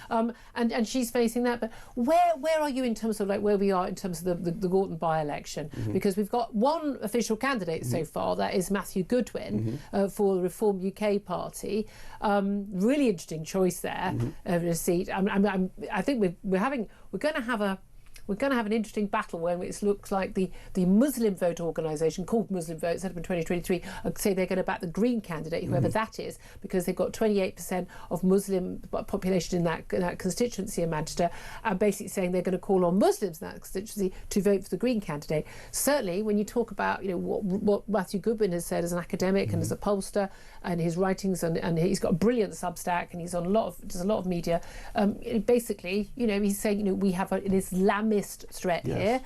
And she's facing that. But where are you in terms of where we are in terms of the Gorton by-election? Because we've got one official candidate so far, that is Matthew Goodwin for the Reform UK Party. Really interesting choice there of a seat. I think we're going to have an interesting battle when it looks like the Muslim Vote organisation called Muslim Vote, set up in 2023, say they're going to back the Green candidate, whoever that is, because they've got 28% of Muslim population in that constituency in Manchester, and basically saying they're going to call on Muslims in that constituency to vote for the Green candidate. Certainly, when you talk about what Matthew Goodwin has said as an academic and as a pollster, and his writings, and he's got a brilliant Substack, and he's on does a lot of media. Basically, he's saying we have an Islamist threat here,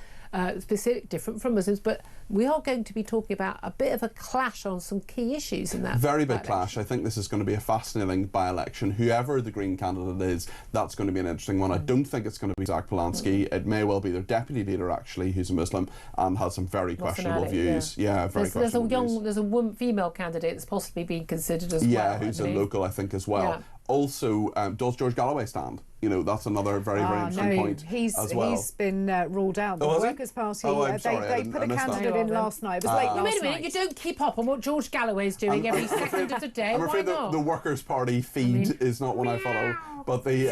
specific, different from Muslims, but we are going to be talking about a bit of a clash on some key issues in that. Very big clash. I think this is going to be a fascinating by-election. Whoever the Green candidate is, that's going to be an interesting one. I don't think it's going to be Zach Polanski. It may well be their deputy leader, actually, who's a Muslim and has some very questionable views. Yeah, very questionable views. There's a female candidate that's possibly being considered as well. Yeah, who's a local, I think, as well. Yeah. Also, does George Galloway stand? That's another very interesting point as well. He's been ruled out. The Workers' Party, they put a candidate in last night. It was late last night. Wait a minute, you don't keep up on what George Galloway's doing every second of the day. I'm afraid the Workers' Party feed is not one I follow. But the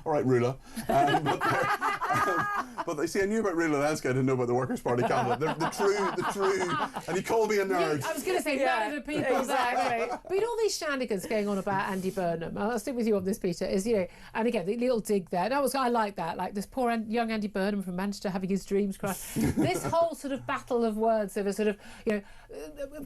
all right, Rula. But they see, I knew about Rula Leska. I didn't know about the Workers' Party candidate. The true, and he called me a nerd. I was going to say none of the people exactly. But all these shenanigans going on about Andy Burnham. I'll stick with you on this, Peter. Is and again the little dig there. I like that. Like this poor young Andy Burnham from Manchester having his dreams crushed. This whole sort of battle of words of a sort of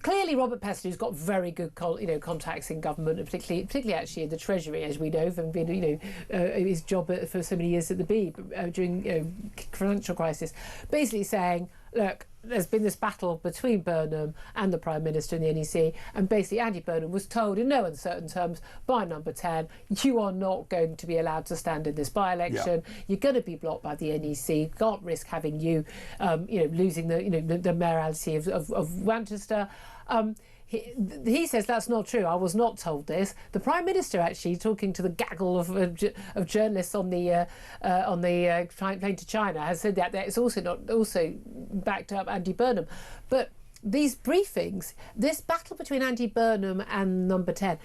clearly Robert Pestley's got very good contacts in government, and particularly actually in the Treasury, as we know from being his job for so many years at the Bee during financial crisis, basically saying, look, there's been this battle between Burnham and the Prime Minister and the NEC, and basically Andy Burnham was told in no uncertain terms by Number 10, you are not going to be allowed to stand in this by-election. Yeah. You're going to be blocked by the NEC. Can't risk having you, losing the mayoralty of Manchester. He says that's not true. I was not told this. The Prime Minister actually talking to the gaggle of journalists on the plane to China has said that it's also backed up Andy Burnham. But these briefings, this battle between Andy Burnham and Number 10,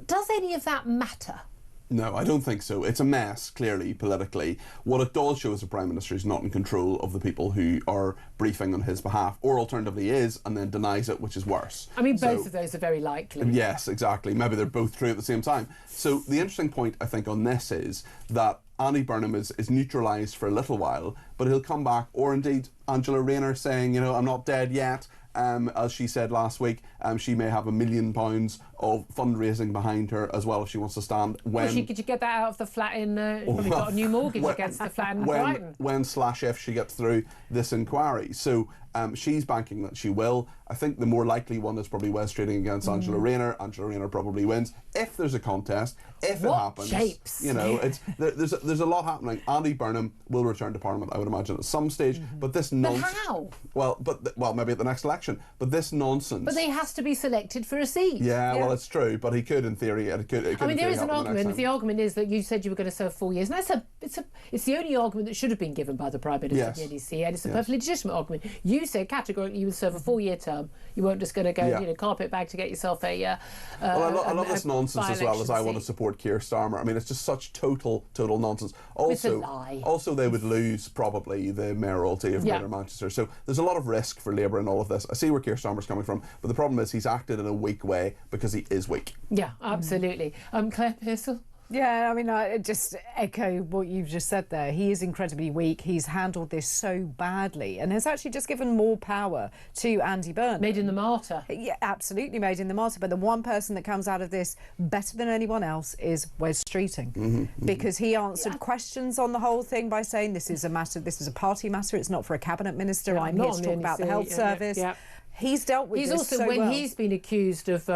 does any of that matter? No, I don't think so. It's a mess, clearly, politically. What it does show is the Prime Minister is not in control of the people who are briefing on his behalf, or alternatively is, and then denies it, which is worse. I mean, both of those are very likely. Yes, exactly. Maybe they're both true at the same time. So the interesting point, I think, on this is that Andy Burnham is neutralised for a little while, but he'll come back, or indeed Angela Rayner saying, I'm not dead yet. As she said last week, she may have £1 million of fundraising behind her as well if she wants to stand. Could you get that out of the flat in... probably got a new mortgage against the flat in Brighton. When/if she gets through this inquiry. So she's banking that she will. I think the more likely one is probably Wes trading against Angela Rayner. Angela Rayner probably wins. If there's a contest, if it happens, you know, there's a lot happening. Andy Burnham will return to Parliament, I would imagine, at some stage. But this nonsense... But how? Well, maybe at the next election. But this nonsense... But he has to be selected for a seat. Yeah, well, it's true. But he could, in theory, I mean, there is an argument. The argument is that you said you were going to serve 4 years, and it's the only argument that should have been given by the Prime Minister of the NEC, and it's a perfectly legitimate argument. You said categorically you would serve a 4-year term. You weren't just going to go, carpet bag to get yourself a. Well, I love this nonsense as well as I want to support Keir Starmer. I mean, it's just such total nonsense. It's a lie. Also, they would lose probably the mayoralty of Greater Manchester. So there's a lot of risk for Labour in all of this. I see where Keir Starmer's coming from, but the problem is he's acted in a weak way because he is weak. Yeah, absolutely. Claire Pearsall? Yeah, I mean, I just echo what you've just said there. He is incredibly weak. He's handled this so badly and has actually just given more power to Andy Burnham. Made him the martyr. Yeah, absolutely made him the martyr. But the one person that comes out of this better than anyone else is Wes Streeting. Because he answered questions on the whole thing by saying this is a matter, this is a party matter, it's not for a cabinet minister. I'm here to talk about the health service. He's dealt with this also, so when well. He's been accused of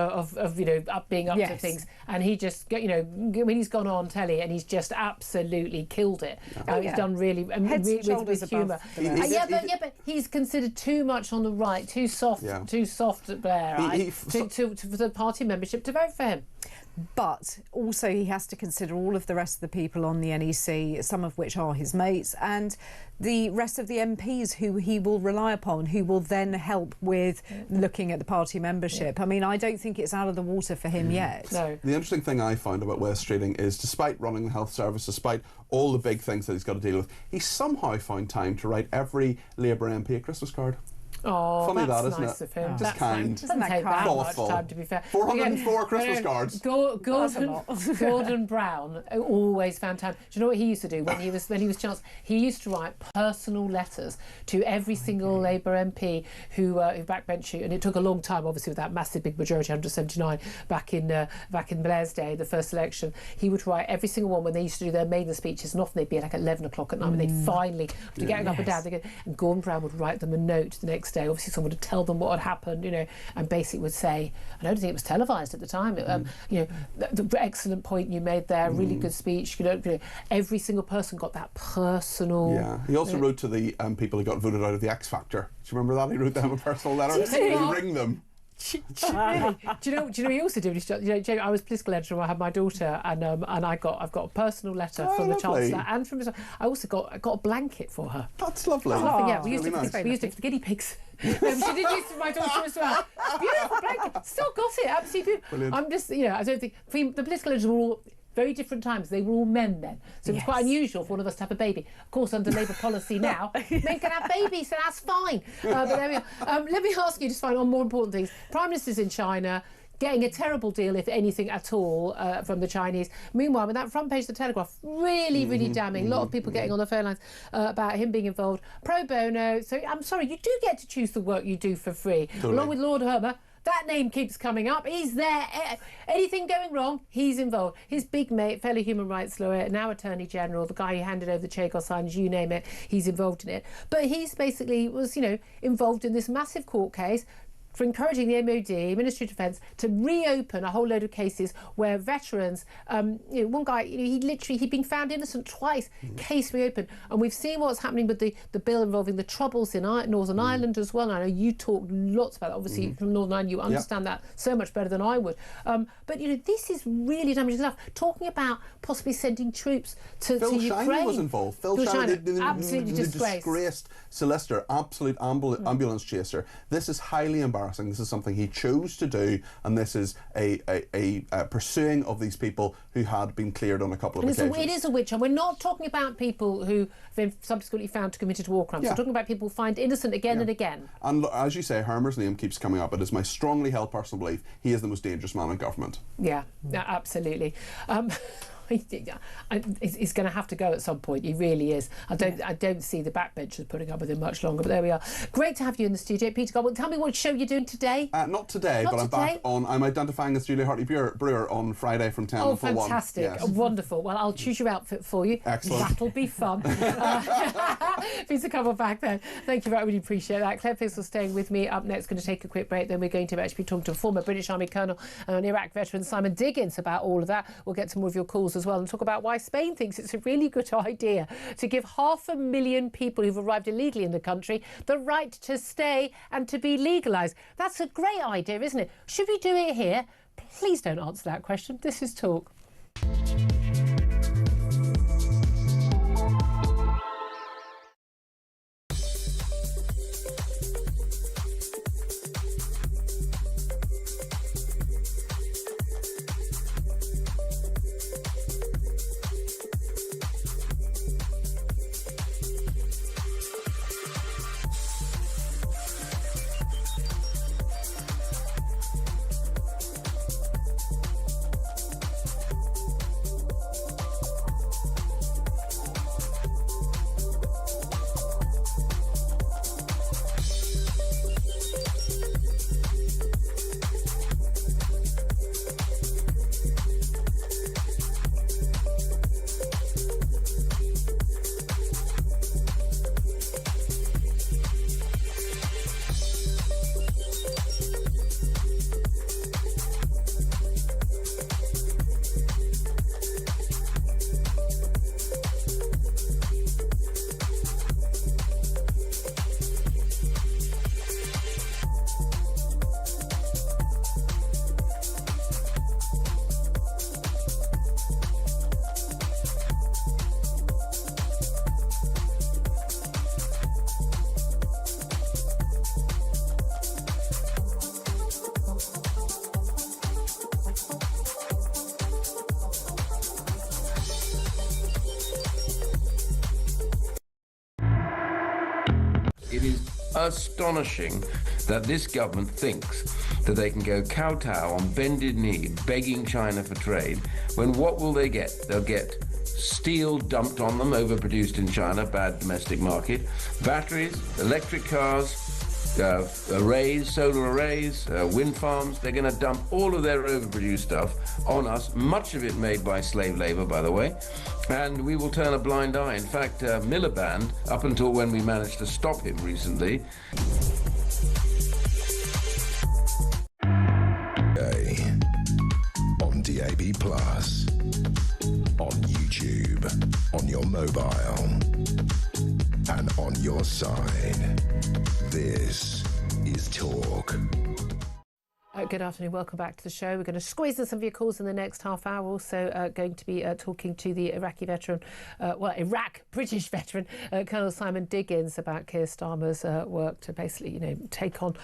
being up to things, and he just, when he's gone on telly and he's just absolutely killed it. He's done really, with humour. But he's considered too much on the right, too soft, Blair, for the party membership to vote for him. But also he has to consider all of the rest of the people on the NEC, some of which are his mates, and the rest of the MPs who he will rely upon, who will then help with looking at the party membership. I mean, I don't think it's out of the water for him yet. No. The interesting thing I found about Wes Streeting is, despite running the health service, despite all the big things that he's got to deal with, he somehow found time to write every Labour MP a Christmas card. Oh, funny that's that, isn't nice it? of him. Just kind. Doesn't take that much time, to be fair. 404 Christmas cards. Gordon Brown always found time. Do you know what he used to do when he was Chancellor? He used to write personal letters to every single Labour MP who backbench you, and it took a long time, obviously, with that massive big majority, 179 back in Blair's day, the first election. He would write every single one when they used to do their maiden speeches, and often they'd be like at 11 o'clock at night when they'd finally getting up and down. And Gordon Brown would write them a note the next day. Obviously, someone would tell them what had happened, and basically would say, I don't think it was televised at the time. The excellent point you made there, really good speech. Every single person got that personal. Yeah, he also wrote to the people who got voted out of the X Factor. Do you remember that? He wrote them a personal letter. He would ring them. Really? Do you know what he also did? I was political editor. I had my daughter, and I've got a personal letter from the Chancellor, and from I also got a blanket for her. That's lovely. Yeah, we used it for the guinea pigs. She did use it for my daughter as well. Beautiful blanket. Still got it. Absolutely beautiful. Brilliant. I'm just, I don't think the political editors were all very different times. They were all men then, so it was quite unusual for one of us to have a baby. Of course, under Labour policy now, men can have babies, so that's fine. But there we are. Let me ask you just on more important things. Prime Minister's in China, getting a terrible deal, if anything at all, from the Chinese. Meanwhile, with that front page of the Telegraph, really damning. A lot of people getting on the phone lines about him being involved. Pro bono. So I'm sorry, you do get to choose the work you do for free. Totally. Along with Lord Hermer. That name keeps coming up. He's there. Anything going wrong, he's involved. His big mate, fellow human rights lawyer, now Attorney General, the guy who handed over the Chagos signs, you name it, he's involved in it. But he's basically was, involved in this massive court case for encouraging the MOD, Ministry of Defence, to reopen a whole load of cases where veterans, one guy, he'd been found innocent twice, case reopened. And we've seen what's happening with the bill involving the Troubles in Northern Ireland as well. And I know you talked lots about that. Obviously, from Northern Ireland, you understand that so much better than I would. But, this is really damaging stuff. Talking about possibly sending troops to Ukraine. Phil Shiner was involved. Phil Shiner, absolutely disgraced solicitor, absolute ambulance chaser. This is highly embarrassing. This is something he chose to do, and this is a pursuing of these people who had been cleared on a couple of occasions. It is a witch hunt. We're not talking about people who have been subsequently found to committed war crimes. We're talking about people who find innocent again and again. And as you say, Hermer's name keeps coming up. It is my strongly held personal belief he is the most dangerous man in government. Yeah, absolutely. he's going to have to go at some point. He really is. I don't see the backbenchers putting up with him much longer. But there we are. Great to have you in the studio, Peter Godwin. Tell me what show you're doing today. Not today, but I'm back on. I'm identifying as Julia Hartley-Brewer on Friday from 10 until 1. Oh, fantastic! Yes. Wonderful. Well, I'll choose your outfit for you. Excellent. That'll be fun. Peter, come on back then. Thank you, I really appreciate that. Claire Pixel staying with me. Up next, going to take a quick break. Then we're going to actually be talking to a former British Army Colonel and an Iraq veteran, Simon Diggins, about all of that. We'll get some more of your calls as well and talk about why Spain thinks it's a really good idea to give 500,000 people who've arrived illegally in the country the right to stay and to be legalised. That's a great idea, isn't it? Should we do it here? Please don't answer that question. This is Talk. It is astonishing that this government thinks that they can go kowtow on bended knee begging China for trade, when what will they get? They'll get steel dumped on them, overproduced in China, bad domestic market, batteries, electric cars, arrays, solar arrays, wind farms. They're going to dump all of their overproduced stuff on us, much of it made by slave labor, by the way, and we will turn a blind eye. In fact, Miliband, up until when we managed to stop him recently, on DAB+, on YouTube, on your mobile, and on your side. This is Talk. Good afternoon, welcome back to the show. We're going to squeeze in some of your calls in the next half hour. Also going to be talking to the Iraqi veteran, British veteran, Colonel Simon Diggins, about Keir Starmer's work to basically, take on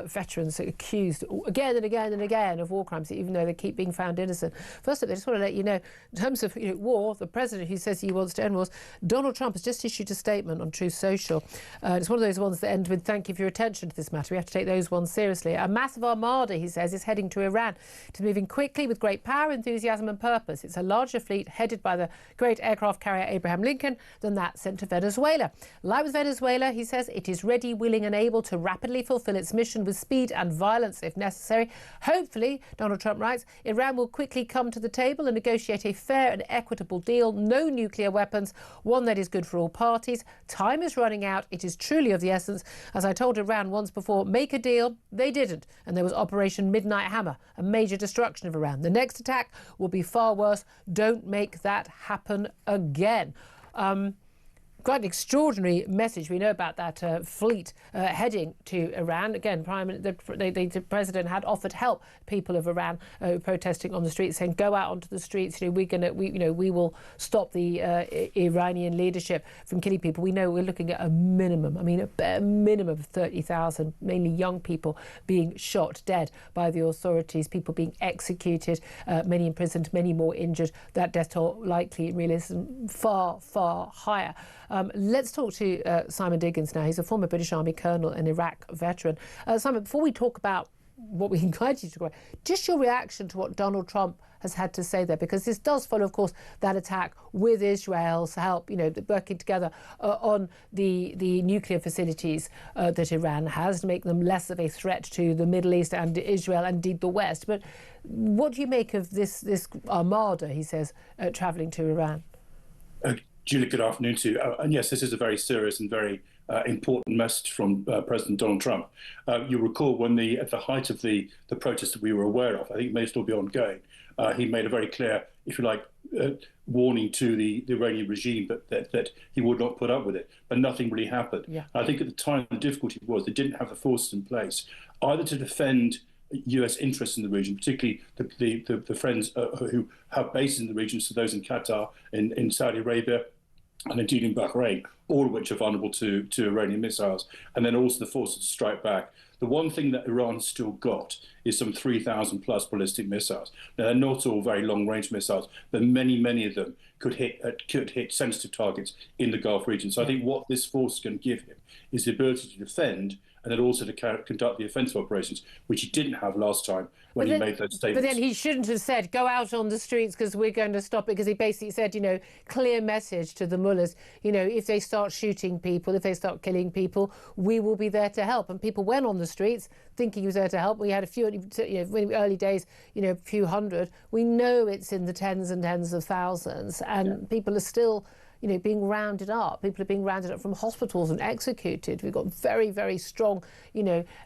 veterans accused again and again and again of war crimes, even though they keep being found innocent. First up, I just want to let you know, in terms of war, the president who says he wants to end wars, Donald Trump has just issued a statement on Truth Social. It's one of those ones that end with "Thank you for your attention to this matter." We have to take those ones seriously. A massive armada, he says, is heading to Iran. It is moving quickly with great power, enthusiasm and purpose. It's a larger fleet headed by the great aircraft carrier Abraham Lincoln than that sent to Venezuela. Like with Venezuela, he says, it is ready, willing and able to rapidly fulfill its mission with speed and violence if necessary. Hopefully, Donald Trump writes, Iran will quickly come to the table and negotiate a fair and equitable deal. No nuclear weapons, one that is good for all parties. Time is running out. It is truly of the essence. As I told Iran once before, make a deal. They didn't. And there was Operation Midnight Hammer, a major destruction of Iran. The next attack will be far worse. Don't make that happen again. Quite an extraordinary message. We know about that fleet heading to Iran. Again, the president had offered help people of Iran protesting on the streets, saying, "Go out onto the streets. We will stop the Iranian leadership from killing people." We know we're looking at a minimum. A bare minimum of 30,000, mainly young people, being shot dead by the authorities. People being executed, many imprisoned, many more injured. That death toll likely, in realism, far, far higher. Let's talk to Simon Diggins now. He's a former British Army colonel and Iraq veteran. Simon, before we talk about what we encourage you to talk about, just your reaction to what Donald Trump has had to say there, because this does follow, of course, that attack with Israel's help, working together on the nuclear facilities that Iran has to make them less of a threat to the Middle East and Israel, and indeed the West. But what do you make of this armada, he says, travelling to Iran? Julia, good afternoon to you. And yes, this is a very serious and very important message from President Donald Trump. You recall when at the height of the protest that we were aware of, I think it may still be ongoing, he made a very clear, if you like, warning to the Iranian regime that he would not put up with it, but nothing really happened. Yeah. I think at the time the difficulty was they didn't have the forces in place, either to defend US interests in the region, particularly the friends who have bases in the region, so those in Qatar, in Saudi Arabia, and indeed in Bahrain, all of which are vulnerable to Iranian missiles, and then also the forces to strike back. The one thing that Iran's still got is some 3,000 plus ballistic missiles. Now, they're not all very long-range missiles, but many of them could hit sensitive targets in the Gulf region. So I think what this force is going to give him is the ability to defend and then also to conduct the offensive operations, which he didn't have last time when he made those statements. But then he shouldn't have said, go out on the streets because we're going to stop it, because he basically said, clear message to the mullahs, if they start shooting people, if they start killing people, we will be there to help. And people went on the streets thinking he was there to help. We had a few, early days, a few hundred. We know it's in the tens and tens of thousands, and people are still being rounded up. People are being rounded up from hospitals and executed. We've got very, very strong,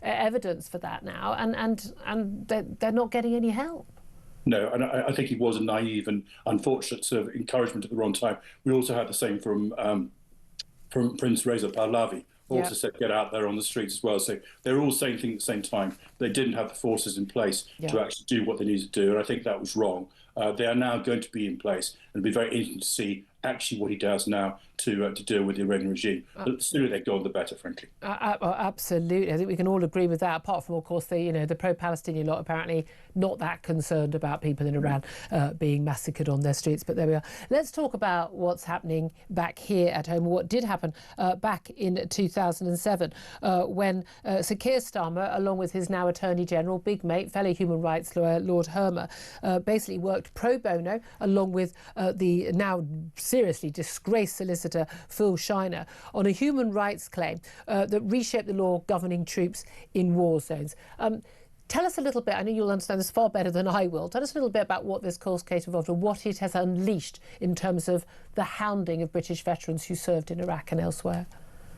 evidence for that now, and they're not getting any help. No, and I think it was a naive and unfortunate sort of encouragement at the wrong time. We also had the same from Prince Reza Pahlavi, also said get out there on the streets as well. So they're all saying things at the same time. They didn't have the forces in place to actually do what they needed to do, and I think that was wrong. They are now going to be in place, and it'll be very interesting to see actually what he does now to deal with the Iranian regime. The sooner they go, the better, frankly. Absolutely. I think we can all agree with that, apart from, of course, the pro-Palestinian lot apparently not that concerned about people in Iran being massacred on their streets. But there we are. Let's talk about what's happening back here at home, or what did happen back in 2007 when Sir Keir Starmer, along with his now Attorney General, big mate, fellow human rights lawyer Lord Hermer, basically worked pro bono along with the now seriously disgraced solicitor Phil Shiner on a human rights claim that reshaped the law governing troops in war zones. Tell us a little bit, I know you'll understand this far better than I will, tell us a little bit about what this cold case involved and what it has unleashed in terms of the hounding of British veterans who served in Iraq and elsewhere.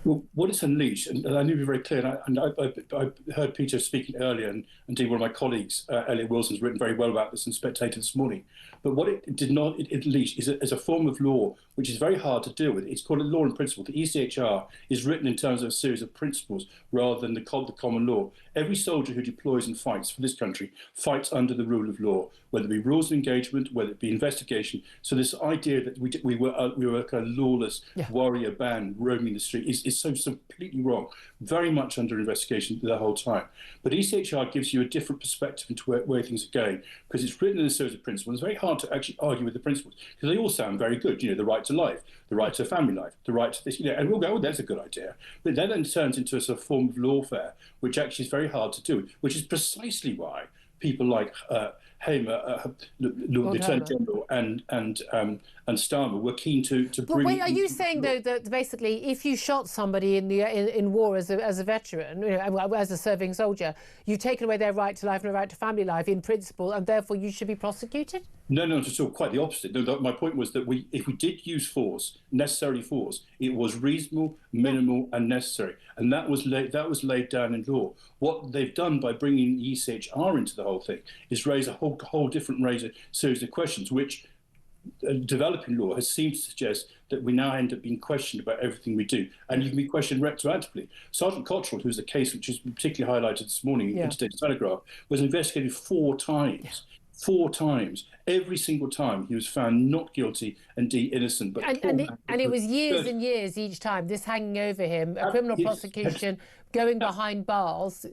Well, what it's unleashed, and I need to be very clear, and I heard Peter speaking earlier, and indeed one of my colleagues, Elliot Wilson's written very well about this in Spectator this morning. But what it did not unleash is a form of law which is very hard to deal with. It's called a law in principle. The ECHR is written in terms of a series of principles rather than the common law. Every soldier who deploys and fights for this country fights under the rule of law, whether it be rules of engagement, whether it be investigation. So this idea that we were a kind of lawless warrior band roaming the street is so completely wrong. Very much under investigation the whole time. But ECHR gives you a different perspective into where things are going, because it's written in a series of principles. It's very hard to actually argue with the principles because they all sound very good. The right to life, the right to family life, the right to this, and we'll go, oh, there's a good idea. But that then turns into a sort of form of lawfare, which actually is very hard to do, which is precisely why people like Hamer, the Attorney General, and Starmer were keen to bring. But wait, are you saying though that basically, if you shot somebody in war as a veteran, as a serving soldier, you've taken away their right to life and their right to family life in principle, and therefore you should be prosecuted? No, not at all. Quite the opposite. No, my point was that if we did use force, necessary force, it was reasonable, minimal, and necessary, and that was laid down in law. What they've done by bringing the ECHR into the whole thing is raise a whole different series of questions, which developing law has seemed to suggest that we now end up being questioned about everything we do, and you can be questioned retroactively. Sergeant Cottrell, who's the case which is particularly highlighted this morning in today's Telegraph, was investigated 4 times. 4 times. Every single time he was found not guilty and innocent. But and it was years and years each time, this hanging over him, a criminal prosecution, going behind bars.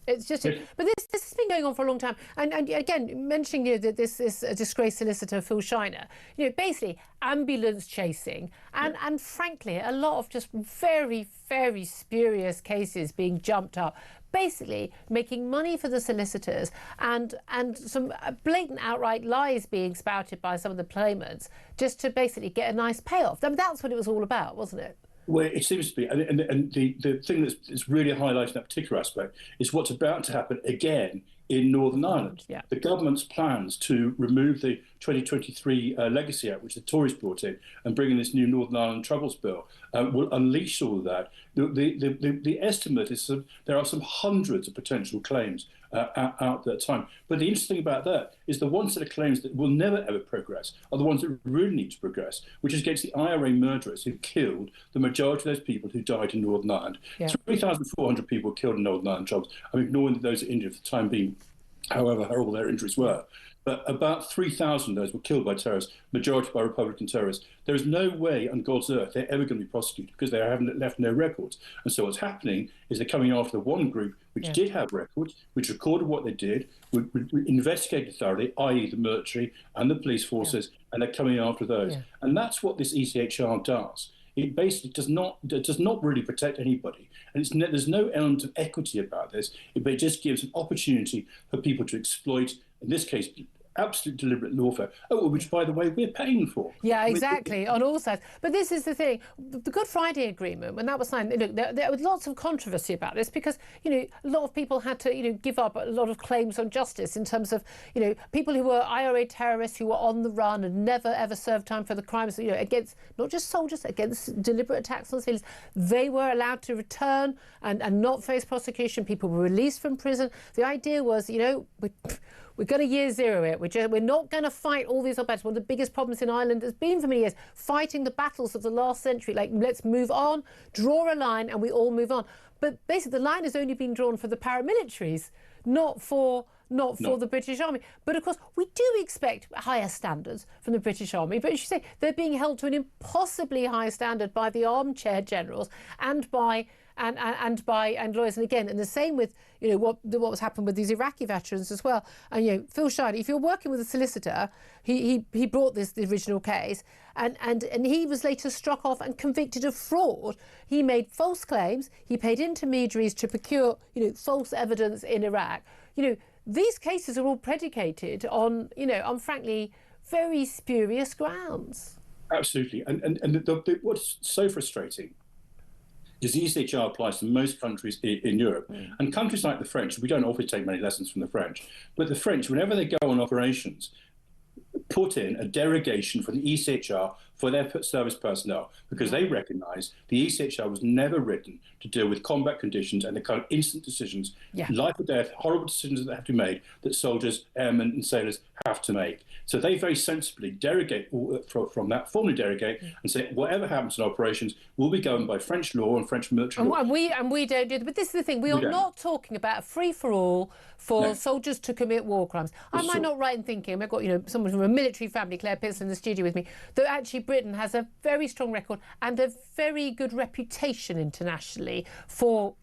It's just, but this has been going on for a long time. And again, mentioning that this disgraced solicitor Phil Shiner, basically ambulance chasing, and frankly, a lot of just very, very spurious cases being jumped up, basically making money for the solicitors, and some blatant outright lies being spouted by some of the claimants just to basically get a nice payoff. I mean, that's what it was all about, wasn't it? Well, it seems to be, and the thing that's really highlighting that particular aspect is what's about to happen again in Northern Ireland. Yeah. The government's plans to remove the 2023 Legacy Act, which the Tories brought in, and bring in this new Northern Ireland Troubles Bill, will unleash all of that. The estimate is there are some hundreds of potential claims out at that time. But the interesting thing about that is the one set of claims that will never ever progress are the ones that really need to progress, which is against the IRA murderers who killed the majority of those people who died in Northern Ireland. Yeah. 3,400 people were killed in Northern Ireland troubles. I'm ignoring those injured for the time being, however horrible their injuries were. But about 3,000 of those were killed by terrorists, majority by Republican terrorists. There is no way on God's earth they're ever going to be prosecuted because they haven't left no records. And so what's happening is they're coming after the one group which did have records, which recorded what they did, we investigated thoroughly, i.e. the military and the police forces, and they're coming after those. Yeah. And that's what this ECHR does. It basically does not really protect anybody. And there's no element of equity about this. It just gives an opportunity for people to exploit, in this case, absolute deliberate lawfare, which, by the way, we're paying for. Yeah, exactly, on all sides. But this is the thing. The Good Friday Agreement, when that was signed, there was lots of controversy about this because, a lot of people had to, give up a lot of claims on justice in terms of, people who were IRA terrorists who were on the run and never, ever served time for the crimes, against not just soldiers, against deliberate attacks on civilians. They were allowed to return and not face prosecution. People were released from prison. The idea was, we're going to year zero it. We're not going to fight all these battles. One of the biggest problems in Ireland has been for many years fighting the battles of the last century. Like, let's move on, draw a line, and we all move on. But basically, the line has only been drawn for the paramilitaries, not for the British Army. But of course, we do expect higher standards from the British Army. But as you say, they're being held to an impossibly high standard by the armchair generals and by lawyers. And again, and the same with what was happened with these Iraqi veterans as well. And Phil Shiner, if you're working with a solicitor, he brought the original case, and he was later struck off and convicted of fraud. He made false claims. He paid intermediaries to procure false evidence in Iraq. These cases are all predicated on frankly very spurious grounds. Absolutely, and what's so frustrating is the ECHR applies to most countries in Europe. And countries like the French, we don't often take many lessons from the French, but the French, whenever they go on operations, put in a derogation for the ECHR for their service personnel because they recognise the ECHR was never written to deal with combat conditions and the kind of instant decisions, life or death, horrible decisions that have to be made that soldiers, airmen and sailors have to make. So they very sensibly derogate from that, formally derogate, and say whatever happens in operations will be governed by French law and French military law. And we don't do that. But this is the thing, we are not talking about a free-for-all for soldiers to commit war crimes. I might not right in thinking, I've got someone from a military family, Claire Pearson, in the studio with me, that actually Britain has a very strong record and a very good reputation internationally for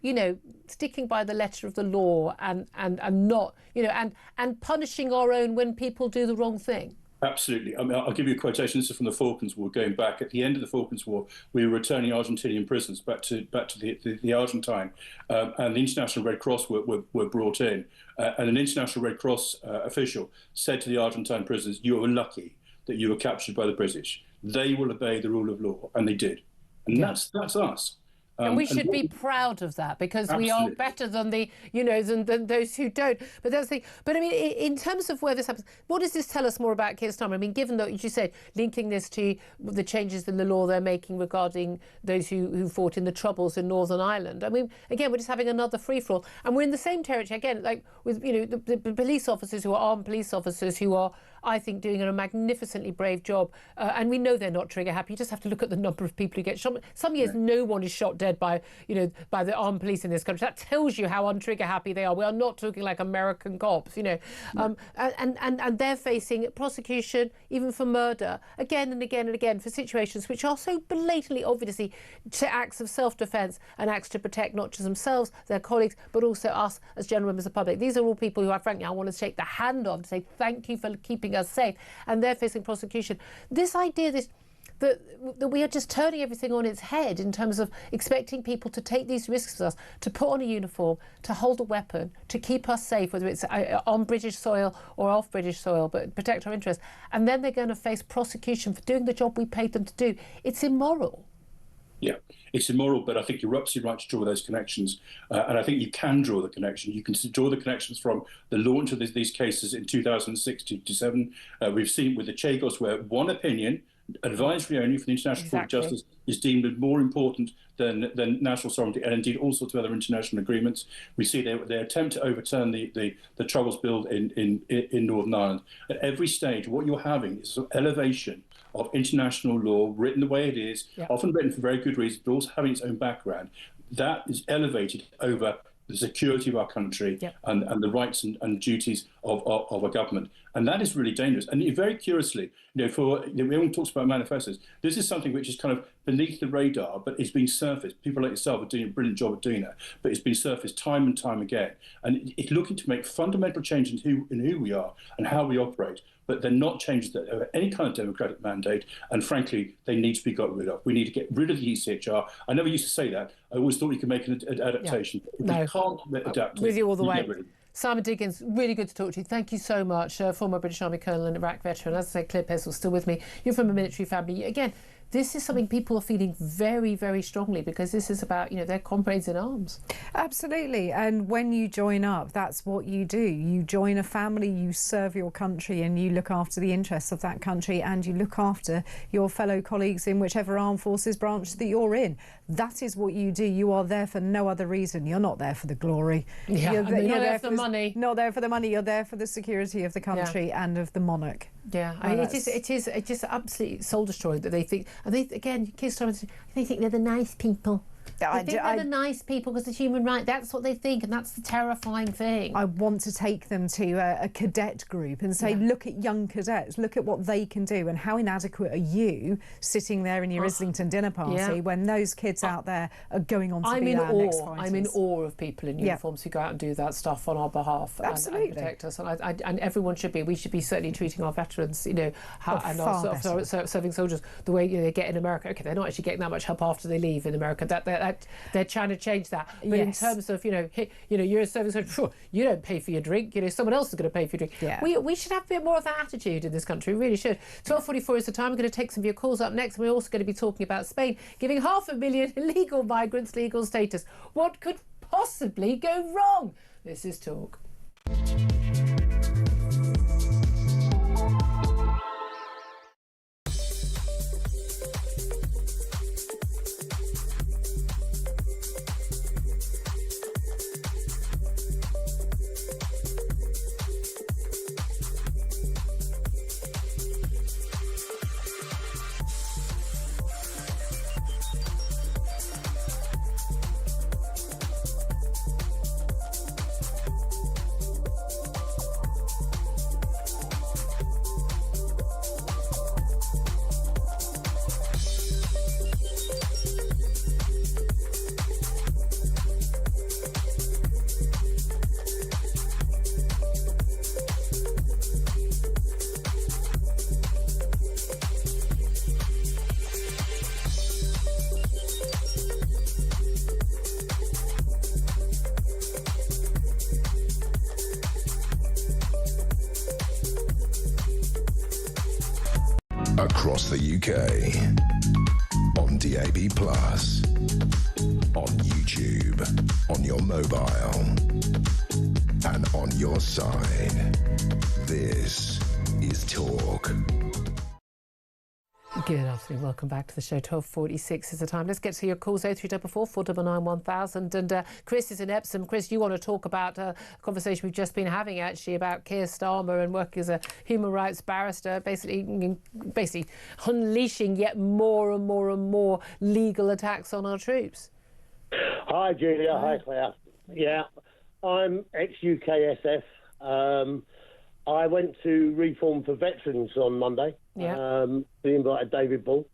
sticking by the letter of the law and not and punishing our own when people do the wrong thing. Absolutely. I mean, I'll give you a quotation. This is from the Falklands War. Going back at the end of the Falklands War, we were returning Argentinian prisoners back to the Argentine, and the International Red Cross were brought in, and an International Red Cross official said to the Argentine prisoners, "You were lucky that you were captured by the British. They will obey the rule of law," and they did. And that's us. And we should be proud of that because we are better than than those who don't. But that's the thing. But I mean, in terms of where this happens, what does this tell us more about Keir Starmer? I mean, given that, as you said, linking this to the changes in the law they're making regarding those who fought in the Troubles in Northern Ireland. I mean, again, we're just having another free-for-all. And we're in the same territory, again, like with, the police officers who are armed police officers who are I think, doing a magnificently brave job. And we know they're not trigger happy. You just have to look at the number of people who get shot. Some years, no one is shot dead by the armed police in this country. That tells you how untrigger happy they are. We are not talking like American cops, and they're facing prosecution, even for murder, again and again and again, for situations which are so blatantly, obviously, to acts of self-defence and acts to protect not just themselves, their colleagues, but also us as general members of the public. These are all people who, frankly, I want to shake the hand of to say thank you for keeping us safe, and they're facing prosecution. This idea, that we are just turning everything on its head in terms of expecting people to take these risks with us, to put on a uniform, to hold a weapon, to keep us safe, whether it's on British soil or off British soil, but protect our interests. And then they're going to face prosecution for doing the job we paid them to do. It's immoral. Yeah, it's immoral, but I think you're absolutely right to draw those connections. And I think you can draw the connection. You can draw the connections from the launch of these cases in 2006 to 2007. We've seen with the Chagos where one opinion, advisory only for the International Court of Justice, is deemed more important than national sovereignty, and indeed all sorts of other international agreements. We see their attempt to overturn the Troubles Bill in Northern Ireland. At every stage, what you're having is an elevation of international law, written the way it is, often written for very good reasons, but also having its own background. That is elevated over the security of our country and the rights and duties of a government. And that is really dangerous. And very curiously, everyone talks about manifestos. This is something which is kind of beneath the radar, but it's been surfaced. People like yourself are doing a brilliant job of doing that, but it's been surfaced time and time again. And it's looking to make fundamental change in who we are and how we operate. But they're not changes that have any kind of democratic mandate, and frankly, they need to be got rid of. We need to get rid of the ECHR. I never used to say that. I always thought you could make an adaptation. If we can't adapt to it, with you all the way. get rid of it. Simon Diggins, really good to talk to you. Thank you so much. Former British Army Colonel and Iraq veteran. As I say, Claire Pesel's still with me. You're from a military family. Again, this is something people are feeling very, very strongly, because this is about, their comrades in arms. Absolutely. And when you join up, that's what you do. You join a family, you serve your country, and you look after the interests of that country, and you look after your fellow colleagues in whichever armed forces branch that you're in. That is what you do. You are there for no other reason. You're not there for the glory. You're there for the money. Not there for the money. You're there for the security of the country and of the monarch. Yeah, it is absolutely soul destroying that they think, and they again, they think they're the nice people. They think they're the nice people because it's human right. That's what they think, and that's the terrifying thing. I want to take them to a cadet group and say, look at young cadets, look at what they can do, and how inadequate are you sitting there in your Islington dinner party when those kids out there are going on to be our next fighters. I'm in awe of people in uniforms who go out and do that stuff on our behalf and protect us. And everyone should be. We should be certainly treating our veterans, and our serving soldiers the way they get in America. Okay, they're not actually getting that much help after they leave in America. They're trying to change that, but in terms of you're a serving soldier, you don't pay for your drink. Someone else is going to pay for your drink. Yeah. We should have a bit more of that attitude in this country. We really should. 12:44 is the time. We're going to take some of your calls up next. We're also going to be talking about Spain giving 500,000 illegal migrants legal status. What could possibly go wrong? This is Talk. Across the UK, on DAB+, on YouTube, on your mobile, and on your side. This is Talk. Good afternoon, welcome back to the show. 12:46 is the time. Let's get to your calls. 0344 499 1000. And Chris is in Epsom. Chris, you want to talk about a conversation we've just been having actually about Keir Starmer and working as a human rights barrister, basically unleashing yet more and more legal attacks on our troops. Hi Julia, hi Claire. Yeah, I'm ex-UKSF. I went to Reform for Veterans on Monday. Yeah. We invited David Bull,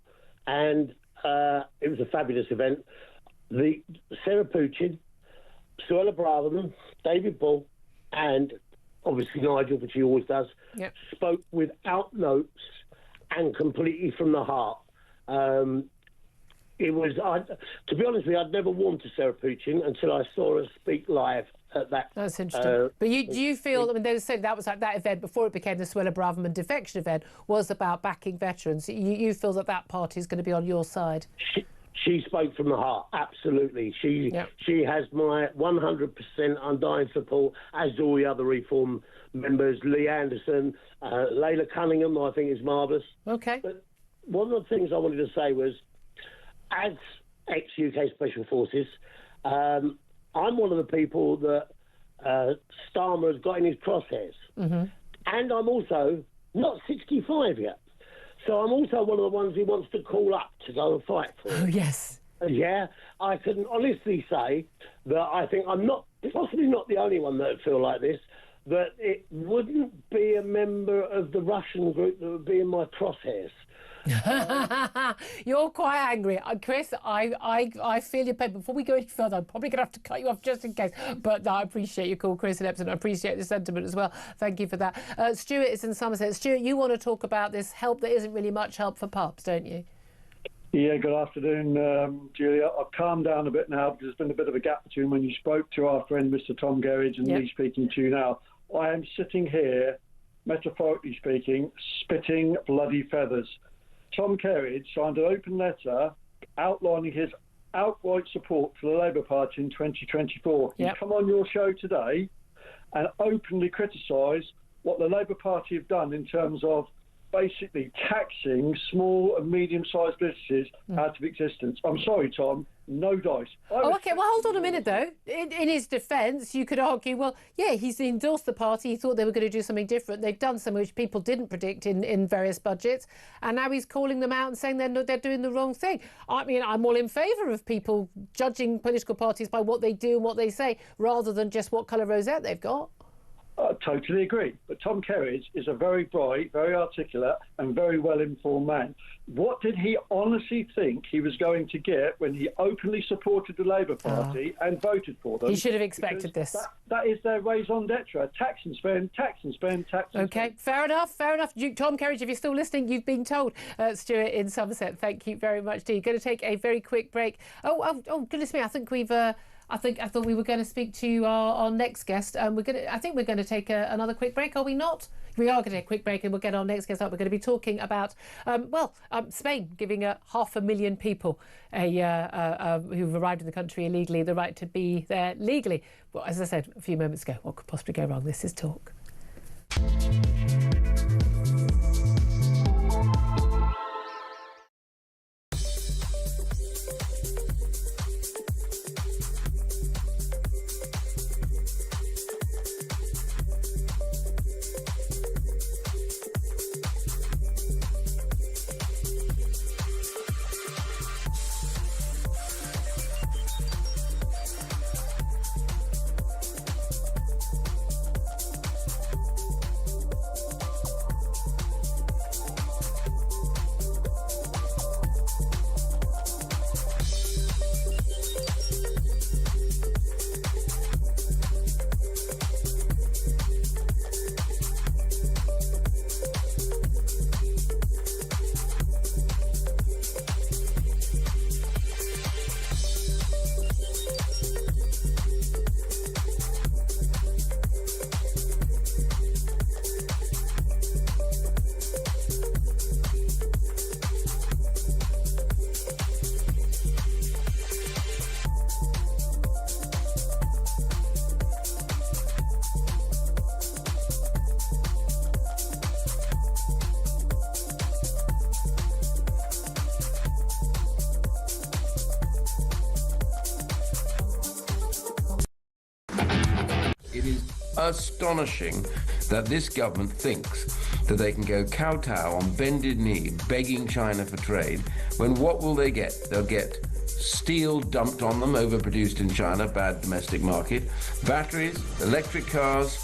and it was a fabulous event. Sarah Puchin, Suella Braverman, David Bull, and obviously Nigel, which he always does, spoke without notes and completely from the heart. It was, to be honest with you, I'd never warmed to Sarah Puchin until I saw her speak live at that. That's interesting. But do you feel, I mean, they said that was like that event before it became the Suella Braverman defection event was about backing veterans. You feel that party is going to be on your side? She spoke from the heart, absolutely. She has my 100% undying support, as do all the other Reform members, Lee Anderson, Layla Cunningham, I think is marvellous. Okay. But one of the things I wanted to say was, as ex-UK Special Forces, I'm one of the people that Starmer has got in his crosshairs. Mm-hmm. And I'm also not 65 yet. So I'm also one of the ones he wants to call up to go and fight for. Oh, yes. Yeah, I can honestly say that I think I'm possibly not the only one that would feel like this, that it wouldn't be a member of the Russian group that would be in my crosshairs. You're quite angry, Chris. I feel your pain. Before we go any further, I'm probably going to have to cut you off just in case. But no, I appreciate your call, Chris and Epsom. I appreciate the sentiment as well. Thank you for that. Stuart is in Somerset. Stuart, you want to talk about this help that isn't really much help for pups, don't you? Yeah, good afternoon, Julia. I've calmed down a bit now because there's been a bit of a gap between when you spoke to our friend Mr. Tom Gerridge and me speaking to you now. I am sitting here, metaphorically speaking, spitting bloody feathers. Tom Kerridge signed an open letter outlining his outright support for the Labour Party in 2024. He's come on your show today and openly criticised what the Labour Party have done in terms of basically taxing small and medium-sized businesses out of existence. I'm sorry, Tom, no dice. Okay, well, hold on a minute, though. In his defence, you could argue, well, yeah, he's endorsed the party. He thought they were going to do something different. They've done something which people didn't predict in various budgets. And now he's calling them out and saying they're doing the wrong thing. I mean, I'm all in favour of people judging political parties by what they do and what they say, rather than just what colour rosette they've got. I totally agree. But Tom Kerridge is a very bright, very articulate and very well-informed man. What did he honestly think he was going to get when he openly supported the Labour Party and voted for them? He should have expected this. That is their raison d'etre. Tax and spend, tax and spend, tax and spend. Okay, fair enough. Tom Kerridge, if you're still listening, you've been told. Stuart in Somerset, thank you very much, Dee. Going to take a very quick break. Oh, goodness me, I think we've... I thought we were going to speak to our next guest. I think we're going to take another quick break, are we not? We are going to take a quick break and we'll get our next guest up. We're going to be talking about, Spain giving 500,000 people who've arrived in the country illegally the right to be there legally. Well, as I said a few moments ago, what could possibly go wrong? This is Talk. is astonishing that this government thinks that they can go kowtow on bended knee begging China for trade, when what will they get? They'll get steel dumped on them, overproduced in China, bad domestic market, batteries, electric cars,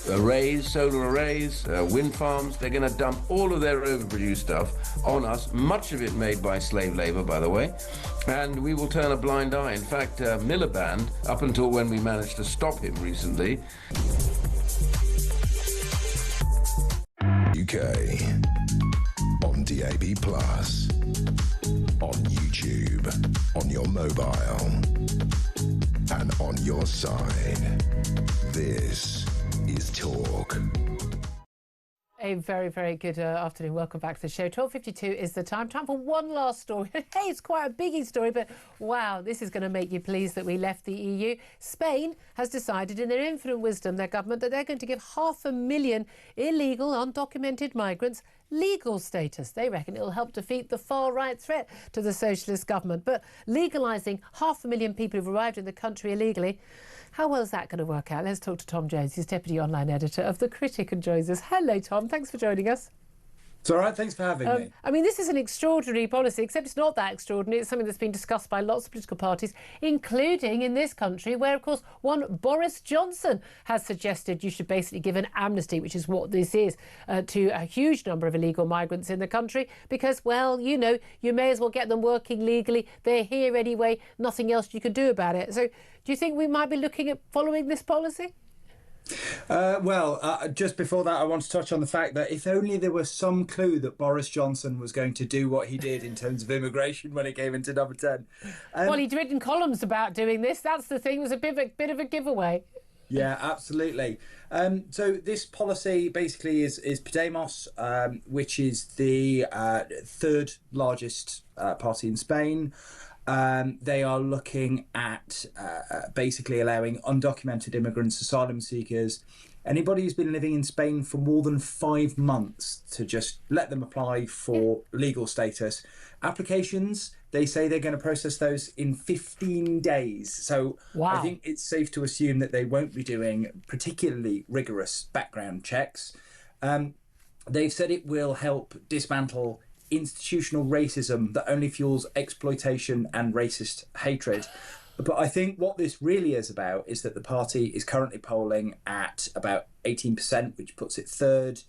arrays, solar arrays, wind farms. They're going to dump all of their overproduced stuff on us, much of it made by slave labor, by the way, and we will turn a blind eye. In fact, Miliband, up until when we managed to stop him recently. UK on DAB+, on YouTube, on your mobile, and on your side. This is Talk. A very, very good afternoon. Welcome back to the show. 12:52 is the time. Time for one last story. Hey, it's quite a biggie story, but wow, this is going to make you pleased that we left the EU. Spain has decided in their infinite wisdom, their government, that they're going to give 500,000 illegal, undocumented migrants legal status. They reckon it'll help defeat the far-right threat to the socialist government. But legalising 500,000 people who've arrived in the country illegally, how well is that going to work out? Let's talk to Tom Jones. He's Deputy Online Editor of The Critic and joins us. Hello, Tom. Thanks for joining us. It's all right. Thanks for having me. I mean, this is an extraordinary policy, except it's not that extraordinary. It's something that's been discussed by lots of political parties, including in this country, where, of course, one Boris Johnson has suggested you should basically give an amnesty, which is what this is, to a huge number of illegal migrants in the country, because, well, you know, you may as well get them working legally. They're here anyway. Nothing else you can do about it. So do you think we might be looking at following this policy? Just before that, I want to touch on the fact that if only there was some clue that Boris Johnson was going to do what he did in terms of immigration when it came into number 10. Well, he'd written columns about doing this. That's the thing. It was a bit of a giveaway. Yeah, absolutely. So this policy basically is Podemos, which is the third largest party in Spain. They are looking at basically allowing undocumented immigrants, asylum seekers, anybody who's been living in Spain for more than 5 months to just let them apply for legal status. Applications, they say they're going to process those in 15 days. So wow. I think it's safe to assume that they won't be doing particularly rigorous background checks. They've said it will help dismantle institutional racism that only fuels exploitation and racist hatred. But I think what this really is about is that the party is currently polling at about 18%, which puts it third,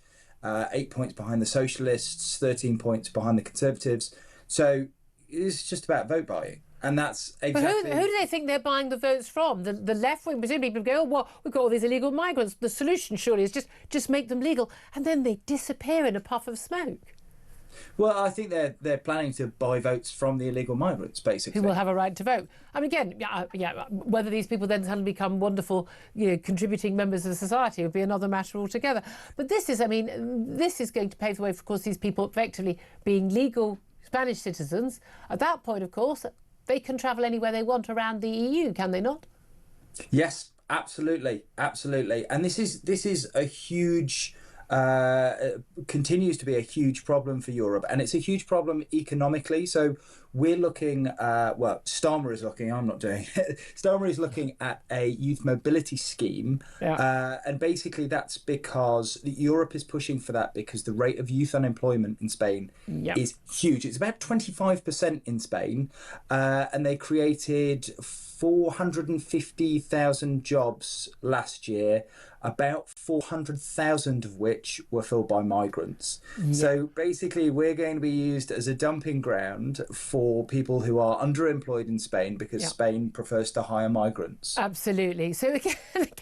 8 points behind the Socialists, 13 points behind the Conservatives. So it's just about vote buying. And that's exactly... But who do they think they're buying the votes from? The left wing, presumably people go, oh, well, we've got all these illegal migrants. The solution surely is just make them legal. And then they disappear in a puff of smoke. Well, I think they're planning to buy votes from the illegal migrants, basically. Who will have a right to vote. I mean, again, whether these people then suddenly become wonderful, contributing members of society would be another matter altogether. But this is going to pave the way for, of course, these people effectively being legal Spanish citizens. At that point, of course, they can travel anywhere they want around the EU, can they not? Yes, absolutely, absolutely. And this is a huge... continues to be a huge problem for Europe, and it's a huge problem economically. So we're looking, Starmer is looking, I'm not doing it. Starmer is looking at a youth mobility scheme. Yeah. And basically that's because Europe is pushing for that because the rate of youth unemployment in Spain is huge. It's about 25% in Spain, and they created 450,000 jobs last year, about 400,000 of which were filled by migrants. Yeah. So basically we're going to be used as a dumping ground for people who are underemployed in Spain because Spain prefers to hire migrants. Absolutely. So again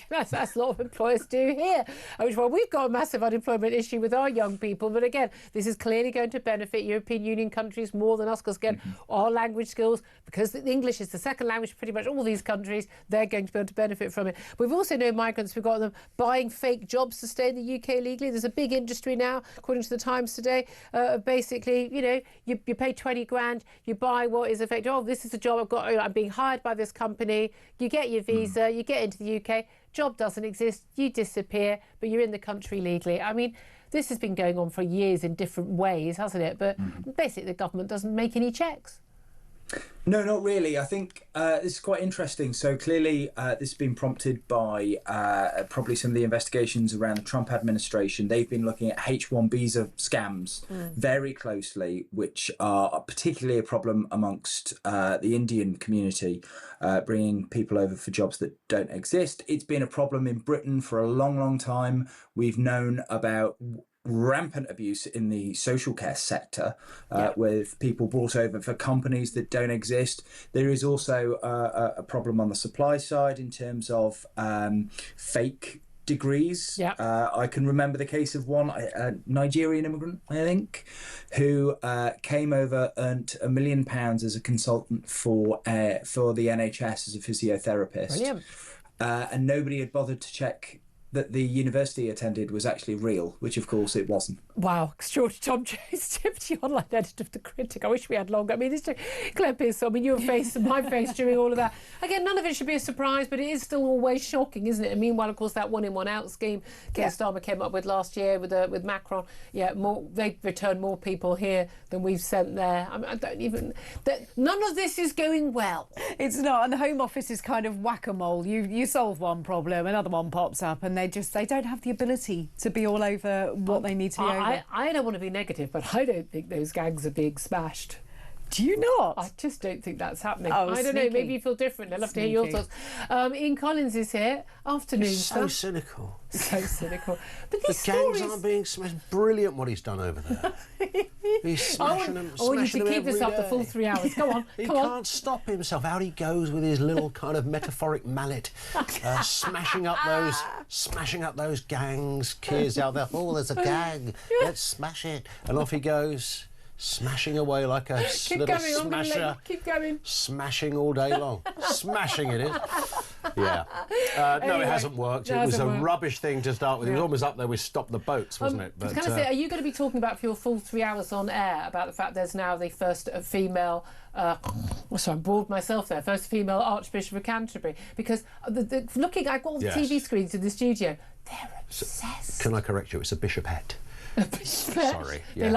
that's a lot of employers do here. Well, we've got a massive unemployment issue with our young people, but again, this is clearly going to benefit European Union countries more than us because, again, our language skills, because English is the second language for pretty much all these countries, they're going to be able to benefit from it. We've also known migrants, we've got them buying fake jobs to stay in the UK legally. There's a big industry now, according to the Times today, basically, you pay 20 grand, you buy what is effective. Oh, this is a job I've got, I'm being hired by this company. You get your visa, you get into the UK, job doesn't exist, you disappear, but you're in the country legally. I mean, this has been going on for years in different ways, hasn't it? But basically the government doesn't make any checks. No, not really. I think this is quite interesting. So clearly this has been prompted by probably some of the investigations around the Trump administration. They've been looking at H-1 visa scams very closely, which are particularly a problem amongst the Indian community, bringing people over for jobs that don't exist. It's been a problem in Britain for a long, long time. We've known about rampant abuse in the social care sector with people brought over for companies that don't exist. There is also a problem on the supply side in terms of fake degrees. I can remember the case of one a Nigerian immigrant, I think, who came over, earned £1 million as a consultant for the NHS as a physiotherapist. Brilliant. And nobody had bothered to check that the university attended was actually real, which of course it wasn't. Wow, extraordinary. Tom Jones, Deputy Online Editor of The Critic. I wish we had longer. I mean, it's Claire Pearson, I mean, your face and my face during all of that. Again, none of it should be a surprise, but it is still always shocking, isn't it? And meanwhile, of course, that one in, one out scheme Keir Starmer came up with last year with Macron. They returned more people here than we've sent there. I mean, I don't even... None of this is going well. It's not, and the Home Office is kind of whack-a-mole. You solve one problem, another one pops up, and they don't have the ability to be all over what they need to be over. I don't want to be negative, but I don't think those gangs are being smashed. Do you not? I just don't think that's happening. Oh, I don't know, maybe you feel different. I'd love to hear your thoughts. Ian Collins is here. Afternoon, so cynical. So cynical. But the gangs aren't being smashed. Brilliant what he's done over there. He's smashing them. I want you to keep this up the full 3 hours. Go on. He can't stop himself. Out he goes with his little kind of metaphoric mallet, smashing up those gangs. Kids out there. Oh, there's a gang. Let's smash it. And off he goes. Smashing away like a little smasher. Keep going. Smashing all day long. Smashing it is. Yeah. No, it hasn't worked. It was a rubbish thing to start with. It was almost up there with Stop the Boats, wasn't it? But, I was going to say, are you going to be talking about for your full 3 hours on air about the fact there's now the first female... sorry, I'm bored myself there. First female Archbishop of Canterbury. Because looking at all the TV screens in the studio, they're obsessed. Can I correct you? It's a bishopette. A bishopette? Sorry. They